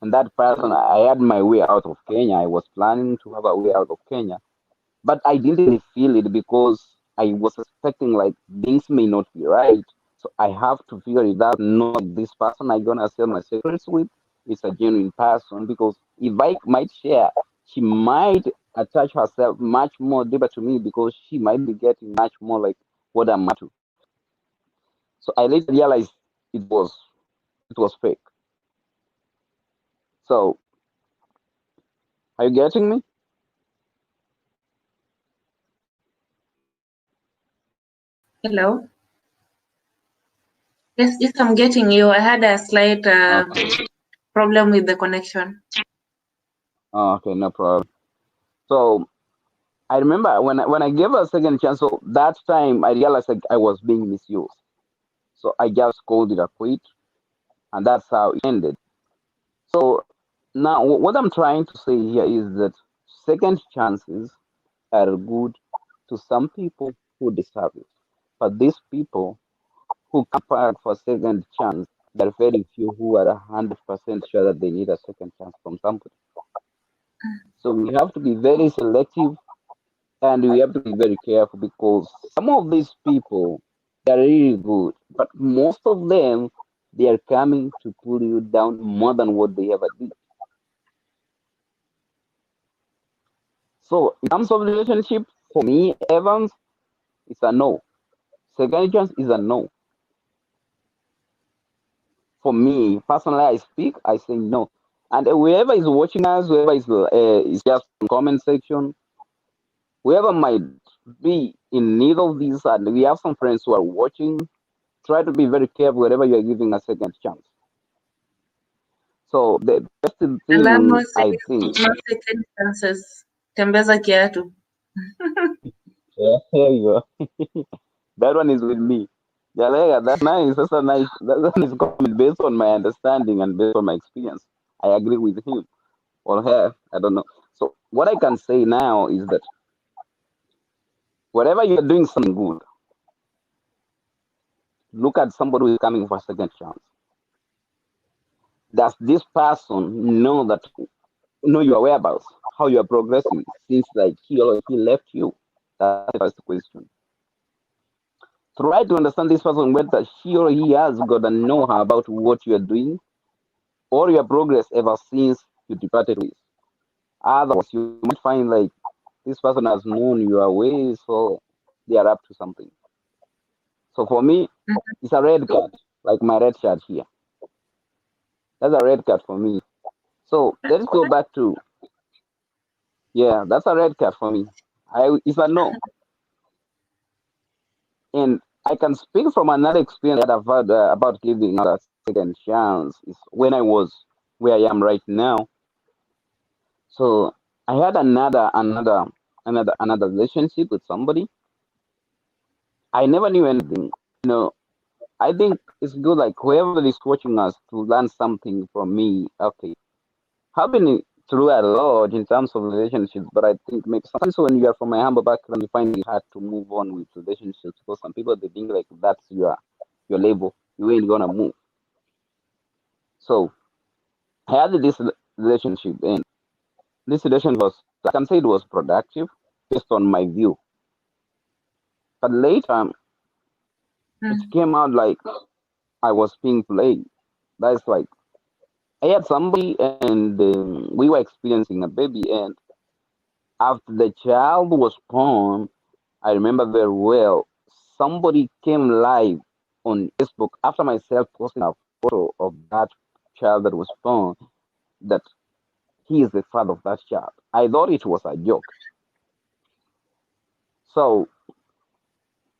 Speaker 4: And that person, I had my way out of Kenya. I was planning to have a way out of Kenya, but I didn't really feel it because I was expecting like things may not be right. So I have to figure it out. Know like this person I'm gonna share my secrets with is a genuine person because if I might share, she might attach herself much more deeper to me because she might be getting much more like what I'm up to. So I later realized it was fake. So are you getting me?
Speaker 1: Hello. Yes, yes, I'm getting you. I had a slight
Speaker 4: Okay.
Speaker 1: problem with the connection.
Speaker 4: Okay, no problem. So I remember when I gave her a second chance. So that time I realized like I was being misused. So I just called it a quit, and that's how it ended. So now what I'm trying to say here is that second chances are good to some people who deserve it, but these people who come back for second chance, there are very few who are 100% sure that they need a second chance from somebody. So we have to be very selective and we have to be very careful because some of these people they're really good, but most of them they are coming to pull you down more than what they ever did. So in terms of relationship, for me, Evans, it's a no. Second chance is a no. For me, personally, I speak, I say no. And whoever is watching us, whoever is just in comment section, whoever might be in need of this, and we have some friends who are watching, try to be very careful wherever you are giving a second chance. So the best
Speaker 1: Alamo
Speaker 4: thing
Speaker 1: says
Speaker 4: I think,
Speaker 1: no second chances. Tembeza kiatu.
Speaker 4: yeah, there you go. That one is with me. Yeah, like, that's nice. That's a nice. That's a nice comment based on my understanding and based on my experience. I agree with him or her. I don't know. So what I can say now is that wherever you are doing something good, look at somebody who is coming for a second chance. Does this person know your whereabouts, how you are progressing since like he or he left you? That's the first question. Try to understand this person whether she or he has got a know-how about what you are doing or your progress ever since you departed with. Otherwise, you might find like this person has known your ways, so they are up to something. So for me, it's a red card, like my red shirt here. That's a red card for me. So let's go back to yeah, that's a red card for me. It's a no, and I can speak from another experience that I've had about giving a second chance. Is when I was where I am right now. So I had another relationship with somebody. I never knew anything. You know, I think it's good like whoever is watching us to learn something from me. Okay, I've been through a lot in terms of relationships, but I think maybe sometimes when you are from a humble background, you find it hard to move on with relationships because some people they think like that's your label, you ain't gonna move. So I had this relationship, and this relationship was I can say it was productive based on my view, but later it came out like I was being played. That's like I had somebody and we were experiencing a baby, and after the child was born, I remember very well. Somebody came live on Facebook after myself posting a photo of that child that was born. That he is the father of that child. I thought it was a joke. So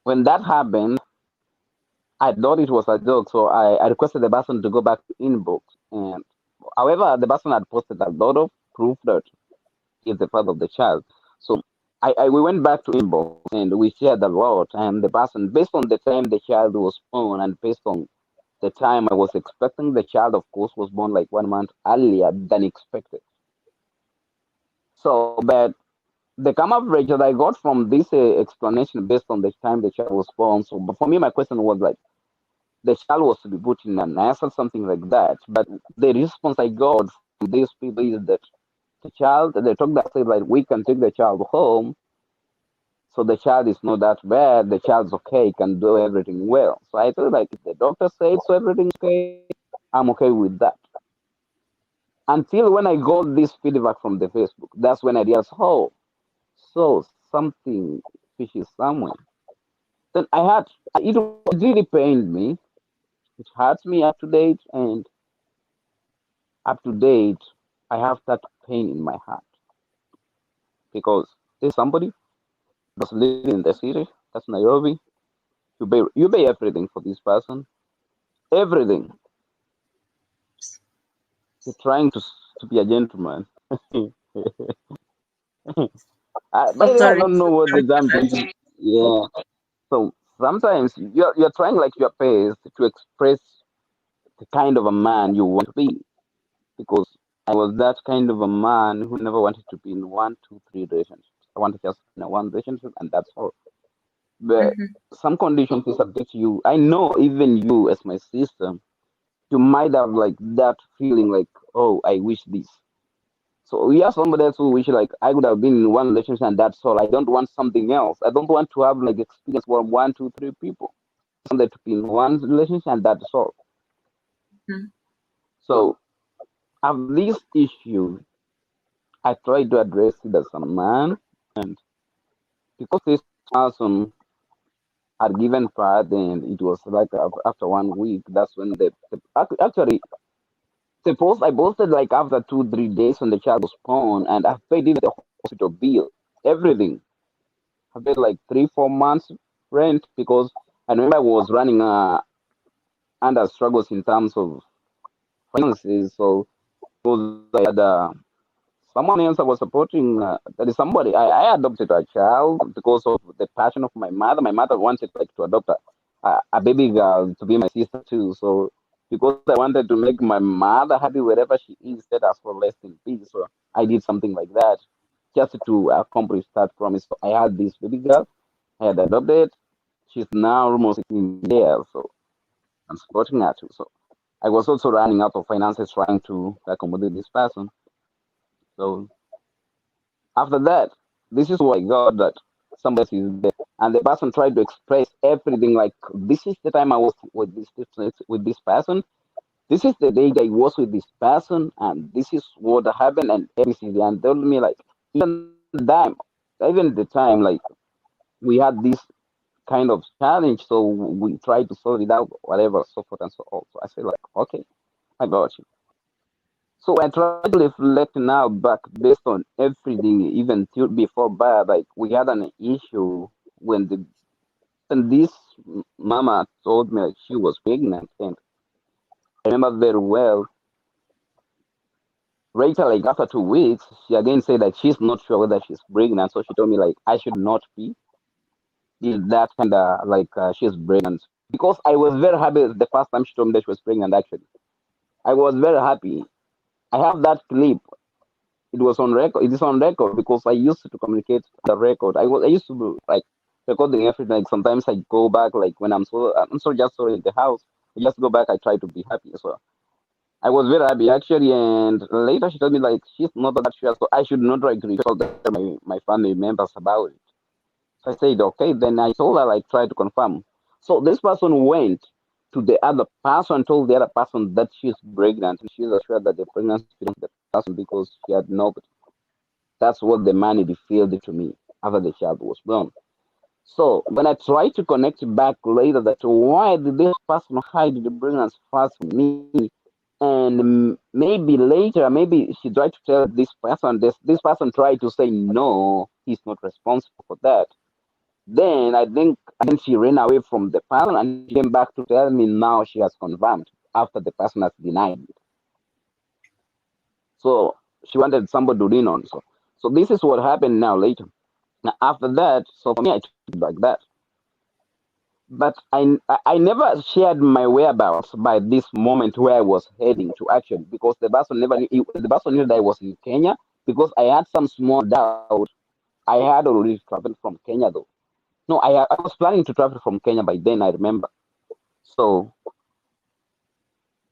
Speaker 4: when that happened, I thought it was a joke. So I requested the person to go back to inbox. And however, the person had posted a lot of proof that he is the father of the child. So we went back to inbox and we shared a lot. And the person, based on the time the child was born and based on the time I was expecting, the child, of course, was born like 1 month earlier than expected. So, but the come average that I got from this explanation based on the time the child was born. So, but for me, my question was like, the child was to be put in an nest or something like that. But the response I got from these people is that the child, they took that said like, we can take the child home. So the child is not that bad. The child's okay, can do everything well. So I feel like if the doctor said so everything's okay, I'm okay with that. Until when I got this feedback from the Facebook, that's when I realized, oh, so something fishy somewhere. Then it really pained me. It hurts me up to date, and up to date, I have that pain in my heart because there's somebody that's living in the city, that's Nairobi. You pay everything for this person, everything. You're trying to be a gentleman. By the way, I
Speaker 1: Sorry.
Speaker 4: don't know what the damn thing. Yeah. So sometimes you're trying like your best to express the kind of a man you want to be. Because I was that kind of a man who never wanted to be in 1, 2, 3 relationships. I wanted just in a one relationship and that's all. But some conditions is subject to you. I know even you as my sister, you might have like that feeling like, oh, I wish this. So we have somebody else who wish like I would have been in one relationship and that's all. I don't want something else. I don't want to have like experience with 1, 2, 3 people. I want to be in one relationship and that's all. So of these issues, I tried to address it as a man, and because this person had given birth, and it was like after 1 week, that's when actually I posted like after 2, 3 days when the child was born, and I paid even the hospital bill, everything. I paid like 3, 4 months rent because I remember I was running under struggles in terms of finances, so because I had someone else I was supporting. There is somebody I adopted a child because of the passion of my mother. My mother wanted like to adopt a baby girl to be my sister too. So because I wanted to make my mother happy wherever she is, let us for less in peace. So I did something like that just to accomplish that promise. So I had this baby girl. I had adopted. She's now almost 16 years. So I'm supporting her too. So I was also running out of finances trying to accommodate this person. So after that, this is what I got that somebody is there, and the person tried to express everything like this is the time I was with this person. This is the day I was with this person, and this is what happened, and everything. And told me like even the time like we had this kind of challenge, so we tried to sort it out, whatever, so forth and so on. So I said like, okay, I got you. So I try to reflect now back based on everything, even before that, like we had an issue when this mama told me like she was pregnant, and I remember very well. Later, like after 2 weeks, she again said that she's not sure whether she's pregnant, so she told me like I should not be. Did that kind of like she's pregnant because I was very happy the first time she told me that she was pregnant. Actually, I was very happy. I have that clip. It was on record. It is on record because I used to communicate the record. I used to do, like recording everything. Like sometimes I go back like when I'm so just so in the house. I just go back. I try to be happy as well. I was very happy actually, and later she told me like she's not that sure, so I should not try to tell my family members about it. So I said okay. Then I told her like try to confirm. So this person went to the other person, told the other person that she's pregnant, and she's assured that the pregnancy belongs to the person because she had nobody. That's what the man revealed to me after the child was born. So when I tried to connect back later that why did this person hide the pregnancy first from me? And maybe later, maybe she tried to tell this person, this person tried to say no, he's not responsible for that. Then I think then she ran away from the person and came back to tell me now she has confirmed after the person has denied it. So she wanted somebody to lean on. So this is what happened now later. Now after that, so for me I took it like that. But I never shared my whereabouts by this moment where I was heading to actually, because the person never knew, the person knew that I was in Kenya, because I had some small doubt. I had already traveled from Kenya though. No, I was planning to travel from Kenya by then, I remember. So,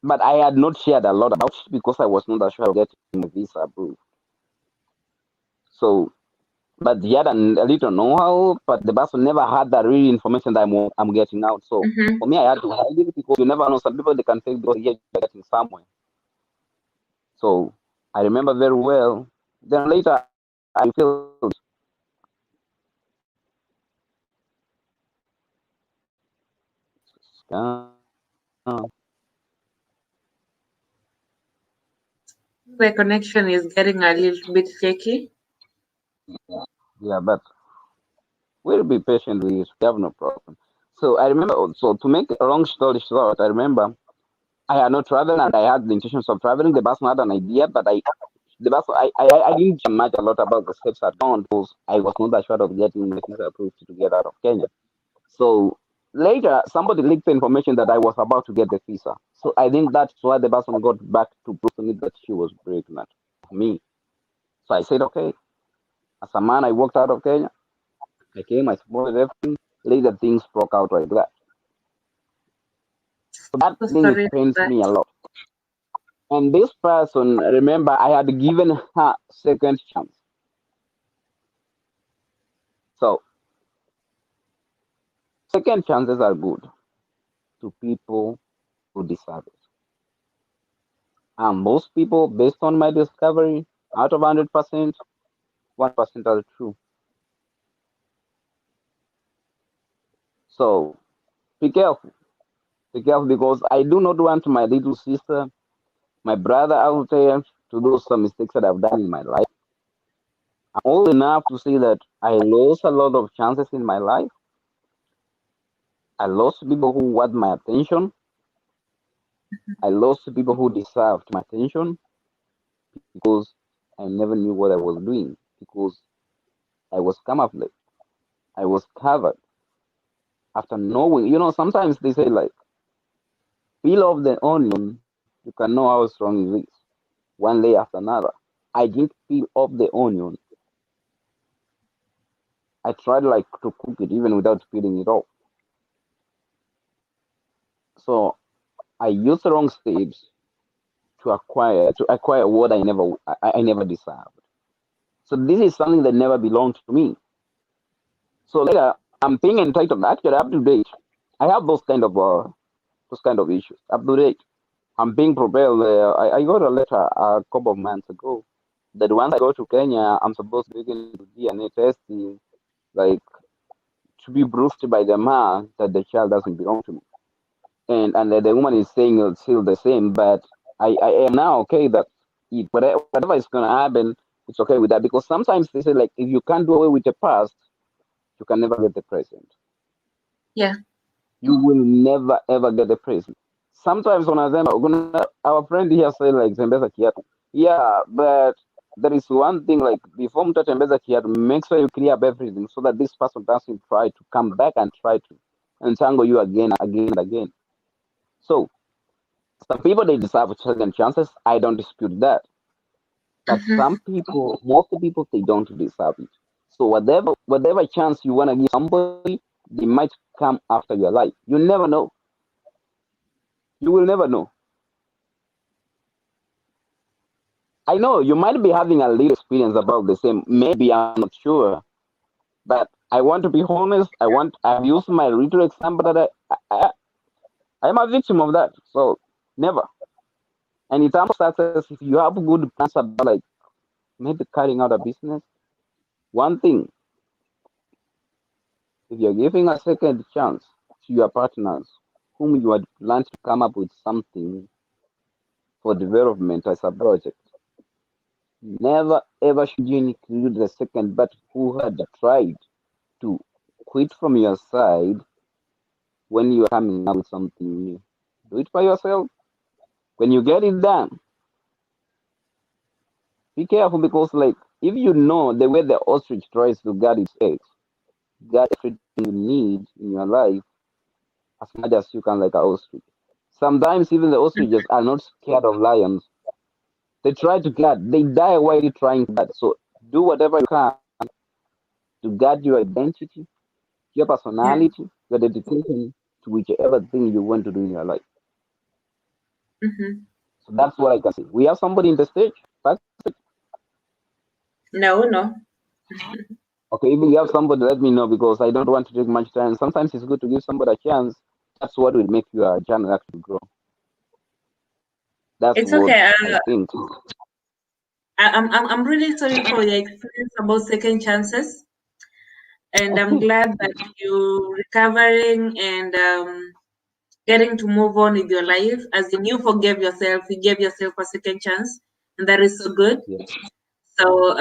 Speaker 4: but I had not shared a lot about it because I was not sure of getting a visa approved. So, but he had a little know-how, but the person never had that real information that I'm getting out. So
Speaker 1: Mm-hmm.
Speaker 4: for me, I had to hide it because you never know. Some people they can fake because you're getting somewhere. So I remember very well. Then later I felt
Speaker 1: The connection is getting a little bit shaky.
Speaker 4: yeah, but we'll be patient with this. We have no problem. So I remember also, to make a long story short, I remember I had no travel and I had the intentions of traveling. The person had an idea, but I didn't care much a lot about the steps I'd gone because I was not assured of getting the visa approved to get out of Kenya. So later, somebody leaked the information that I was about to get the visa. So I think that's why the person got back to prove to me that she was pregnant of me. So I said, okay. As a man, I walked out of Kenya. I came, I supported everything. Later, things broke out like that. So that
Speaker 1: So
Speaker 4: thing, it
Speaker 1: sorry
Speaker 4: pains
Speaker 1: for that.
Speaker 4: me a lot. And this person, remember, I had given her second chance. So second chances are good to people who deserve it. And most people, based on my discovery, out of 100%, 1% are true. So be careful. Be careful because I do not want my little sister, my brother out there to do some mistakes that I've done in my life. I'm old enough to see that I lost a lot of chances in my life. I lost people who want my attention. I lost people who deserved my attention because I never knew what I was doing because I was camouflaged. I was covered after knowing. You know, sometimes they say like, peel off the onion, you can know how strong it is. One layer after another. I didn't peel off the onion. I tried like to cook it even without peeling it off. So I used the wrong steps to acquire what I never deserved. So this is something that never belonged to me. So later I'm being entitled. Actually, up to date, I have those kind of issues. Up to date, I'm being propelled. I got a letter a couple of months ago that once I go to Kenya, I'm supposed to begin DNA testing, like to be proved by the man that the child doesn't belong to me. And the woman is saying it's still the same, but I am now okay that whatever is gonna happen, it's okay with that because sometimes they say like if you can't do away with the past, you can never get the present.
Speaker 1: Yeah.
Speaker 4: You will never ever get the present. Sometimes when I say our friend here say like Zembeza Kiatu. Yeah, but there is one thing like before Mta Tembeza Kiatu, make sure you clear up everything so that this person doesn't try to come back and try to entangle you again, again, and again. So some people they deserve second chances. I don't dispute that. But
Speaker 1: Mm-hmm.
Speaker 4: some people, most people, they don't deserve it. So whatever chance you wanna give somebody, they might come after your life. You never know. You will never know. I know you might be having a little experience about the same. Maybe I'm not sure, but I want to be honest. I've used my little example that I'm a victim of that. So never. And in terms of success, if you have good plans about like maybe carrying out a business, one thing, if you're giving a second chance to your partners whom you had planned to come up with something for development as a project. Never ever should you include the second but who had tried to quit from your side when you are coming up with something new. Do it for yourself. When you get it done, be careful because, like, if you know the way the ostrich tries to guard its eggs, guard everything you need in your life as much as you can, like an ostrich. Sometimes even the ostriches are not scared of lions. They try to guard. They die while you're trying to guard. So do whatever you can to guard your identity, your
Speaker 1: Yeah.
Speaker 4: personality, your dedication to whichever thing you want to do in your life.
Speaker 1: Mm-hmm.
Speaker 4: So that's what I can say. We have somebody in the stage.
Speaker 1: No.
Speaker 4: Okay, if you have somebody, let me know because I don't want to take much time. Sometimes it's good to give somebody a chance. That's what will make your channel actually grow. That's
Speaker 1: It's
Speaker 4: what
Speaker 1: okay.
Speaker 4: I think.
Speaker 1: I'm really sorry for your experience about second chances, and I'm glad that you recovering and getting to move on with your life. As in, you forgave yourself, you gave yourself a second chance, and that is so good.
Speaker 4: Yeah.
Speaker 1: So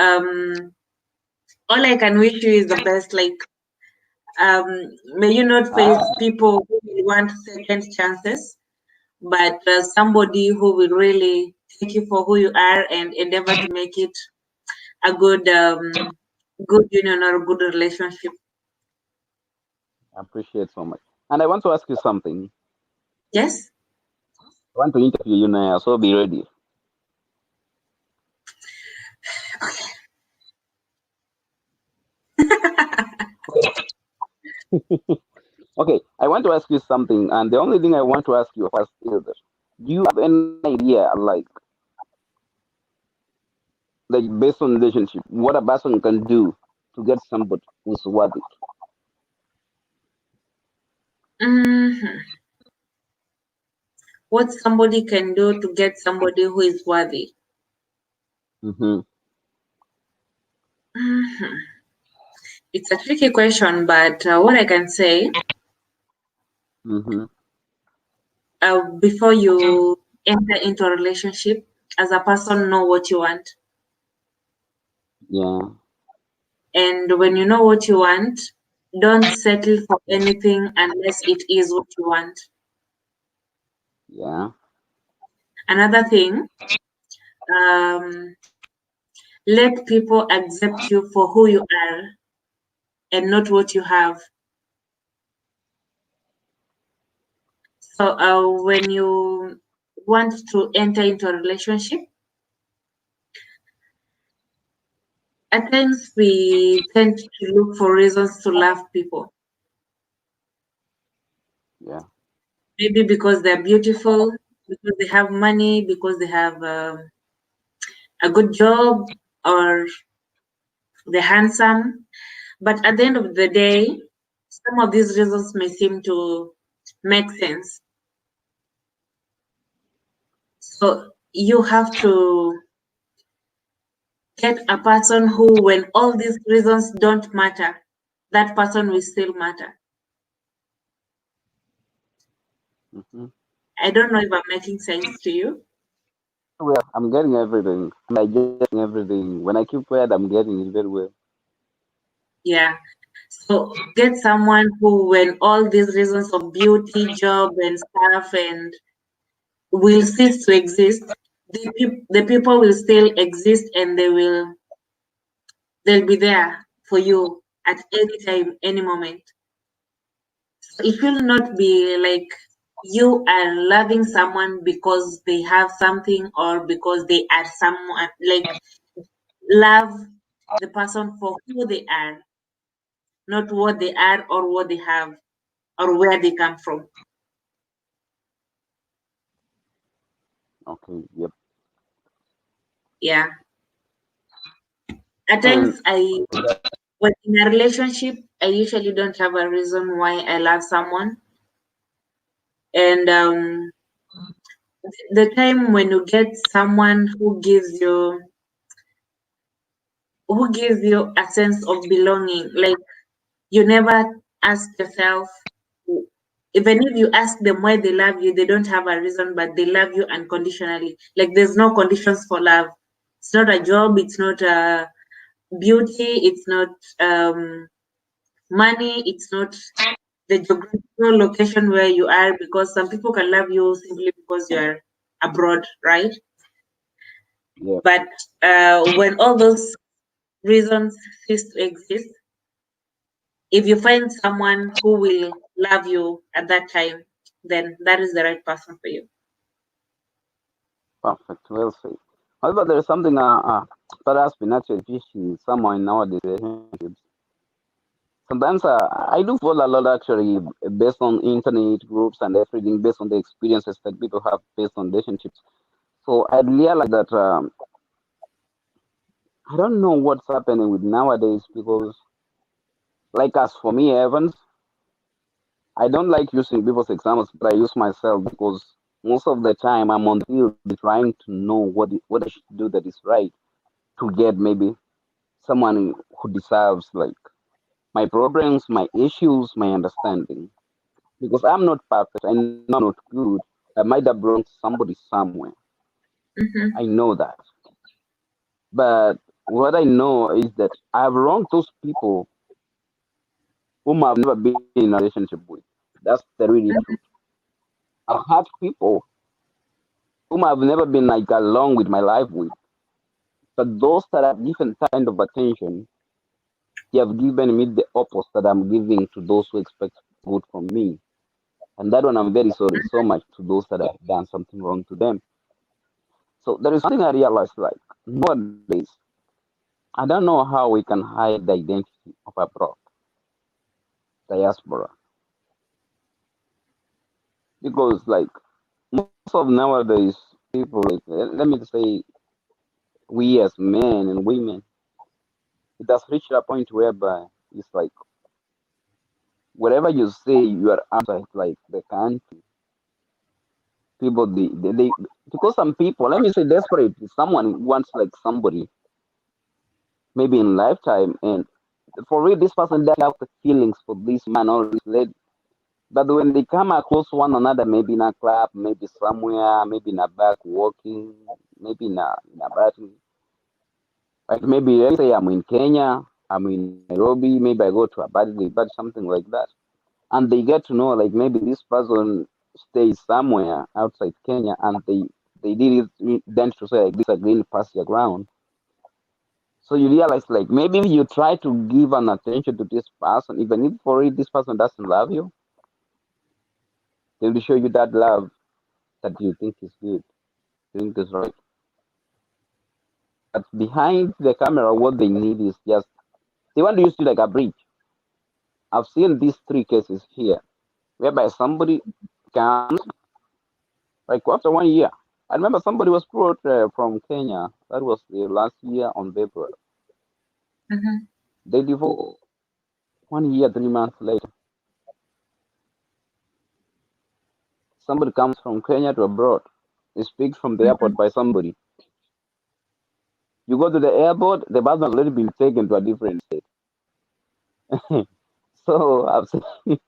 Speaker 1: all I can wish you is the best. Like may you not face people who will want second chances, but somebody who will really take you for who you are and endeavor to make it a good union or a good relationship.
Speaker 4: I appreciate so much. And I want to ask you something.
Speaker 1: Yes.
Speaker 4: I want to interview you now, so be ready. Okay, I want to ask you something, and the only thing I want to ask you first is this. Do you have any idea, like based on relationship, what a person can do to get somebody who's worthy?
Speaker 1: Mhm. What somebody can do to get somebody who is worthy?
Speaker 4: Mm-hmm.
Speaker 1: Mhm. It's a tricky question, but what I can say,
Speaker 4: Mm-hmm.
Speaker 1: before you enter into a relationship, as a person, know what you want.
Speaker 4: Yeah.
Speaker 1: And when you know what you want, don't settle for anything unless it is what you want.
Speaker 4: Yeah.
Speaker 1: Another thing, um, let people accept you for who you are and not what you have. So when you want to enter into a relationship, at times we tend to look for reasons to love people.
Speaker 4: Yeah.
Speaker 1: Maybe because they're beautiful, because they have money, because they have a good job, or they're handsome. But at the end of the day, some of these reasons may seem to make sense. So you have to get a person who, when all these reasons don't matter, that person will still matter.
Speaker 4: Mm-hmm.
Speaker 1: I don't know if I'm making sense to you.
Speaker 4: Well, I'm getting everything. I'm getting everything. When I keep quiet, I'm getting it very well.
Speaker 1: Yeah. So get someone who, when all these reasons of beauty, job, and stuff, and will cease to exist, the people will still exist, and they'll be there for you at any time, any moment. So it will not be like you are loving someone because they have something or because they are someone. Like, love the person for who they are, not what they are or what they have or where they come from.
Speaker 4: Okay. Yep.
Speaker 1: Yeah. At
Speaker 4: And
Speaker 1: times when in a relationship, I usually don't have a reason why I love someone. And the time when you get someone who gives you a sense of belonging, like you never ask yourself, even if you ask them why they love you, they don't have a reason, but they love you unconditionally. Like there's no conditions for love. It's not a job, it's not a beauty, it's not money, it's not the geographical location where you are, because some people can love you simply because you're abroad, right?
Speaker 4: Yeah.
Speaker 1: But when all those reasons cease to exist, if you find someone who will love you at that time, then that is the right person for you.
Speaker 4: Perfect. Well said. However, there is something that has been actually teaching someone in nowadays relationships. Sometimes I do follow a lot actually based on internet groups and everything, based on the experiences that people have based on relationships. So I realized that I don't know what's happening with nowadays because, like as for me, Evans, I don't like using people's examples, but I use myself because most of the time I'm on the field trying to know what I should do that is right to get maybe someone who deserves like my problems, my issues, my understanding. Because I'm not perfect, I know I'm not good. I might have wronged somebody somewhere.
Speaker 1: Mm-hmm.
Speaker 4: I know that. But what I know is that I've wronged those people whom I've never been in a relationship with. That's the really truth. I've had people whom I've never been like along with my life with. But those that have given kind of attention, they have given me the opposite that I'm giving to those who expect good from me. And that one I'm very sorry so much to those that have done something wrong to them. So there is something I realized like nowadays, I don't know how we can hide the identity of abroad, diaspora. Because like most of nowadays people like let me say we as men and women, it has reached a point whereby it's like whatever you say you are outside like the country, people they because some people, let me say desperate, someone wants like somebody maybe in lifetime and for real this person doesn't have the feelings for this man or this lady. But when they come across one another, maybe in a club, maybe somewhere, maybe in a back walking, maybe in a battle, like maybe let's say I'm in Kenya, I'm in Nairobi, maybe I go to a birthday, but something like that. And they get to know like maybe this person stays somewhere outside Kenya and they did it then to say like this a green pasture ground. So you realize like maybe if you try to give an attention to this person, even if for it this person doesn't love you, they will show you that love that you think is good, you think is right. But behind the camera, what they need is just they want to use you like a bridge. I've seen these three cases here, whereby somebody comes like after 1 year. I remember somebody was brought from Kenya. That was the last year on February.
Speaker 1: Mm-hmm.
Speaker 4: They divorced 1 year, 3 months later. Somebody comes from Kenya to abroad. Is picked from the airport by somebody. You go to the airport, the person has already been taken to a different state. So I've seen,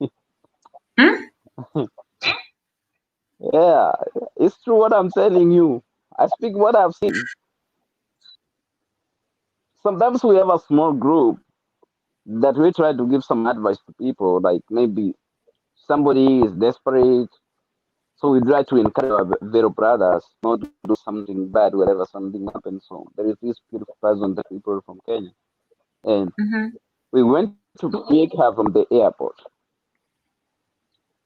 Speaker 1: Hmm?
Speaker 4: yeah, it's true what I'm telling you. I speak what I've seen. Sometimes we have a small group that we try to give some advice to people, like maybe somebody is desperate, so we try to encourage our fellow brothers not to do something bad wherever something happens. So there is this beautiful person, the people from Kenya, and
Speaker 1: Mm-hmm.
Speaker 4: we went to pick her from the airport,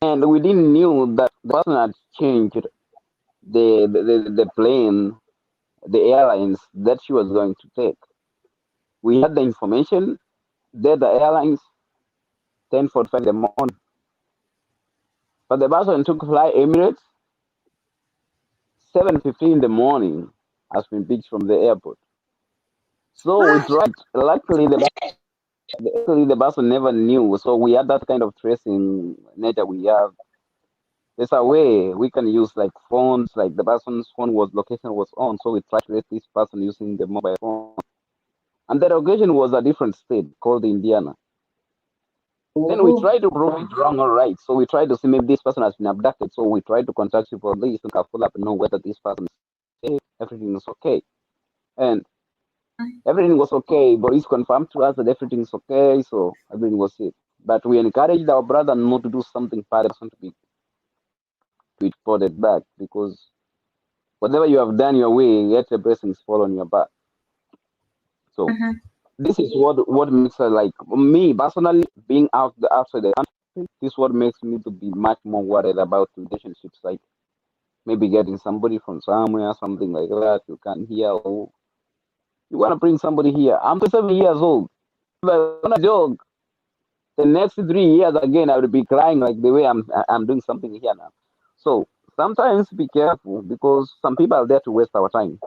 Speaker 4: and we didn't knew that the person had changed the plane, the airlines that she was going to take. We had the information that the airlines 10:45 in the morning, but the person took fly Emirates 7:15 in the morning has been picked from the airport. So we
Speaker 1: What?
Speaker 4: tried. Luckily, the person never knew. So we had that kind of tracing nature. We have. There's a way we can use like phones, like the person's phone was location was on. So we tried to trace this person using the mobile phone. And the location was a different state called Indiana. Then we
Speaker 1: Oh.
Speaker 4: try to prove it wrong or right. So we try to see maybe this person has been abducted. So we try to contact you for this and follow up and know whether this person is safe, everything is okay. And everything was okay. Boris confirmed to us that everything's okay. So everything was safe. But we encouraged our brother not to do something for the person to be reported back because whatever you have done your way, yet the blessings fall on your back. So this is what makes her like me personally being outside the country. This is what makes me to be much more worried about relationships, like maybe getting somebody from somewhere, something like that. You can hear, oh, you want to bring somebody here. I'm 7 years old. If I want to joke, the next 3 years again, I would be crying like the way I'm doing something here now. So sometimes be careful because some people are there to waste our time.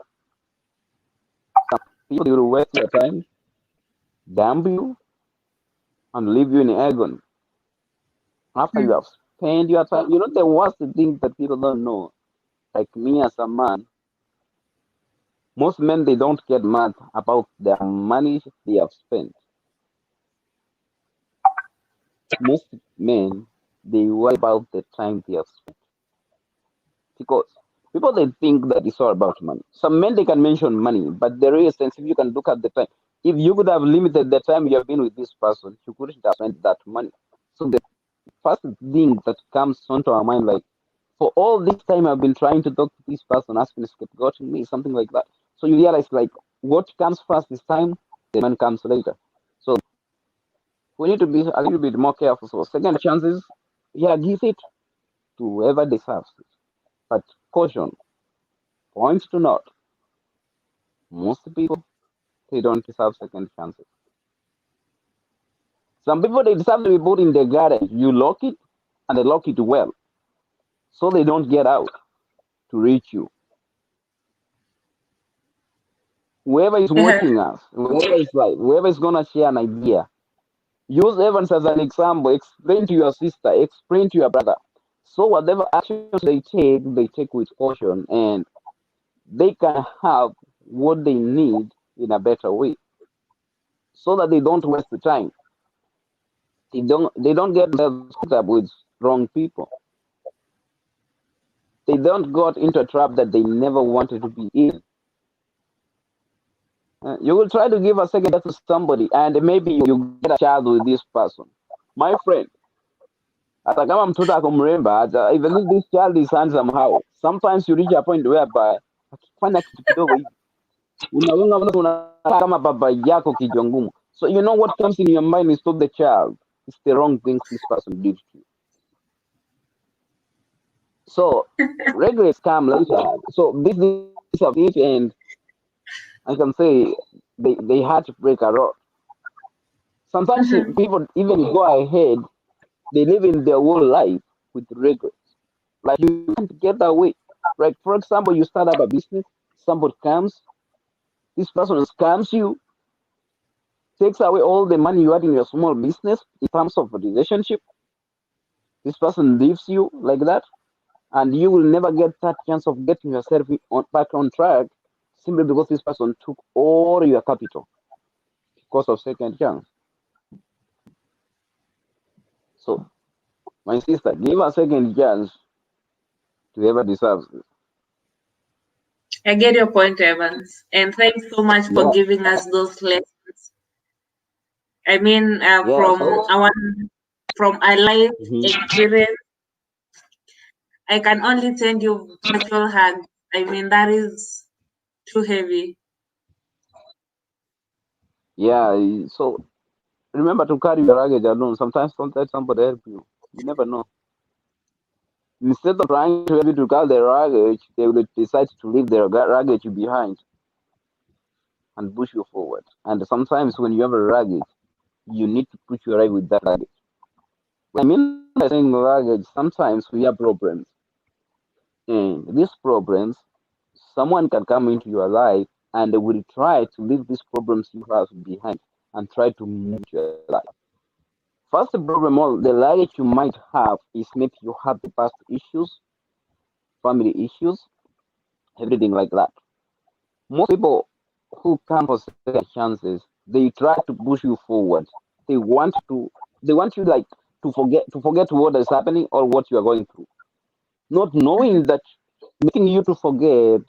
Speaker 4: People will waste your time, damn you, and leave you in agony. After you have spent your time, you know the worst thing that people don't know. Like me as a man, most men they don't get mad about the money they have spent. Most men they worry about the time they have spent because people they think that it's all about money. Some men they can mention money, but the real sense, if you can look at the time, if you could have limited the time you have been with this person, you couldn't have spent that money. So the first thing that comes onto our mind, like for all this time I've been trying to talk to this person, asking scapegoating me, something like that. So you realize like what comes first is time, the man comes later. So we need to be a little bit more careful. So second chances, yeah, give it to whoever deserves it. But caution, points to note, most people they don't deserve second chances. Some people they deserve to be put in the garden. You lock it and they lock it well. So they don't get out to reach you. Whoever is watching us, whoever is gonna share an idea, use Evans as an example. Explain to your sister, explain to your brother. So whatever actions they take with caution, and they can have what they need in a better way, so that they don't waste the time. They don't get themselves up with wrong people. They don't got into a trap that they never wanted to be in. You will try to give a second to somebody, and maybe you get a child with this person. My friend, hata kama mtoto akumremba, even if this child is handsome how, sometimes you reach a point whereby akifanya kitu kidogo hivi unaona kama baba yako kichwa ngumu. So you know what comes in your mind is to the child. It's the wrong things this person did to you. So regrets come later. So this is of it, and I can say they had to break a lot. Sometimes people even go ahead, they live in their whole life with regrets. Like you can't get away. Like for example, you start up a business, somebody comes, this person scams you, takes away all the money you had in your small business in terms of relationship. This person leaves you like that, and you will never get that chance of getting yourself back on track simply because this person took all your capital because of second chance. So, my sister, give a second chance to whoever deserves it.
Speaker 1: I get your point, Evans, and thanks so much for giving us those lessons. I mean, from our life experience, I can only send you virtual hugs. I mean, that is too heavy.
Speaker 4: Yeah, so remember to carry your luggage alone. Sometimes don't let somebody help you. You never know. Instead of trying to help you to carry their luggage, they will decide to leave their luggage behind and push you forward. And sometimes when you have a luggage, you need to push your life with that luggage. I mean, by saying luggage, sometimes we have problems. And these problems, someone can come into your life and they will try to leave these problems you have behind and try to move your life. First problem, all the luggage you might have is maybe you have the past issues, family issues, everything like that. Most people who come for second chances, they try to push you forward. They want to they want you like to forget what is happening or what you are going through, not knowing that making you to forget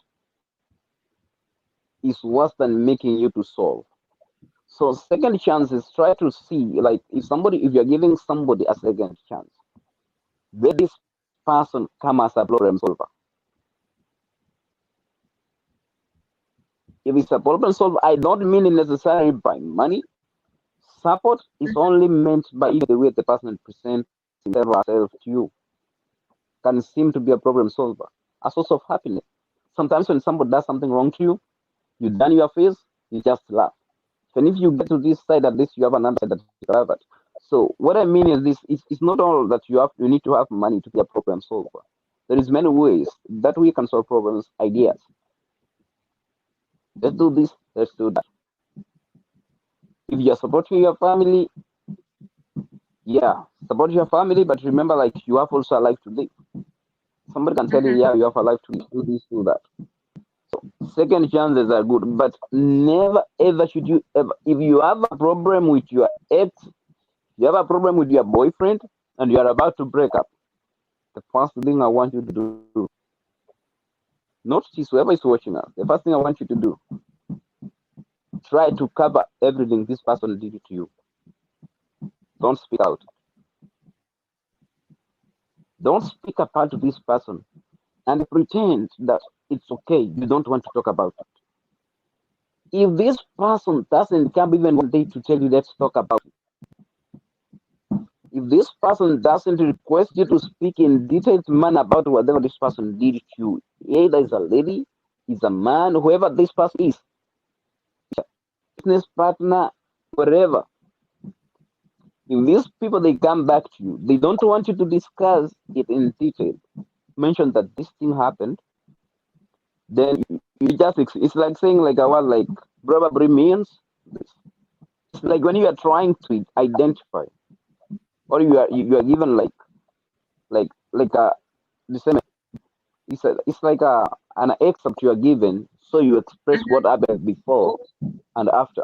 Speaker 4: is worse than making you to solve. So second chance is try to see, like, if you're giving somebody a second chance, let this person come as a problem solver. If it's a problem solver, I don't mean it necessarily by money. Support is only meant by the way the person presents himself to you. Can seem to be a problem solver, a source of happiness. Sometimes when somebody does something wrong to you, you turn your face, you just laugh. And if you get to this side, at least you have another side that you have it. So what I mean is this: it's not all that you need to have money to be a problem solver. There is many ways that we can solve problems, ideas. Let's do this, let's do that. If you're supporting your family, yeah, support your family, but remember, like, you have also a life to live. Somebody can tell you, yeah, you have a life to live, do this, do that. So second chances are good, but never ever should you ever, if you have a problem with your ex, you have a problem with your boyfriend, and you are about to break up, the first thing I want you to do, notice whoever is watching us, the first thing I want you to do, try to cover everything this person did to you. Don't speak out. Don't speak about this person and pretend that it's okay. You don't want to talk about it. If this person doesn't come even one day to tell you, let's talk about it. If this person doesn't request you to speak in detailed manner about whatever this person did to you, either it's a lady, it's a man, whoever this person is, business partner, wherever. If these people, they come back to you, they don't want you to discuss it in detail, mention that this thing happened, then you just, it's like saying, like, I was like, probably means, it's like when you are trying to identify, or you are given like a the same, it's like an excerpt you are given, so you express what happened before and after.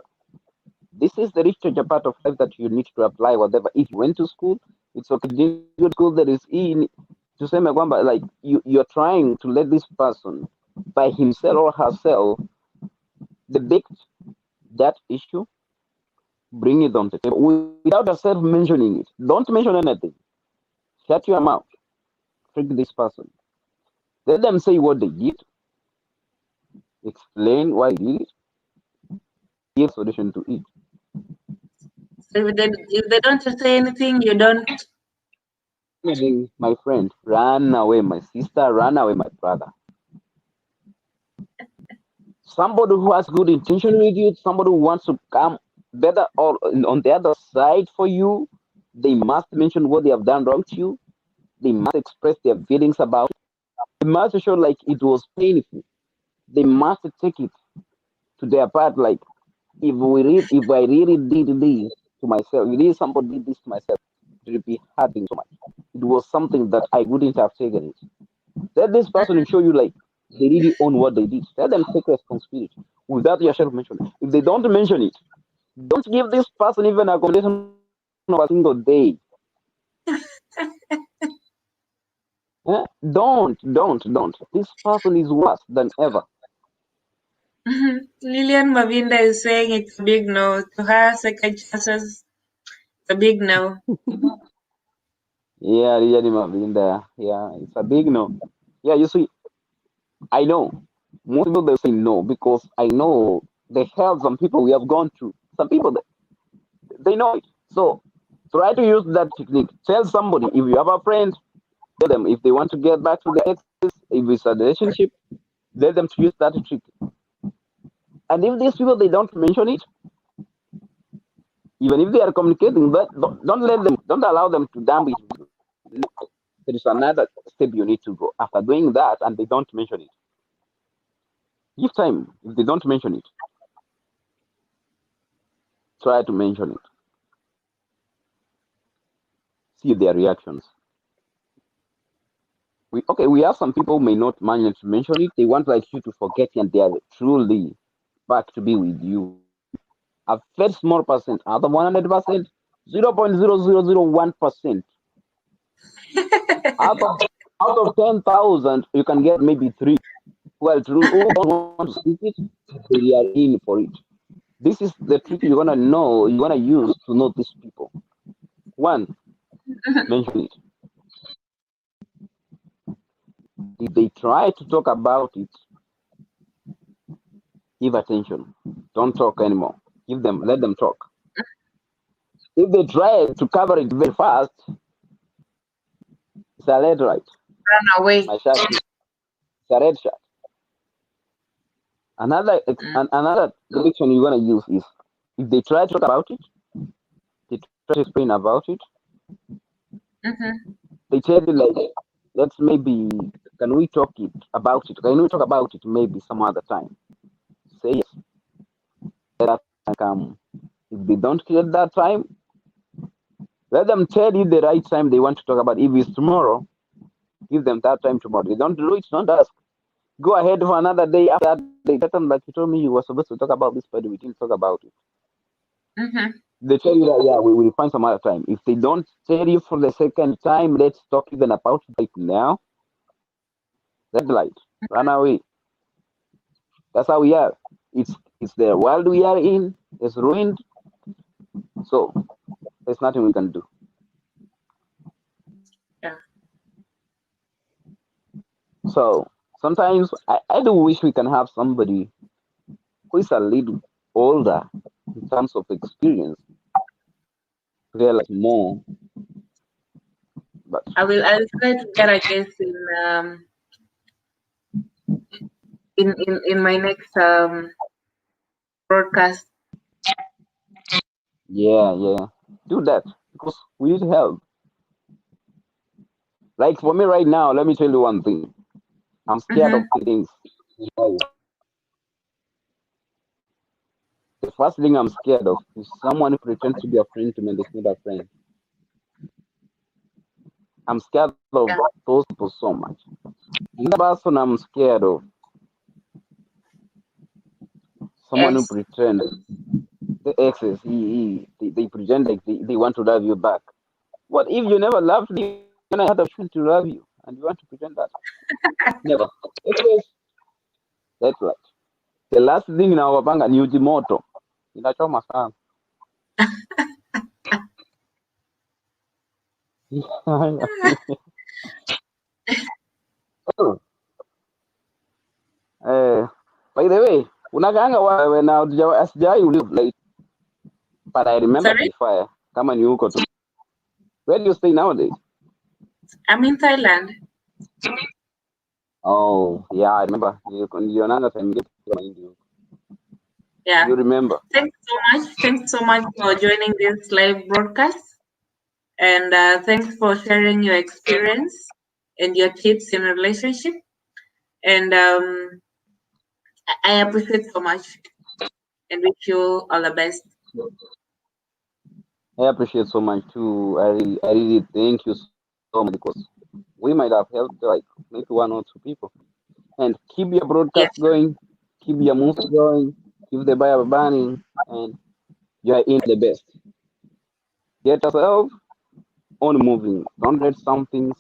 Speaker 4: This is the research part of life that you need to apply. Whatever, if you went to school, it's okay. Didn't go to school, there is to say like you're trying to let this person by himself or herself debate that issue, bring it on the table without yourself mentioning it. Don't mention anything. Shut your mouth. Trick this person. Let them say what they did. Explain why they did it. Give a solution to it.
Speaker 1: So if they don't say anything, you don't.
Speaker 4: My friend, run away. My sister, run away. My brother. Somebody who has good intention with you, somebody who wants to come better or on the other side for you, they must mention what they have done wrong to you. They must express their feelings about it. They must show like it was painful. They must take it to their part, like, if I really did this to myself, if somebody did this to myself, it would be hurting so much. It was something that I wouldn't have taken it. Let this person show you like they really own what they did. Let them take responsibility without yourself mentioning. If they don't mention it, don't give this person even a accommodation of a single day. Don't. This person is worse than ever.
Speaker 1: Lillian Mavinda is saying it's a big no. To her, second chances, it's a big no.
Speaker 4: Yeah, Lillian Mavinda. Yeah, it's a big no. Yeah, you see, I know. Most people, they say no because I know the hell some people we have gone through. Some people, they know it. So try to use that technique. Tell somebody, if you have a friend, tell them if they want to get back to their exes, if it's a relationship, let them to use that trick. And if these people, they don't mention it, even if they are communicating, but don't allow them to dump it. No, there is another step you need to go. After doing that, and they don't mention it, give time. If they don't mention it, try to mention it. See their reactions. We have some people may not manage to mention it. They want like you to forget, and they are truly back to be with you. A very small percent, other 100%, 0.0001%. out of 10,000, you can get maybe 3. Well, who don't want to speak it, they are in for it. This is the trick you're gonna know, you're gonna use to know these people. One, mention it. If they try to talk about it, give attention. Don't talk anymore. Let them talk. If they try to cover it very fast, it's a red light.
Speaker 1: Run away.
Speaker 4: My shot is a red shot. Another prediction you're gonna use is if they try to talk about it, they try to explain about it, they tell you like, let's maybe can we talk about it? Can we talk about it maybe some other time? Say yes. That can come. If they don't get that time, let them tell you the right time they want to talk about. If it's tomorrow, give them that time tomorrow. They don't do it, don't ask. Go ahead for another day after that. They tell them like you told me you were supposed to talk about this, but we didn't talk about it. They tell you that we will find some other time. If they don't tell you for the second time, let's talk even about it right now. Red light, run away. That's how we are. It's the world we are in. It's ruined. So there's nothing we can do.
Speaker 1: Yeah.
Speaker 4: So sometimes I do wish we can have somebody who is a little older in terms of experience, realize more. But
Speaker 1: I'll try to get a guest in my next broadcast.
Speaker 4: Yeah, do that because we need help. Like for me right now, let me tell you one thing. I'm scared of things. The first thing I'm scared of is someone who pretends to be a friend to me and is not a friend. I'm scared of those people so much. Another person I'm scared of, someone who pretends, the exes, they pretend like they want to love you back. What if you never loved me when I had a option to love you and you want to pretend that? Never. Exes, that's right. The last thing nawapanga ni uji moto. Inachoma sana. By the way, unakaanga wewe na sijai live like, but I remember before kama ni huko tu. Where do you stay nowadays?
Speaker 1: I'm in Thailand.
Speaker 4: Oh, yeah, I remember. You're not time.
Speaker 1: Yeah.
Speaker 4: You remember.
Speaker 1: Thanks so much for joining this live broadcast. And thanks for sharing your experience and your tips in relationship. And I appreciate so much and wish you all the best.
Speaker 4: I appreciate so much too. I really thank you so much because we might have helped like maybe 1 or 2 people. And keep your broadcast going, keep your moves going, keep the Bible burning, and you're in the best. Get yourself on moving. Don't let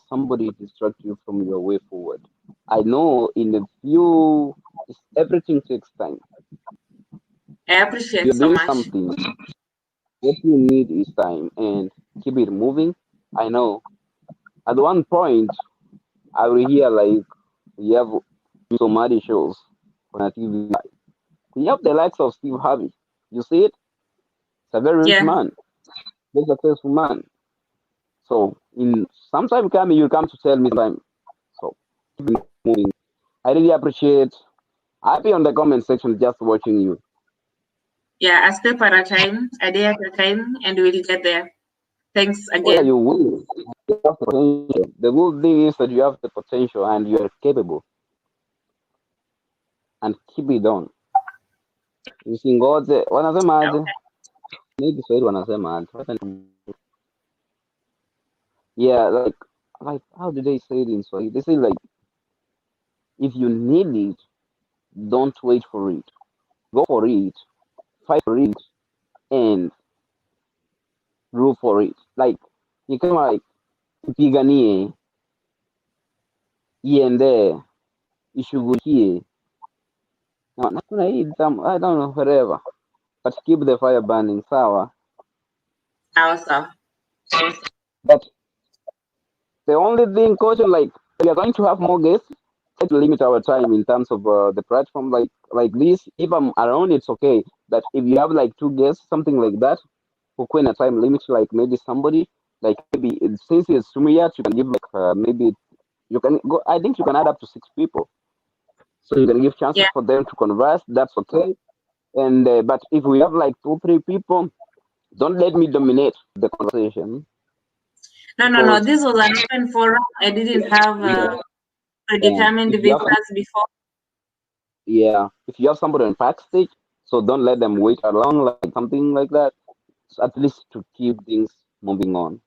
Speaker 4: somebody distract you from your way forward. I know in a few, everything takes time.
Speaker 1: I appreciate
Speaker 4: You're
Speaker 1: so
Speaker 4: doing
Speaker 1: much.
Speaker 4: something. What you need is time and keep it moving. I know at one point I will hear like we have so many shows on a TV. We have the likes of Steve Harvey. You see it? It's a very rich man, very successful man. So in some time coming, you come to tell me time. So keep it moving. I really appreciate. I'll be on the comment section just watching you.
Speaker 1: Yeah, a step at a time, a day at a time, and we'll get there. Thanks again.
Speaker 4: Oh, yeah, you will. You have the potential. The good thing is that you have the potential and you are capable. And keep it on. Usingoje. Wanasemaje? Maybe Kiswahili wanasemaje? Yeah, like how do they say it in Swahili? They say like, if you need it, don't wait for it. Go for it, fight for it, and root for it. Like you can like ipiganie iende ishughulikie. Na kuna hii I don't know whatever, but keep the fire burning. Sawa.
Speaker 1: Awesome.
Speaker 4: But the only thing, caution, like we are going to have more guests. Try to limit our time in terms of the platform. Like this, if I'm around, it's okay. But if you have like 2 guests, something like that, who in a time limit, like maybe somebody, like maybe since it's 2 years, you can give like maybe you can go. I think you can add up to 6 people, so you can give chances
Speaker 1: Yeah.
Speaker 4: for them to converse. That's okay. And but if we have like 2, 3 people, don't let me dominate the conversation.
Speaker 1: No. This was an open forum. I didn't have predetermined
Speaker 4: If you have
Speaker 1: visas before.
Speaker 4: if you have somebody on backstage, so don't let them wait along, like something like that. So at least to keep things moving on.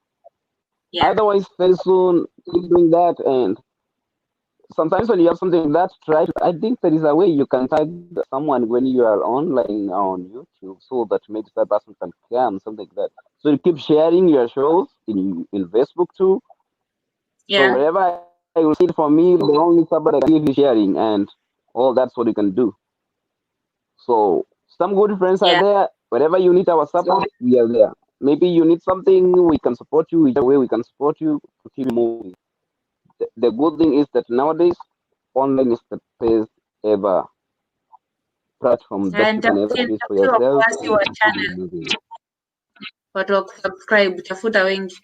Speaker 1: Yeah.
Speaker 4: Otherwise, very soon keep doing that. And sometimes when you have something like that, try to. I think there is a way you can tag someone when you are online on YouTube, so that maybe that person can come, something like that. So you keep sharing your shows in Facebook too. So
Speaker 1: Yeah.
Speaker 4: wherever I will see it for me, the only somebody can give you sharing, and all that's what you can do. So some good friends are
Speaker 1: Yeah.
Speaker 4: there. Wherever you need our support, we are there. Maybe you need something, we can support you. Whichever way we can support you to keep moving. The good thing is that nowadays, online is the best ever platform that you
Speaker 1: And
Speaker 4: can ever choose for
Speaker 1: tafuta
Speaker 4: yourself
Speaker 1: wafuasi
Speaker 4: and
Speaker 1: wa
Speaker 4: to keep
Speaker 1: channel,
Speaker 4: moving.
Speaker 1: watu wa kusubscribe, tafuta wengi,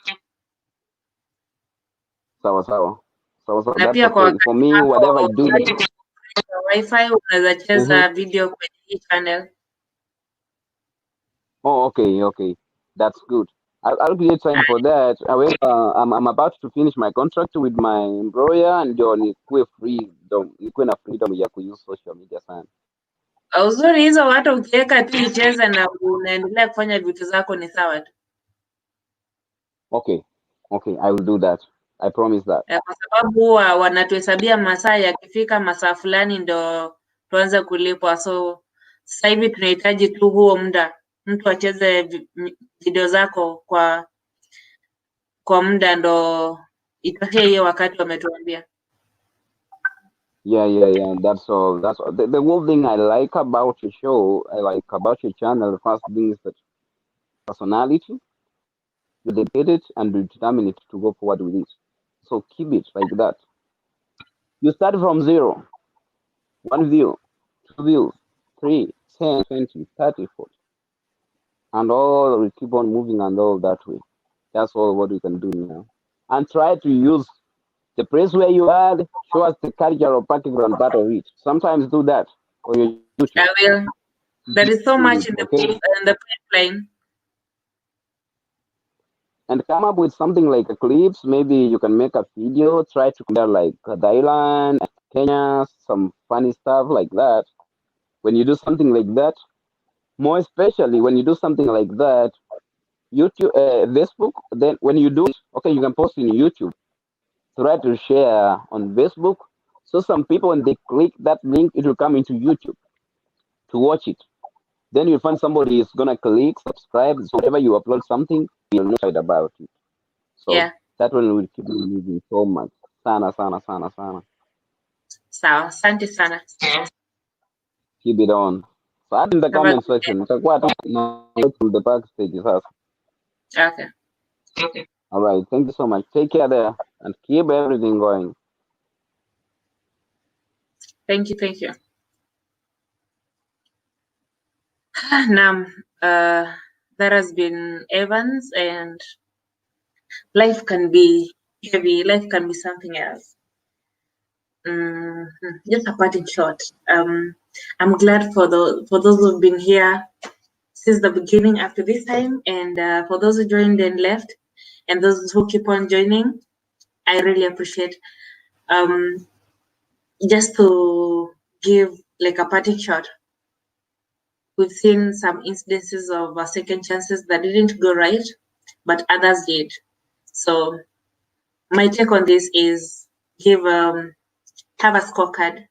Speaker 4: Sawa sawa.
Speaker 1: na
Speaker 4: That's
Speaker 1: pia kwa
Speaker 4: okay. For
Speaker 1: wakati
Speaker 4: me, whatever I
Speaker 1: wako
Speaker 4: do.
Speaker 1: wifi unaweza cheza video kwenye hii channel.
Speaker 4: Oh, okay. That's good. I'll create time for that. However, I'm about to finish my contract with my employer and nikuwe freedom, nikuwe na freedom ya kuuse social media sana.
Speaker 1: Uzuri hizo hata ukiweka tu icheze na unaendelea kufanya vitu zako ni sawa tu.
Speaker 4: Okay, I will do that. I promise that.
Speaker 1: Kwa sababu huwa wanatuhesabia masaa, yakifika masaa fulani ndo tuanze kulipwa. So sasa hivi tunahitaji tu huo muda, mtu acheze video zako kwa muda ndo itokee hiyo wakati wametuambia.
Speaker 4: Yeah. That's all. The one thing I like about your show, I like about your channel. The first thing is that personality. You dedicate it and you determine it to go forward with it. So keep it like that. You start from 0. 1 view, 2 views, 3, 10, 20, 30, 40. And all we keep on moving and all that way. That's all what we can do now. And try to use the place where you are, show us the cultural background part of it. Sometimes do that for your YouTube.
Speaker 1: I will. There is so much in the pipeline.
Speaker 4: And come up with something like a clips. Maybe you can make a video, try to compare like Thailand, Kenya, some funny stuff like that. When you do something like that, more especially when you do something like that, YouTube, Facebook, then when you do it, okay, you can post in YouTube. Try to share on Facebook. So some people, when they click that link, it will come into YouTube to watch it. Then you'll find somebody is going to click, subscribe. So whenever you upload something, you'll know about it. So
Speaker 1: yeah,
Speaker 4: that one will keep you moving so much. Sana.
Speaker 1: Sawa, asante sana.
Speaker 4: Keep it on. So add in the comment section. From the backstage is us.
Speaker 1: Okay.
Speaker 4: All right. Thank you so much. Take care there and keep everything going.
Speaker 1: Thank you. Nam, that has been Evans, and life can be heavy. Life can be something else. Just a parting shot. I'm glad for those who've been here since the beginning up to this time, and for those who joined and left, and those who keep on joining, I really appreciate. Just to give like a parting shot, we've seen some incidences of second chances that didn't go right, but others did. So my take on this is have a scorecard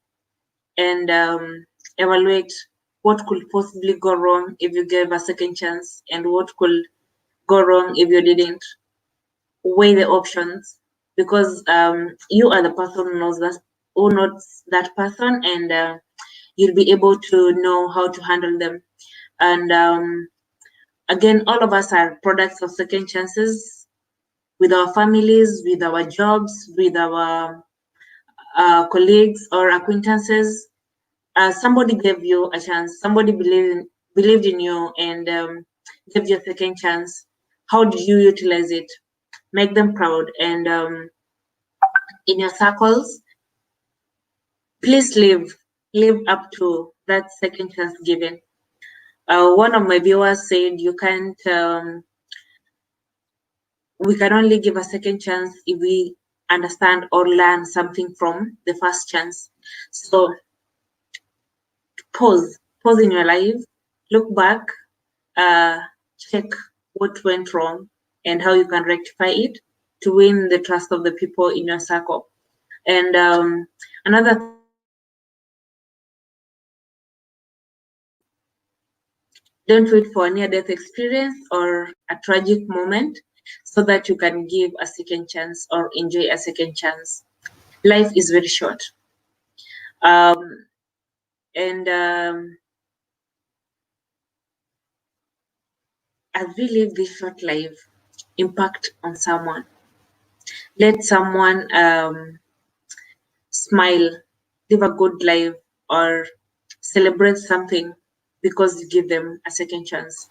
Speaker 1: and evaluate what could possibly go wrong if you gave a second chance and what could go wrong if you didn't. Weigh the options, because you are the person who knows that person, and you'll be able to know how to handle them. And again, all of us are products of second chances, with our families, with our jobs, with our colleagues or acquaintances. Somebody gave you a chance, somebody believed in you, and gave you a second chance. How did you utilize it? Make them proud. And in your circles, please live up to that second chance given. One of my viewers said we can only give a second chance if we understand or learn something from the first chance. So pause in your life, look back, check what went wrong and how you can rectify it to win the trust of the people in your circle. And another, don't wait for a near-death experience or a tragic moment so that you can give a second chance or enjoy a second chance. Life is very short. And as we live this short life, impact on someone. Let someone smile, live a good life, or celebrate something because you give them a second chance.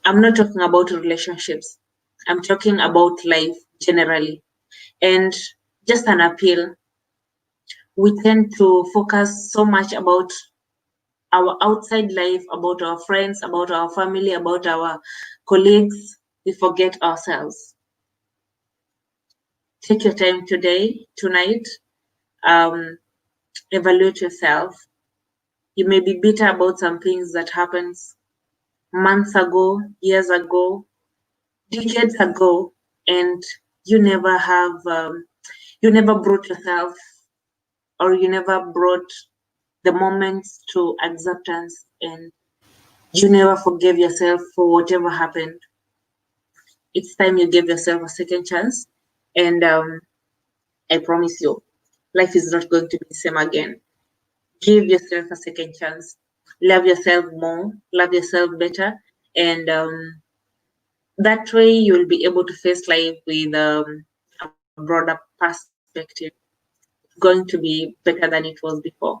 Speaker 1: I'm not talking about relationships. I'm talking about life generally. And just an appeal, we tend to focus so much about our outside life, about our friends, about our family, about our colleagues. We forget ourselves. Take your time today, tonight, evaluate yourself. You may be bitter about some things that happened months ago, years ago, decades ago, and you never brought yourself, or you never brought the moments to acceptance, and you never forgave yourself for whatever happened. It's time you gave yourself a second chance, and I promise you, life is not going to be the same again. Give yourself a second chance. Love yourself more, love yourself better, and that way you'll be able to face life with a broader perspective. It's going to be better than it was before.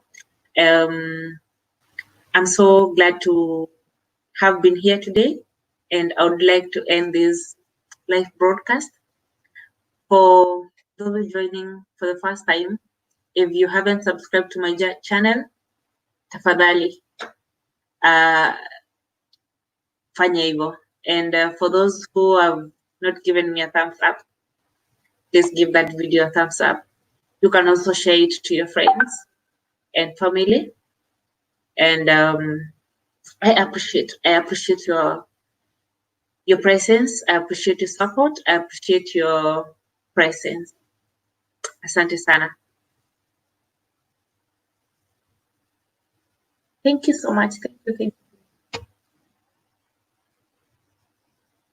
Speaker 1: I'm so glad to have been here today, and I would like to end this live broadcast. For those joining for the first time, if you haven't subscribed to my channel, tafadhali fanya hivyo. And for those who have not given me a thumbs up, please give that video a thumbs up. You can also share it to your friends and family. And I appreciate your presence. I appreciate your support. I appreciate your presence. Asante sana. Thank you so much. Thank you.